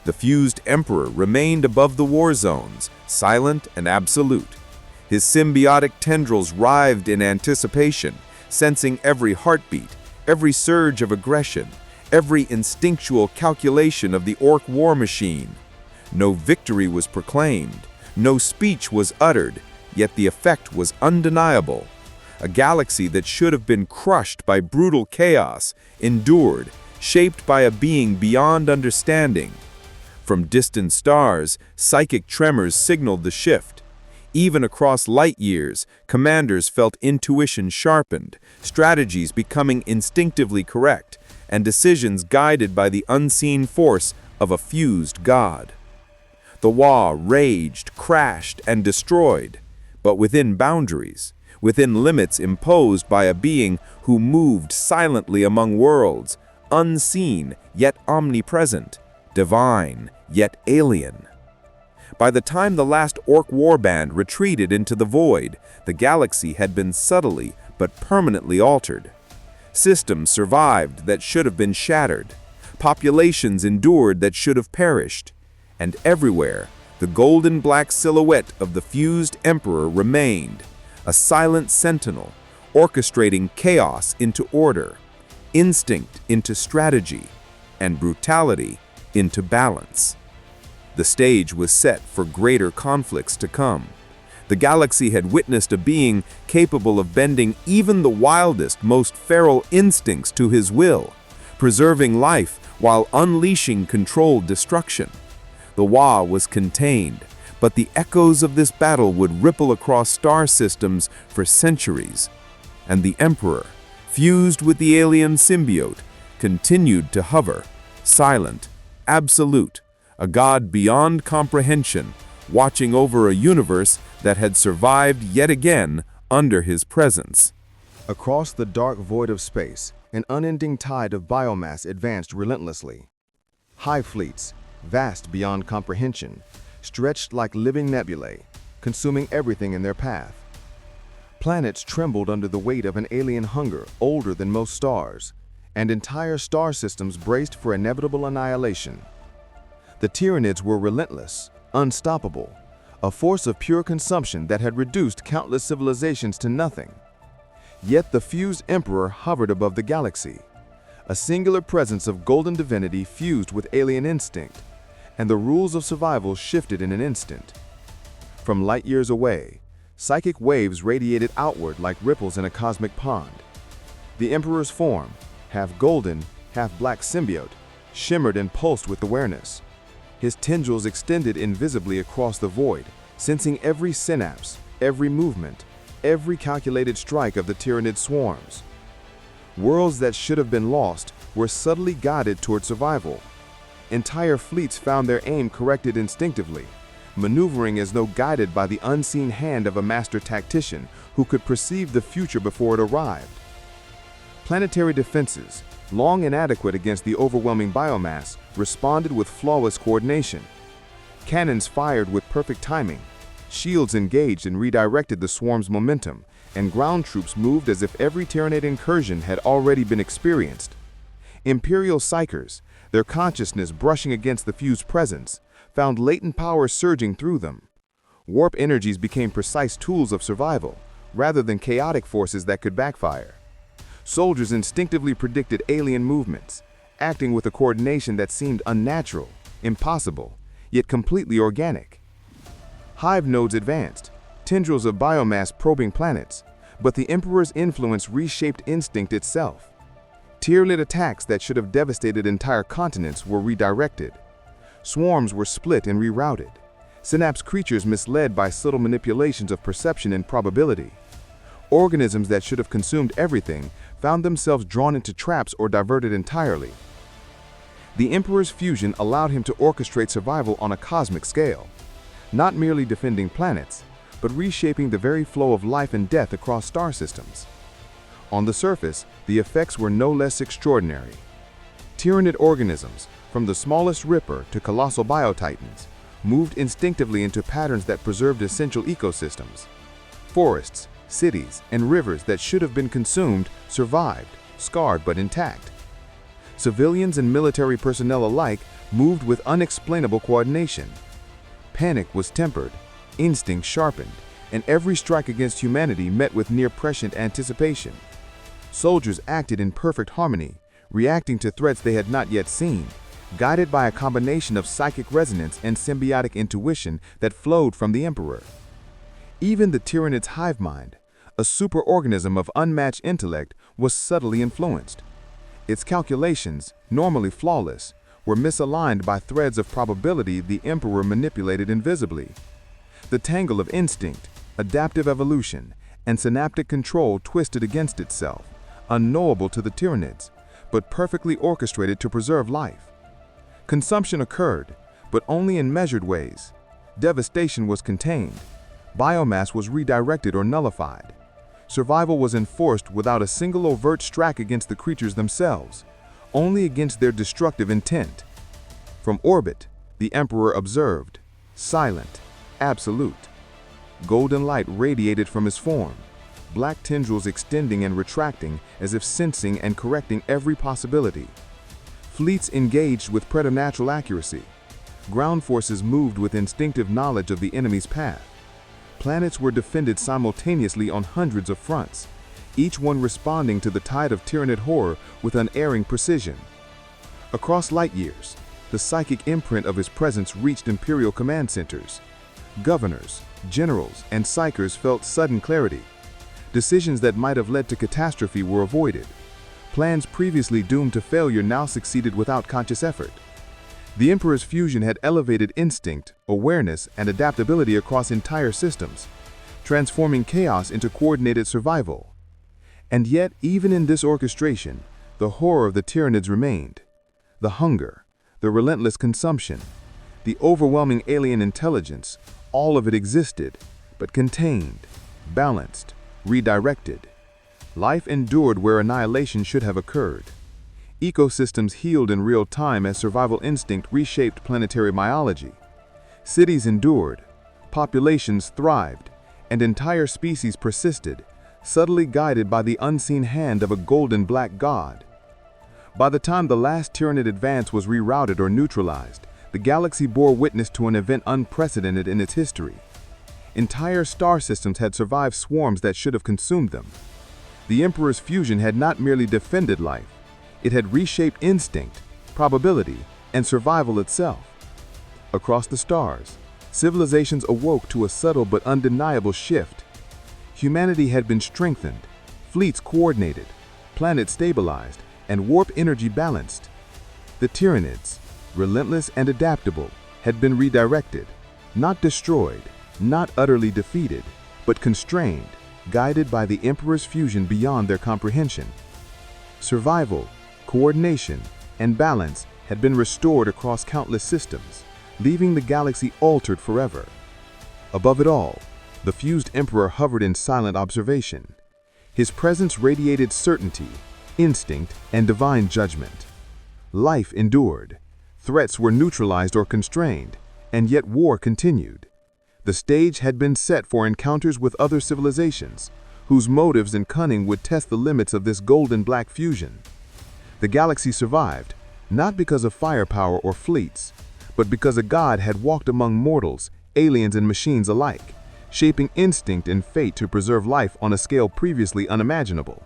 The fused Emperor remained above the war zones, silent and absolute. His symbiotic tendrils writhed in anticipation, sensing every heartbeat, every surge of aggression, every instinctual calculation of the orc war machine. No victory was proclaimed, no speech was uttered, yet the effect was undeniable. A galaxy that should have been crushed by brutal chaos endured, shaped by a being beyond understanding. From distant stars, psychic tremors signaled the shift. Even across light years, commanders felt intuition sharpened, strategies becoming instinctively correct, and decisions guided by the unseen force of a fused god. The Wa raged, crashed, and destroyed, but within boundaries, within limits imposed by a being who moved silently among worlds, unseen yet omnipresent, divine yet alien. By the time the last orc warband retreated into the void, the galaxy had been subtly but permanently altered. Systems survived that should have been shattered. Populations endured that should have perished. And everywhere, the golden black silhouette of the fused Emperor remained, a silent sentinel, orchestrating chaos into order, instinct into strategy, and brutality into balance. The stage was set for greater conflicts to come. The galaxy had witnessed a being capable of bending even the wildest, most feral instincts to his will, preserving life while unleashing controlled destruction. The Wa was contained, but the echoes of this battle would ripple across star systems for centuries. And the Emperor, fused with the alien symbiote, continued to hover, silent, absolute, a god beyond comprehension, watching over a universe that had survived yet again under his presence. Across the dark void of space, an unending tide of biomass advanced relentlessly. Hive fleets, vast beyond comprehension, stretched like living nebulae, consuming everything in their path. Planets trembled under the weight of an alien hunger older than most stars, and entire star systems braced for inevitable annihilation. The Tyranids were relentless, unstoppable, a force of pure consumption that had reduced countless civilizations to nothing. Yet the fused Emperor hovered above the galaxy, a singular presence of golden divinity fused with alien instinct, and the rules of survival shifted in an instant. From light years away, psychic waves radiated outward like ripples in a cosmic pond. The Emperor's form, half golden, half black symbiote, shimmered and pulsed with awareness. His tendrils extended invisibly across the void, sensing every synapse, every movement, every calculated strike of the Tyranid swarms. Worlds that should have been lost were subtly guided toward survival. Entire fleets found their aim corrected instinctively, maneuvering as though guided by the unseen hand of a master tactician who could perceive the future before it arrived. Planetary defenses, long inadequate against the overwhelming biomass, responded with flawless coordination. Cannons fired with perfect timing, shields engaged and redirected the swarm's momentum, and ground troops moved as if every Tyranid incursion had already been experienced. Imperial psychers, their consciousness brushing against the fused presence, found latent power surging through them. Warp energies became precise tools of survival, rather than chaotic forces that could backfire. Soldiers instinctively predicted alien movements, acting with a coordination that seemed unnatural, impossible, yet completely organic. Hive nodes advanced, tendrils of biomass probing planets, but the Emperor's influence reshaped instinct itself. Tyranid attacks that should have devastated entire continents were redirected. Swarms were split and rerouted, synapse creatures misled by subtle manipulations of perception and probability. Organisms that should have consumed everything found themselves drawn into traps or diverted entirely. The Emperor's fusion allowed him to orchestrate survival on a cosmic scale, not merely defending planets, but reshaping the very flow of life and death across star systems. On the surface, the effects were no less extraordinary. Tyranid organisms, from the smallest ripper to colossal biotitans, moved instinctively into patterns that preserved essential ecosystems. Forests, cities, and rivers that should have been consumed survived, scarred but intact. Civilians and military personnel alike moved with unexplainable coordination. Panic was tempered, instinct sharpened, and every strike against humanity met with near-prescient anticipation. Soldiers acted in perfect harmony, reacting to threats they had not yet seen, guided by a combination of psychic resonance and symbiotic intuition that flowed from the Emperor. Even the Tyranid's hive mind, a superorganism of unmatched intellect, was subtly influenced. Its calculations, normally flawless, were misaligned by threads of probability the Emperor manipulated invisibly. The tangle of instinct, adaptive evolution, and synaptic control twisted against itself, unknowable to the Tyranids, but perfectly orchestrated to preserve life. Consumption occurred, but only in measured ways. Devastation was contained. Biomass was redirected or nullified. Survival was enforced without a single overt strike against the creatures themselves, only against their destructive intent. From orbit, the Emperor observed, silent, absolute. Golden light radiated from his form, black tendrils extending and retracting as if sensing and correcting every possibility. Fleets engaged with preternatural accuracy. Ground forces moved with instinctive knowledge of the enemy's path. Planets were defended simultaneously on hundreds of fronts, each one responding to the tide of Tyranid horror with unerring precision. Across light years, the psychic imprint of his presence reached Imperial command centers. Governors, generals, and psychers felt sudden clarity. Decisions that might have led to catastrophe were avoided. Plans previously doomed to failure now succeeded without conscious effort. The Emperor's fusion had elevated instinct, awareness, and adaptability across entire systems, transforming chaos into coordinated survival. And yet, even in this orchestration, the horror of the Tyranids remained. The hunger, the relentless consumption, the overwhelming alien intelligence, all of it existed, but contained, balanced, redirected. Life endured where annihilation should have occurred. Ecosystems healed in real time as survival instinct reshaped planetary biology. Cities endured, populations thrived, and entire species persisted, subtly guided by the unseen hand of a golden black god. By the time the last Tyranid advance was rerouted or neutralized, the galaxy bore witness to an event unprecedented in its history. Entire star systems had survived swarms that should have consumed them. The Emperor's fusion had not merely defended life, it had reshaped instinct, probability, and survival itself. Across the stars, civilizations awoke to a subtle but undeniable shift. Humanity had been strengthened, fleets coordinated, planets stabilized, and warp energy balanced. The Tyranids, relentless and adaptable, had been redirected, not destroyed, not utterly defeated, but constrained, guided by the Emperor's fusion beyond their comprehension. Survival, coordination, and balance had been restored across countless systems, leaving the galaxy altered forever. Above it all, the fused Emperor hovered in silent observation. His presence radiated certainty, instinct, and divine judgment. Life endured, threats were neutralized or constrained, and yet war continued. The stage had been set for encounters with other civilizations, whose motives and cunning would test the limits of this golden black fusion. The galaxy survived, not because of firepower or fleets, but because a god had walked among mortals, aliens and machines alike, shaping instinct and fate to preserve life on a scale previously unimaginable.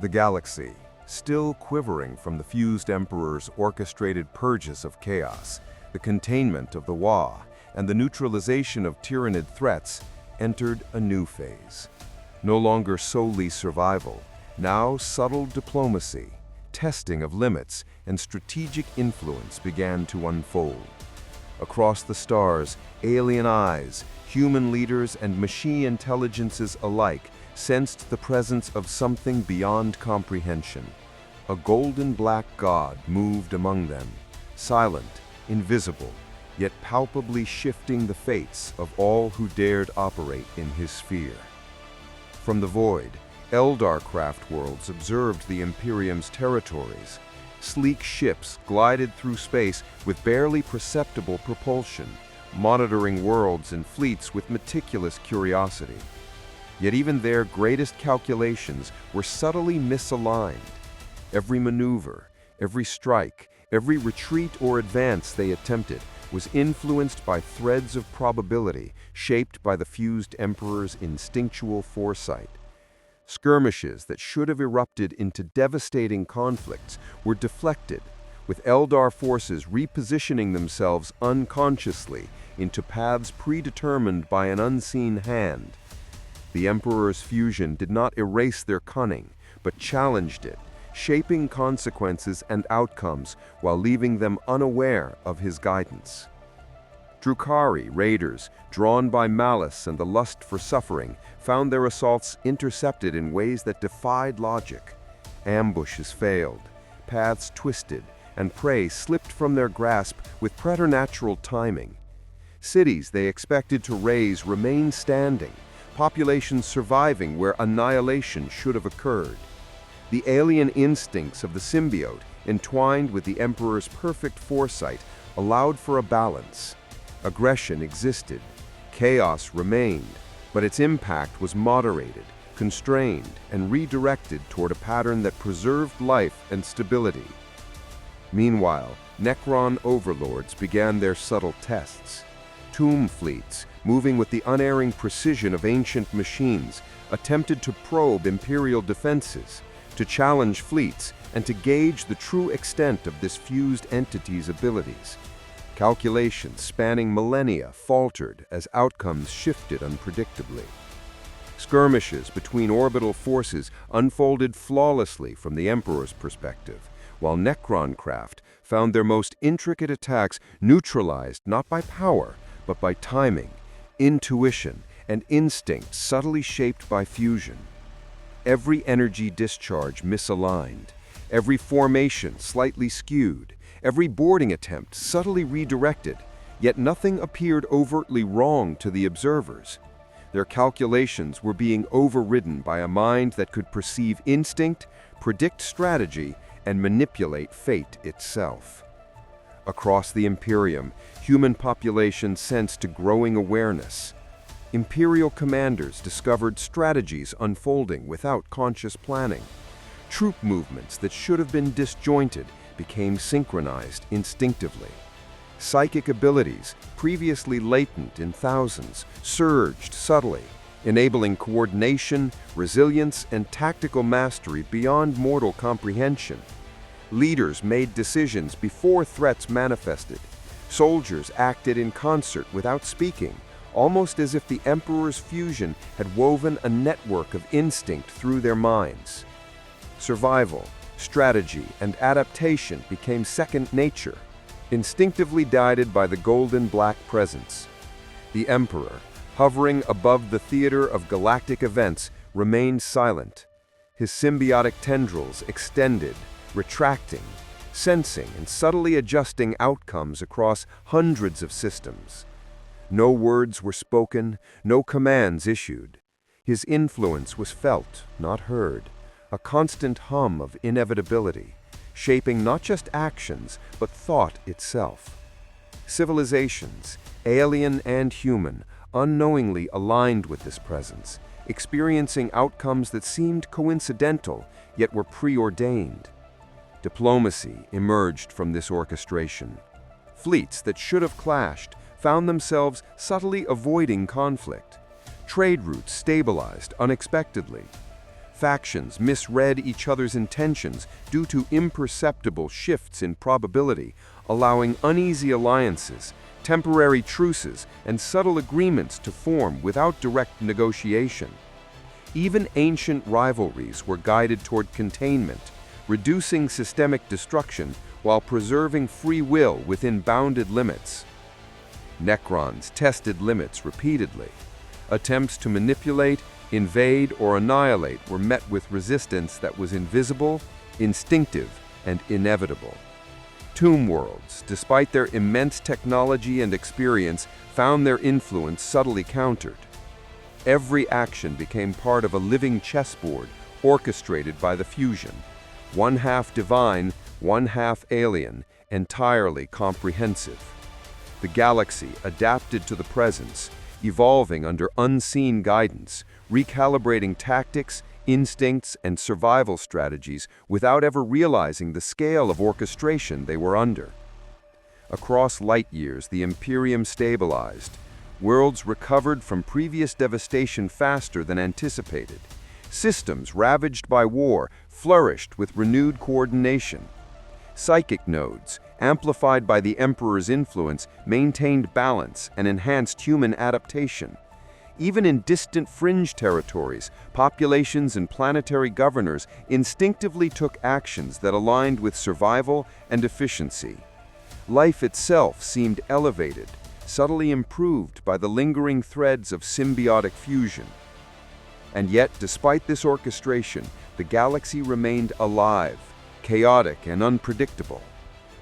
The galaxy, still quivering from the fused Emperor's orchestrated purges of chaos, the containment of the Wa, and the neutralization of Tyranid threats, entered a new phase. No longer solely survival, now subtle diplomacy, testing of limits, and strategic influence began to unfold. Across the stars, alien eyes, human leaders, and machine intelligences alike sensed the presence of something beyond comprehension. A golden black god moved among them, silent, invisible, yet palpably shifting the fates of all who dared operate in his sphere. From the void, Eldar craft worlds observed the Imperium's territories. Sleek ships glided through space with barely perceptible propulsion, monitoring worlds and fleets with meticulous curiosity. Yet even their greatest calculations were subtly misaligned. Every maneuver, every strike, every retreat or advance they attempted was influenced by threads of probability shaped by the fused Emperor's instinctual foresight. Skirmishes that should have erupted into devastating conflicts were deflected, with Eldar forces repositioning themselves unconsciously into paths predetermined by an unseen hand. The Emperor's fusion did not erase their cunning, but challenged it, shaping consequences and outcomes while leaving them unaware of his guidance. Drukhari raiders, drawn by malice and the lust for suffering, found their assaults intercepted in ways that defied logic. Ambushes failed, paths twisted, and prey slipped from their grasp with preternatural timing. Cities they expected to raise remained standing, populations surviving where annihilation should have occurred. The alien instincts of the symbiote, entwined with the Emperor's perfect foresight, allowed for a balance. Aggression existed, chaos remained, but its impact was moderated, constrained, and redirected toward a pattern that preserved life and stability. Meanwhile, Necron overlords began their subtle tests. Tomb fleets, moving with the unerring precision of ancient machines, attempted to probe Imperial defenses, to challenge fleets, and to gauge the true extent of this fused entity's abilities. Calculations spanning millennia faltered as outcomes shifted unpredictably. Skirmishes between orbital forces unfolded flawlessly from the Emperor's perspective, while Necron craft found their most intricate attacks neutralized not by power, but by timing, intuition, and instinct subtly shaped by fusion. Every energy discharge misaligned, every formation slightly skewed, every boarding attempt subtly redirected, yet nothing appeared overtly wrong to the observers. Their calculations were being overridden by a mind that could perceive instinct, predict strategy, and manipulate fate itself. Across the Imperium, human populations sensed a growing awareness. Imperial commanders discovered strategies unfolding without conscious planning. Troop movements that should have been disjointed became synchronized instinctively. Psychic abilities, previously latent in thousands, surged subtly, enabling coordination, resilience, and tactical mastery beyond mortal comprehension. Leaders made decisions before threats manifested. Soldiers acted in concert without speaking, almost as if the Emperor's fusion had woven a network of instinct through their minds. Survival, strategy, and adaptation became second nature, instinctively guided by the golden black presence. The Emperor, hovering above the theater of galactic events, remained silent. His symbiotic tendrils extended, retracting, sensing and subtly adjusting outcomes across hundreds of systems. No words were spoken, no commands issued. His influence was felt, not heard, a constant hum of inevitability, shaping not just actions, but thought itself. Civilizations, alien and human, unknowingly aligned with this presence, experiencing outcomes that seemed coincidental, yet were preordained. Diplomacy emerged from this orchestration. Fleets that should have clashed found themselves subtly avoiding conflict. Trade routes stabilized unexpectedly. Factions misread each other's intentions due to imperceptible shifts in probability, allowing uneasy alliances, temporary truces, and subtle agreements to form without direct negotiation. Even ancient rivalries were guided toward containment, reducing systemic destruction while preserving free will within bounded limits. Necrons tested limits repeatedly. Attempts to manipulate, invade, or annihilate were met with resistance that was invisible, instinctive, and inevitable. Tomb worlds, despite their immense technology and experience, found their influence subtly countered. Every action became part of a living chessboard orchestrated by the fusion, one half divine, one half alien, entirely comprehensive. The galaxy adapted to the presence, evolving under unseen guidance, recalibrating tactics, instincts, and survival strategies without ever realizing the scale of orchestration they were under. Across light years, the Imperium stabilized. Worlds recovered from previous devastation faster than anticipated. Systems ravaged by war flourished with renewed coordination. Psychic nodes, amplified by the Emperor's influence, maintained balance and enhanced human adaptation. Even in distant fringe territories, populations and planetary governors instinctively took actions that aligned with survival and efficiency. Life itself seemed elevated, subtly improved by the lingering threads of symbiotic fusion. And yet, despite this orchestration, the galaxy remained alive, chaotic and unpredictable.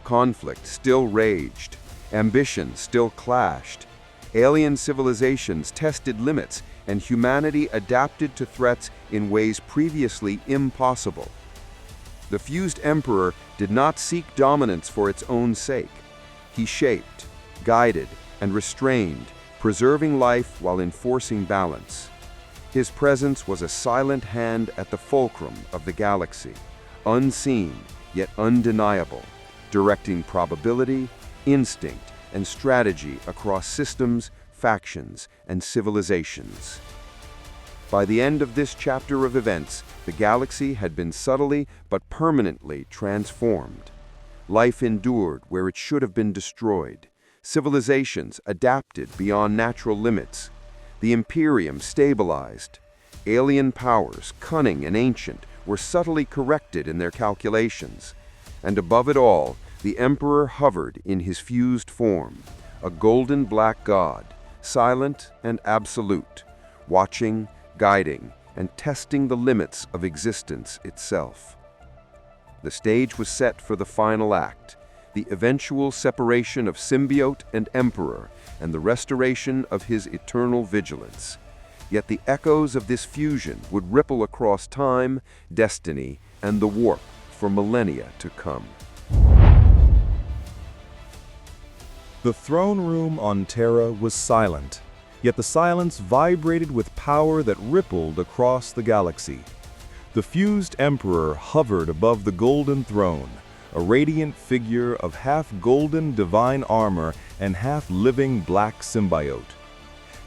Conflict still raged, ambition still clashed. Alien civilizations tested limits, and humanity adapted to threats in ways previously impossible. The fused Emperor did not seek dominance for its own sake. He shaped, guided, and restrained, preserving life while enforcing balance. His presence was a silent hand at the fulcrum of the galaxy, unseen yet undeniable, directing probability, instinct, and strategy across systems, factions, and civilizations. By the end of this chapter of events, the galaxy had been subtly but permanently transformed. Life endured where it should have been destroyed. Civilizations adapted beyond natural limits. The Imperium stabilized. Alien powers, cunning and ancient, were subtly corrected in their calculations. And above it all, the Emperor hovered in his fused form, a golden black god, silent and absolute, watching, guiding, and testing the limits of existence itself. The stage was set for the final act, the eventual separation of symbiote and Emperor, and the restoration of his eternal vigilance. Yet the echoes of this fusion would ripple across time, destiny, and the warp for millennia to come. The throne room on Terra was silent, yet the silence vibrated with power that rippled across the galaxy. The fused emperor hovered above the golden throne, a radiant figure of half-golden divine armor and half-living black symbiote.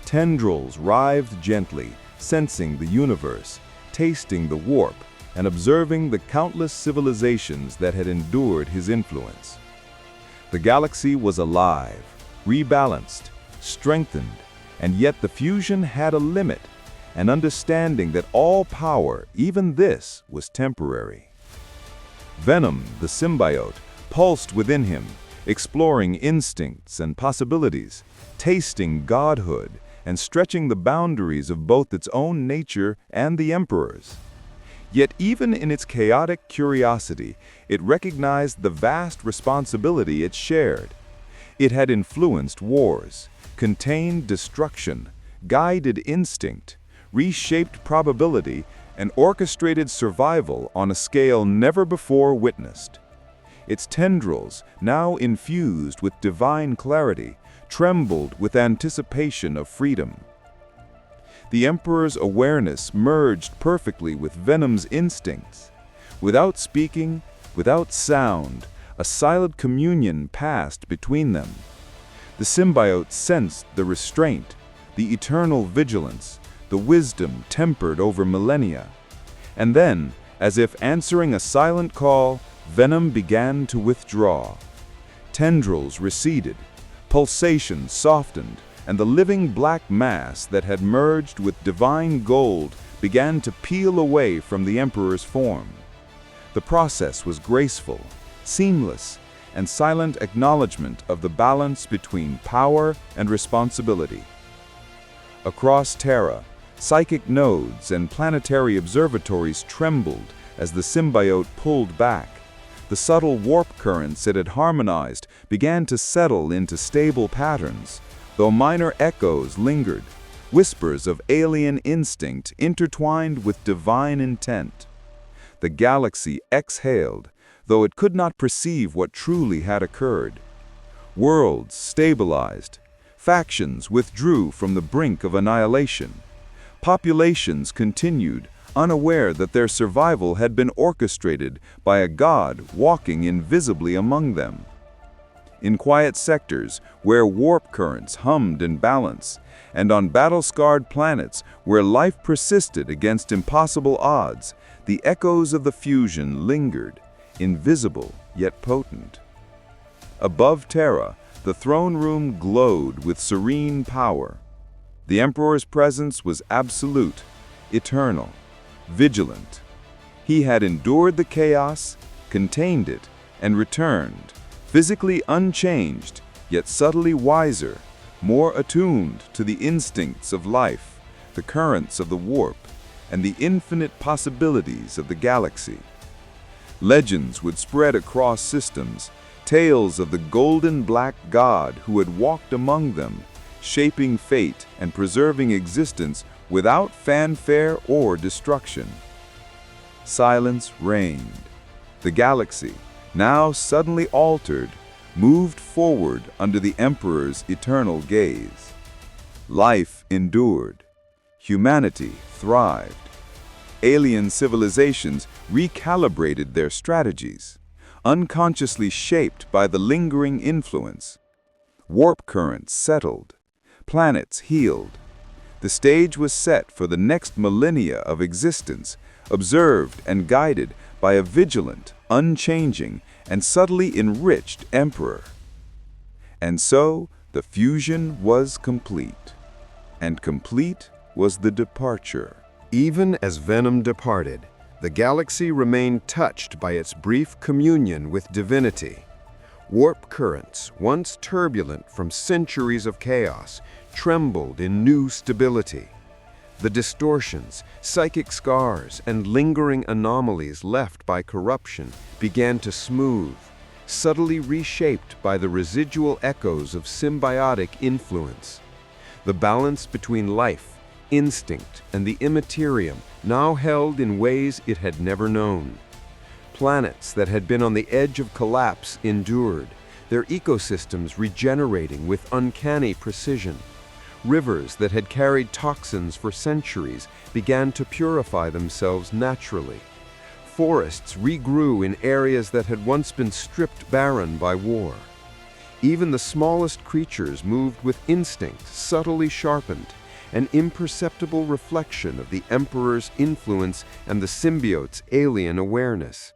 Tendrils writhed gently, sensing the universe, tasting the warp, and observing the countless civilizations that had endured his influence. The galaxy was alive, rebalanced, strengthened, and yet the fusion had a limit, an understanding that all power, even this, was temporary. Venom, the symbiote, pulsed within him, exploring instincts and possibilities, tasting godhood, and stretching the boundaries of both its own nature and the Emperor's. Yet even in its chaotic curiosity, it recognized the vast responsibility it shared. It had influenced wars, contained destruction, guided instinct, reshaped probability, and orchestrated survival on a scale never before witnessed. Its tendrils, now infused with divine clarity, trembled with anticipation of freedom. The Emperor's awareness merged perfectly with Venom's instincts. Without speaking, without sound, a silent communion passed between them. The symbiote sensed the restraint, the eternal vigilance, the wisdom tempered over millennia. And then, as if answering a silent call, Venom began to withdraw. Tendrils receded, pulsations softened, and the living black mass that had merged with divine gold began to peel away from the Emperor's form. The process was graceful, seamless, and silent acknowledgement of the balance between power and responsibility. Across Terra, psychic nodes and planetary observatories trembled as the symbiote pulled back. The subtle warp currents it had harmonized began to settle into stable patterns, though minor echoes lingered, whispers of alien instinct intertwined with divine intent. The galaxy exhaled, though it could not perceive what truly had occurred. Worlds stabilized, factions withdrew from the brink of annihilation. Populations continued, unaware that their survival had been orchestrated by a god walking invisibly among them. In quiet sectors where warp currents hummed in balance, and on battle-scarred planets where life persisted against impossible odds, the echoes of the fusion lingered, invisible yet potent. Above Terra, the throne room glowed with serene power. The Emperor's presence was absolute, eternal, vigilant. He had endured the chaos, contained it, and returned, physically unchanged, yet subtly wiser, more attuned to the instincts of life, the currents of the warp, and the infinite possibilities of the galaxy. Legends would spread across systems, tales of the golden black god who had walked among them, shaping fate and preserving existence without fanfare or destruction. Silence reigned. The galaxy, now suddenly altered, moved forward under the Emperor's eternal gaze. Life endured. Humanity thrived. Alien civilizations recalibrated their strategies, unconsciously shaped by the lingering influence. Warp currents settled. Planets healed. The stage was set for the next millennia of existence, observed and guided by a vigilant, unchanging, and subtly enriched Emperor. And so, the fusion was complete. And complete was the departure. Even as Venom departed, the galaxy remained touched by its brief communion with divinity. Warp currents, once turbulent from centuries of chaos, trembled in new stability. The distortions, psychic scars, and lingering anomalies left by corruption began to smooth, subtly reshaped by the residual echoes of symbiotic influence. The balance between life, instinct, and the Imperium now held in ways it had never known. Planets that had been on the edge of collapse endured, their ecosystems regenerating with uncanny precision. Rivers that had carried toxins for centuries began to purify themselves naturally. Forests regrew in areas that had once been stripped barren by war. Even the smallest creatures moved with instinct subtly sharpened, an imperceptible reflection of the Emperor's influence and the symbiote's alien awareness.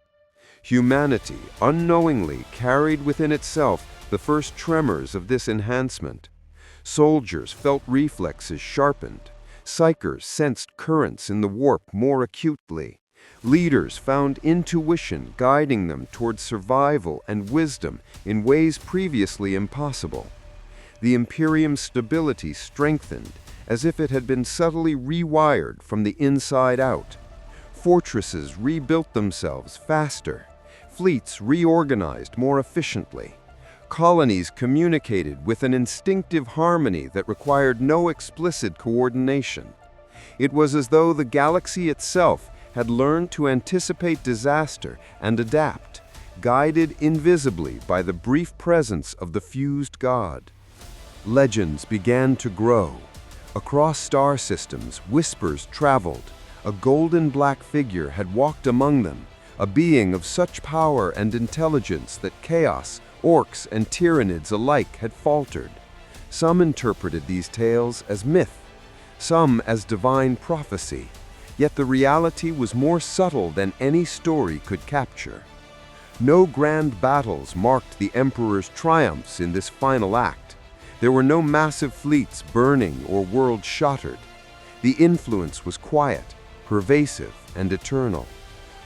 Humanity unknowingly carried within itself the first tremors of this enhancement. Soldiers felt reflexes sharpened. Psychers sensed currents in the warp more acutely. Leaders found intuition guiding them toward survival and wisdom in ways previously impossible. The Imperium's stability strengthened, as if it had been subtly rewired from the inside out. Fortresses rebuilt themselves faster. Fleets reorganized more efficiently. Colonies communicated with an instinctive harmony that required no explicit coordination. It was as though the galaxy itself had learned to anticipate disaster and adapt, guided invisibly by the brief presence of the fused god. Legends began to grow. Across star systems, whispers traveled. A golden black figure had walked among them, a being of such power and intelligence that chaos, orcs, and tyrannids alike had faltered. Some interpreted these tales as myth, some as divine prophecy, yet the reality was more subtle than any story could capture. No grand battles marked the Emperor's triumphs in this final act. There were no massive fleets burning or worlds shattered. The influence was quiet, pervasive, and eternal.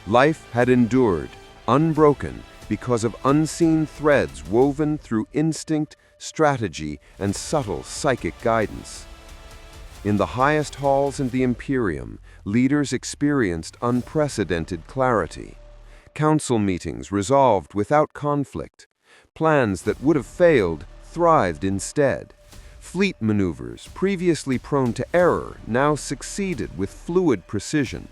Life had endured, unbroken, because of unseen threads woven through instinct, strategy, and subtle psychic guidance. In the highest halls in the Imperium, leaders experienced unprecedented clarity. Council meetings resolved without conflict. Plans that would have failed thrived instead. Fleet maneuvers, previously prone to error, now succeeded with fluid precision.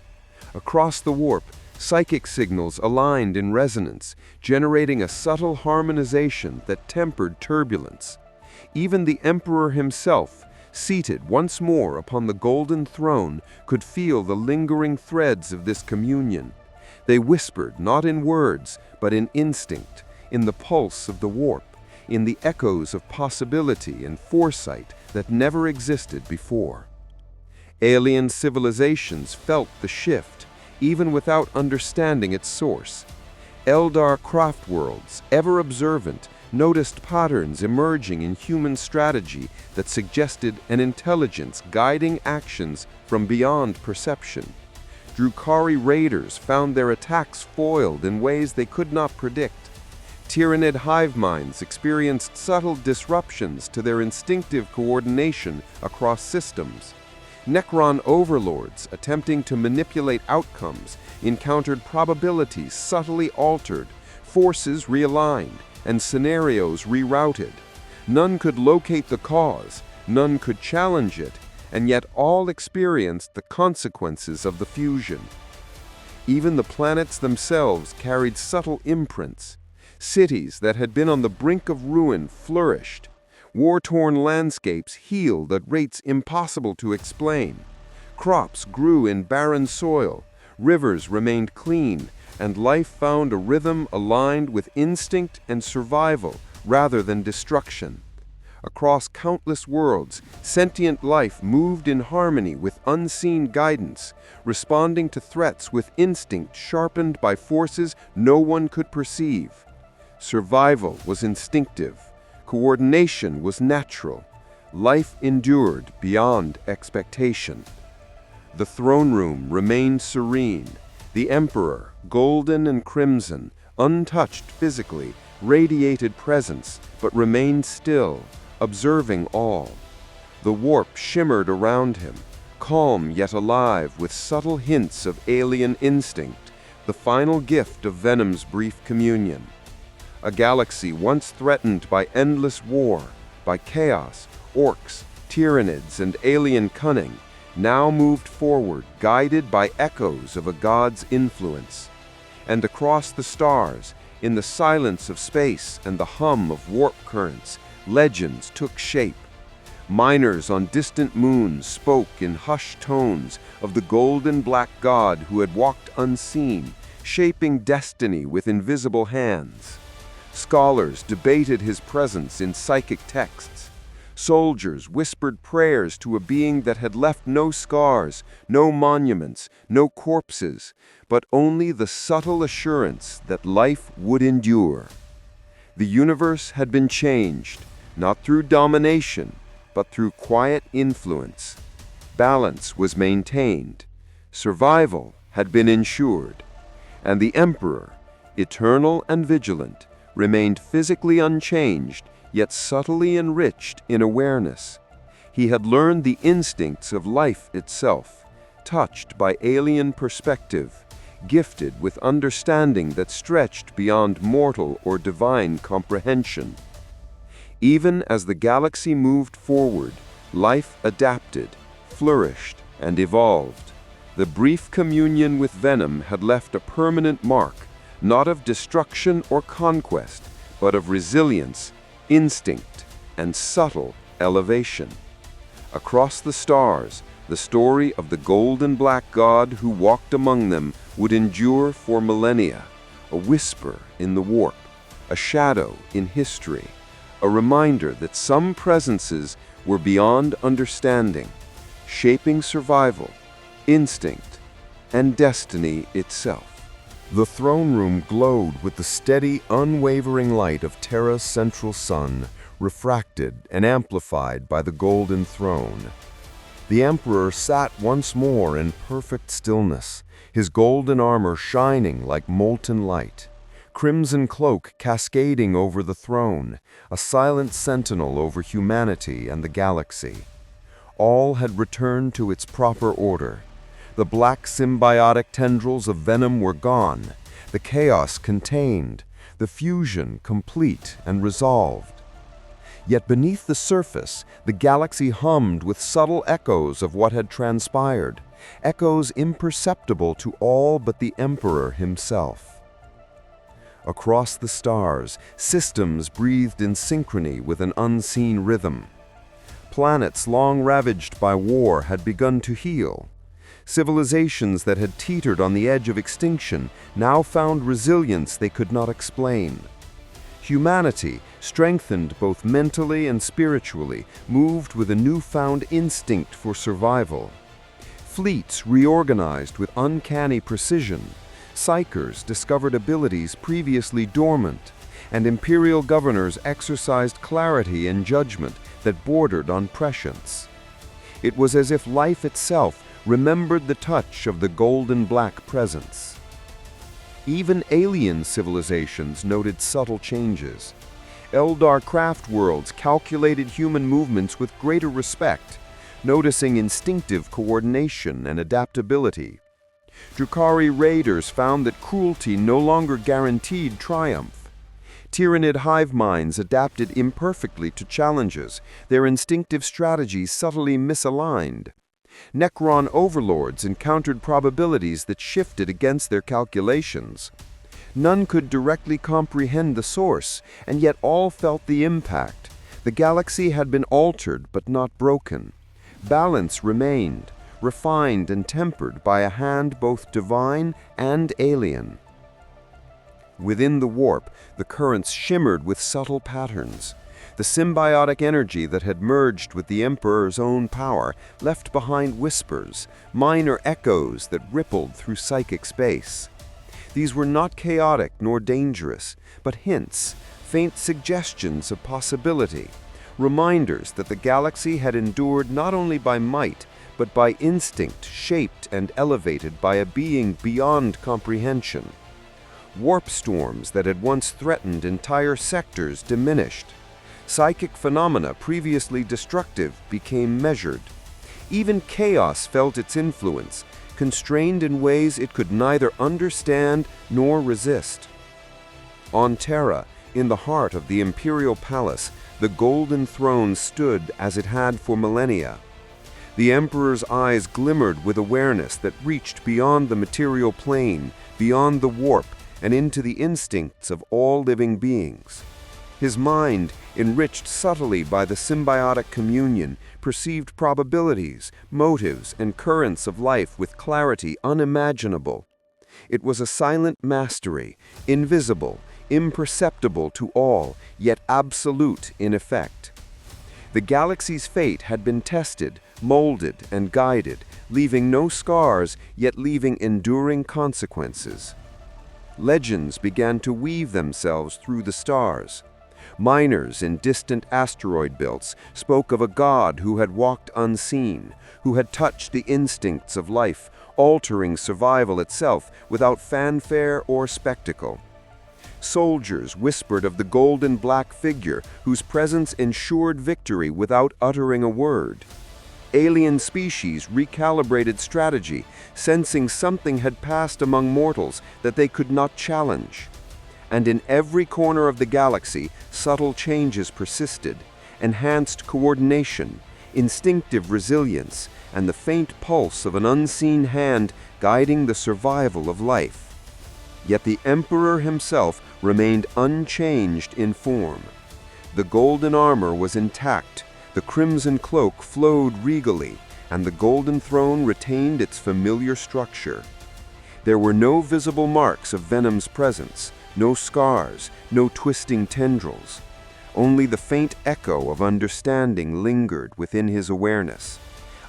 Across the warp, psychic signals aligned in resonance, generating a subtle harmonization that tempered turbulence. Even the Emperor himself, seated once more upon the golden throne, could feel the lingering threads of this communion. They whispered not in words, but in instinct, in the pulse of the warp, in the echoes of possibility and foresight that never existed before. Alien civilizations felt the shift, even without understanding its source. Eldar craft worlds, ever observant, noticed patterns emerging in human strategy that suggested an intelligence guiding actions from beyond perception. Drukhari raiders found their attacks foiled in ways they could not predict. Tyrannid hive minds experienced subtle disruptions to their instinctive coordination across systems. Necron overlords, attempting to manipulate outcomes, encountered probabilities subtly altered, forces realigned, and scenarios rerouted. None could locate the cause, none could challenge it, and yet all experienced the consequences of the fusion. Even the planets themselves carried subtle imprints. Cities that had been on the brink of ruin flourished. War-torn landscapes healed at rates impossible to explain. Crops grew in barren soil, rivers remained clean, and life found a rhythm aligned with instinct and survival rather than destruction. Across countless worlds, sentient life moved in harmony with unseen guidance, responding to threats with instinct sharpened by forces no one could perceive. Survival was instinctive. Coordination was natural. Life endured beyond expectation. The throne room remained serene. The Emperor, golden and crimson, untouched physically, radiated presence, but remained still, observing all. The warp shimmered around him, calm yet alive with subtle hints of alien instinct, the final gift of Venom's brief communion. A galaxy once threatened by endless war, by chaos, orcs, tyrannids, and alien cunning, now moved forward, guided by echoes of a god's influence. And across the stars, in the silence of space and the hum of warp currents, legends took shape. Miners on distant moons spoke in hushed tones of the golden black god who had walked unseen, shaping destiny with invisible hands. Scholars debated his presence in psychic texts. Soldiers whispered prayers to a being that had left no scars, no monuments, no corpses, but only the subtle assurance that life would endure. The universe had been changed, not through domination, but through quiet influence. Balance was maintained. Survival had been ensured. And the Emperor, eternal and vigilant, remained physically unchanged, yet subtly enriched in awareness. He had learned the instincts of life itself, touched by alien perspective, gifted with understanding that stretched beyond mortal or divine comprehension. Even as the galaxy moved forward, life adapted, flourished, and evolved. The brief communion with Venom had left a permanent mark, not of destruction or conquest, but of resilience, instinct, and subtle elevation. Across the stars, the story of the golden black god who walked among them would endure for millennia, a whisper in the warp, a shadow in history, a reminder that some presences were beyond understanding, shaping survival, instinct, and destiny itself. The throne room glowed with the steady, unwavering light of Terra's central sun, refracted and amplified by the golden throne. The Emperor sat once more in perfect stillness, his golden armor shining like molten light. Crimson cloak cascading over the throne, a silent sentinel over humanity and the galaxy. All had returned to its proper order. The black symbiotic tendrils of Venom were gone, the chaos contained, the fusion complete and resolved. Yet beneath the surface, the galaxy hummed with subtle echoes of what had transpired, echoes imperceptible to all but the Emperor himself. Across the stars, systems breathed in synchrony with an unseen rhythm. Planets long ravaged by war had begun to heal. Civilizations that had teetered on the edge of extinction now found resilience they could not explain. Humanity, strengthened both mentally and spiritually, moved with a newfound instinct for survival. Fleets reorganized with uncanny precision. Psychers discovered abilities previously dormant, and imperial governors exercised clarity and judgment that bordered on prescience. It was as if life itself remembered the touch of the golden black presence. Even alien civilizations noted subtle changes. Eldar craft worlds calculated human movements with greater respect, noticing instinctive coordination and adaptability. Drukhari raiders found that cruelty no longer guaranteed triumph. Tyranid hive minds adapted imperfectly to challenges, their instinctive strategies subtly misaligned. Necron overlords encountered probabilities that shifted against their calculations. None could directly comprehend the source, and yet all felt the impact. The galaxy had been altered but not broken. Balance remained, refined and tempered by a hand both divine and alien. Within the warp, the currents shimmered with subtle patterns. The symbiotic energy that had merged with the Emperor's own power left behind whispers, minor echoes that rippled through psychic space. These were not chaotic nor dangerous, but hints, faint suggestions of possibility, reminders that the galaxy had endured not only by might, but by instinct shaped and elevated by a being beyond comprehension. Warp storms that had once threatened entire sectors diminished. Psychic phenomena previously destructive became measured. Even chaos felt its influence, constrained in ways it could neither understand nor resist. On Terra, in the heart of the Imperial Palace, the Golden Throne stood as it had for millennia. The Emperor's eyes glimmered with awareness that reached beyond the material plane, beyond the warp, and into the instincts of all living beings. His mind, enriched subtly by the symbiotic communion, perceived probabilities, motives, and currents of life with clarity unimaginable. It was a silent mastery, invisible, imperceptible to all, yet absolute in effect. The galaxy's fate had been tested, molded, and guided, leaving no scars, yet leaving enduring consequences. Legends began to weave themselves through the stars. Miners in distant asteroid belts spoke of a god who had walked unseen, who had touched the instincts of life, altering survival itself without fanfare or spectacle. Soldiers whispered of the golden black figure whose presence ensured victory without uttering a word. Alien species recalibrated strategy, sensing something had passed among mortals that they could not challenge. And in every corner of the galaxy, subtle changes persisted, enhanced coordination, instinctive resilience, and the faint pulse of an unseen hand guiding the survival of life. Yet the Emperor himself remained unchanged in form. The golden armor was intact, the crimson cloak flowed regally, and the golden throne retained its familiar structure. There were no visible marks of Venom's presence, no scars, no twisting tendrils. Only the faint echo of understanding lingered within his awareness,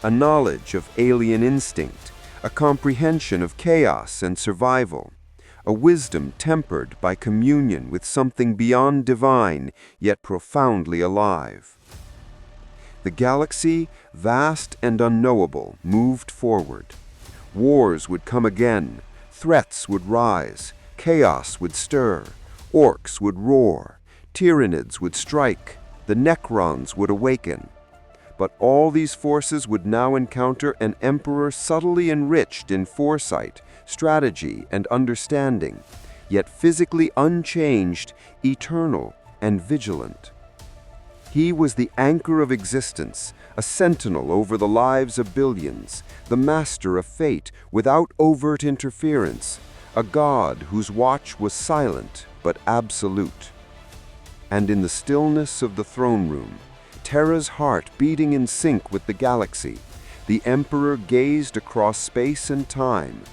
a knowledge of alien instinct, a comprehension of chaos and survival, a wisdom tempered by communion with something beyond divine, yet profoundly alive. The galaxy, vast and unknowable, moved forward. Wars would come again, threats would rise, chaos would stir, orcs would roar, tyranids would strike, the Necrons would awaken. But all these forces would now encounter an emperor subtly enriched in foresight, strategy, and understanding, yet physically unchanged, eternal, and vigilant. He was the anchor of existence, a sentinel over the lives of billions, the master of fate without overt interference, a god whose watch was silent but absolute. And in the stillness of the throne room, Terra's heart beating in sync with the galaxy, the Emperor gazed across space and time.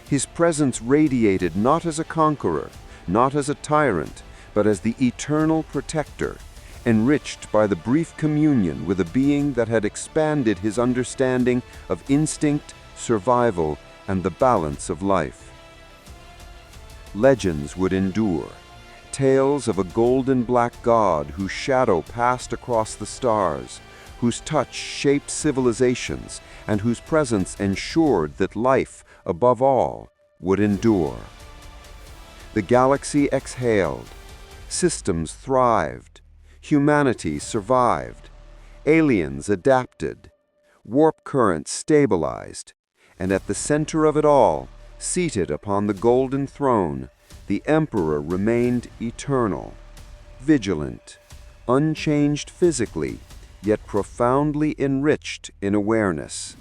His presence radiated not as a conqueror, not as a tyrant, but as the eternal protector, enriched by the brief communion with a being that had expanded his understanding of instinct, survival, and the balance of life. Legends would endure, tales of a golden black god whose shadow passed across the stars, whose touch shaped civilizations, and whose presence ensured that life, above all, would endure. The galaxy exhaled, systems thrived, humanity survived, aliens adapted, warp currents stabilized, and at the center of it all, seated upon the golden throne, the Emperor remained eternal, vigilant, unchanged physically, yet profoundly enriched in awareness.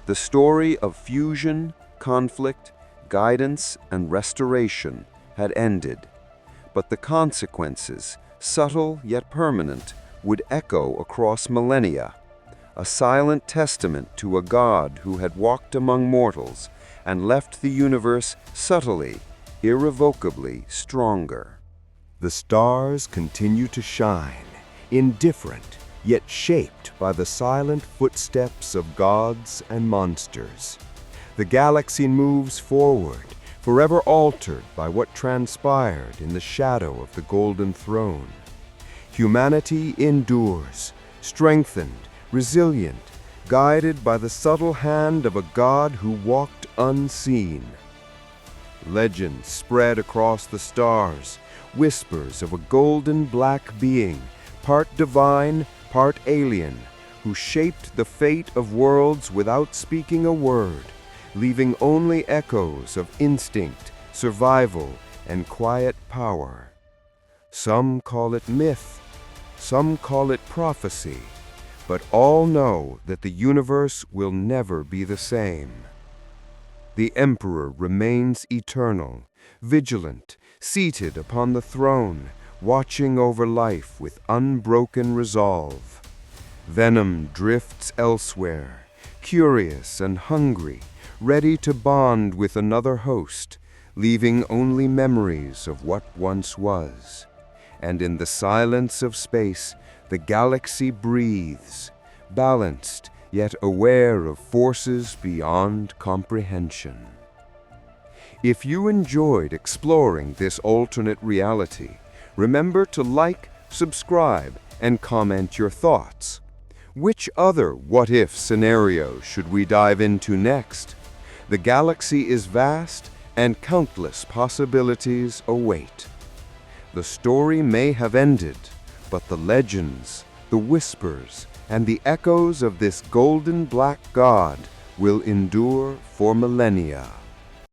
The story of fusion, conflict, guidance, and restoration had ended, but the consequences, subtle yet permanent, would echo across millennia, a silent testament to a god who had walked among mortals and left the universe subtly, irrevocably stronger. The stars continue to shine, indifferent, yet shaped by the silent footsteps of gods and monsters. The galaxy moves forward, forever altered by what transpired in the shadow of the golden throne. Humanity endures, strengthened, resilient, guided by the subtle hand of a god who walked unseen. Legends spread across the stars, whispers of a golden black being, part divine, part alien, who shaped the fate of worlds without speaking a word, leaving only echoes of instinct, survival, and quiet power. Some call it myth, some call it prophecy, but all know that the universe will never be the same. The Emperor remains eternal, vigilant, seated upon the throne, watching over life with unbroken resolve. Venom drifts elsewhere, curious and hungry, ready to bond with another host, leaving only memories of what once was. And in the silence of space, the galaxy breathes, balanced yet aware of forces beyond comprehension. If you enjoyed exploring this alternate reality, remember to like, subscribe, and comment your thoughts. Which other what-if scenarios should we dive into next? The galaxy is vast, and countless possibilities await. The story may have ended, but the legends, the whispers, and the echoes of this golden black god will endure for millennia.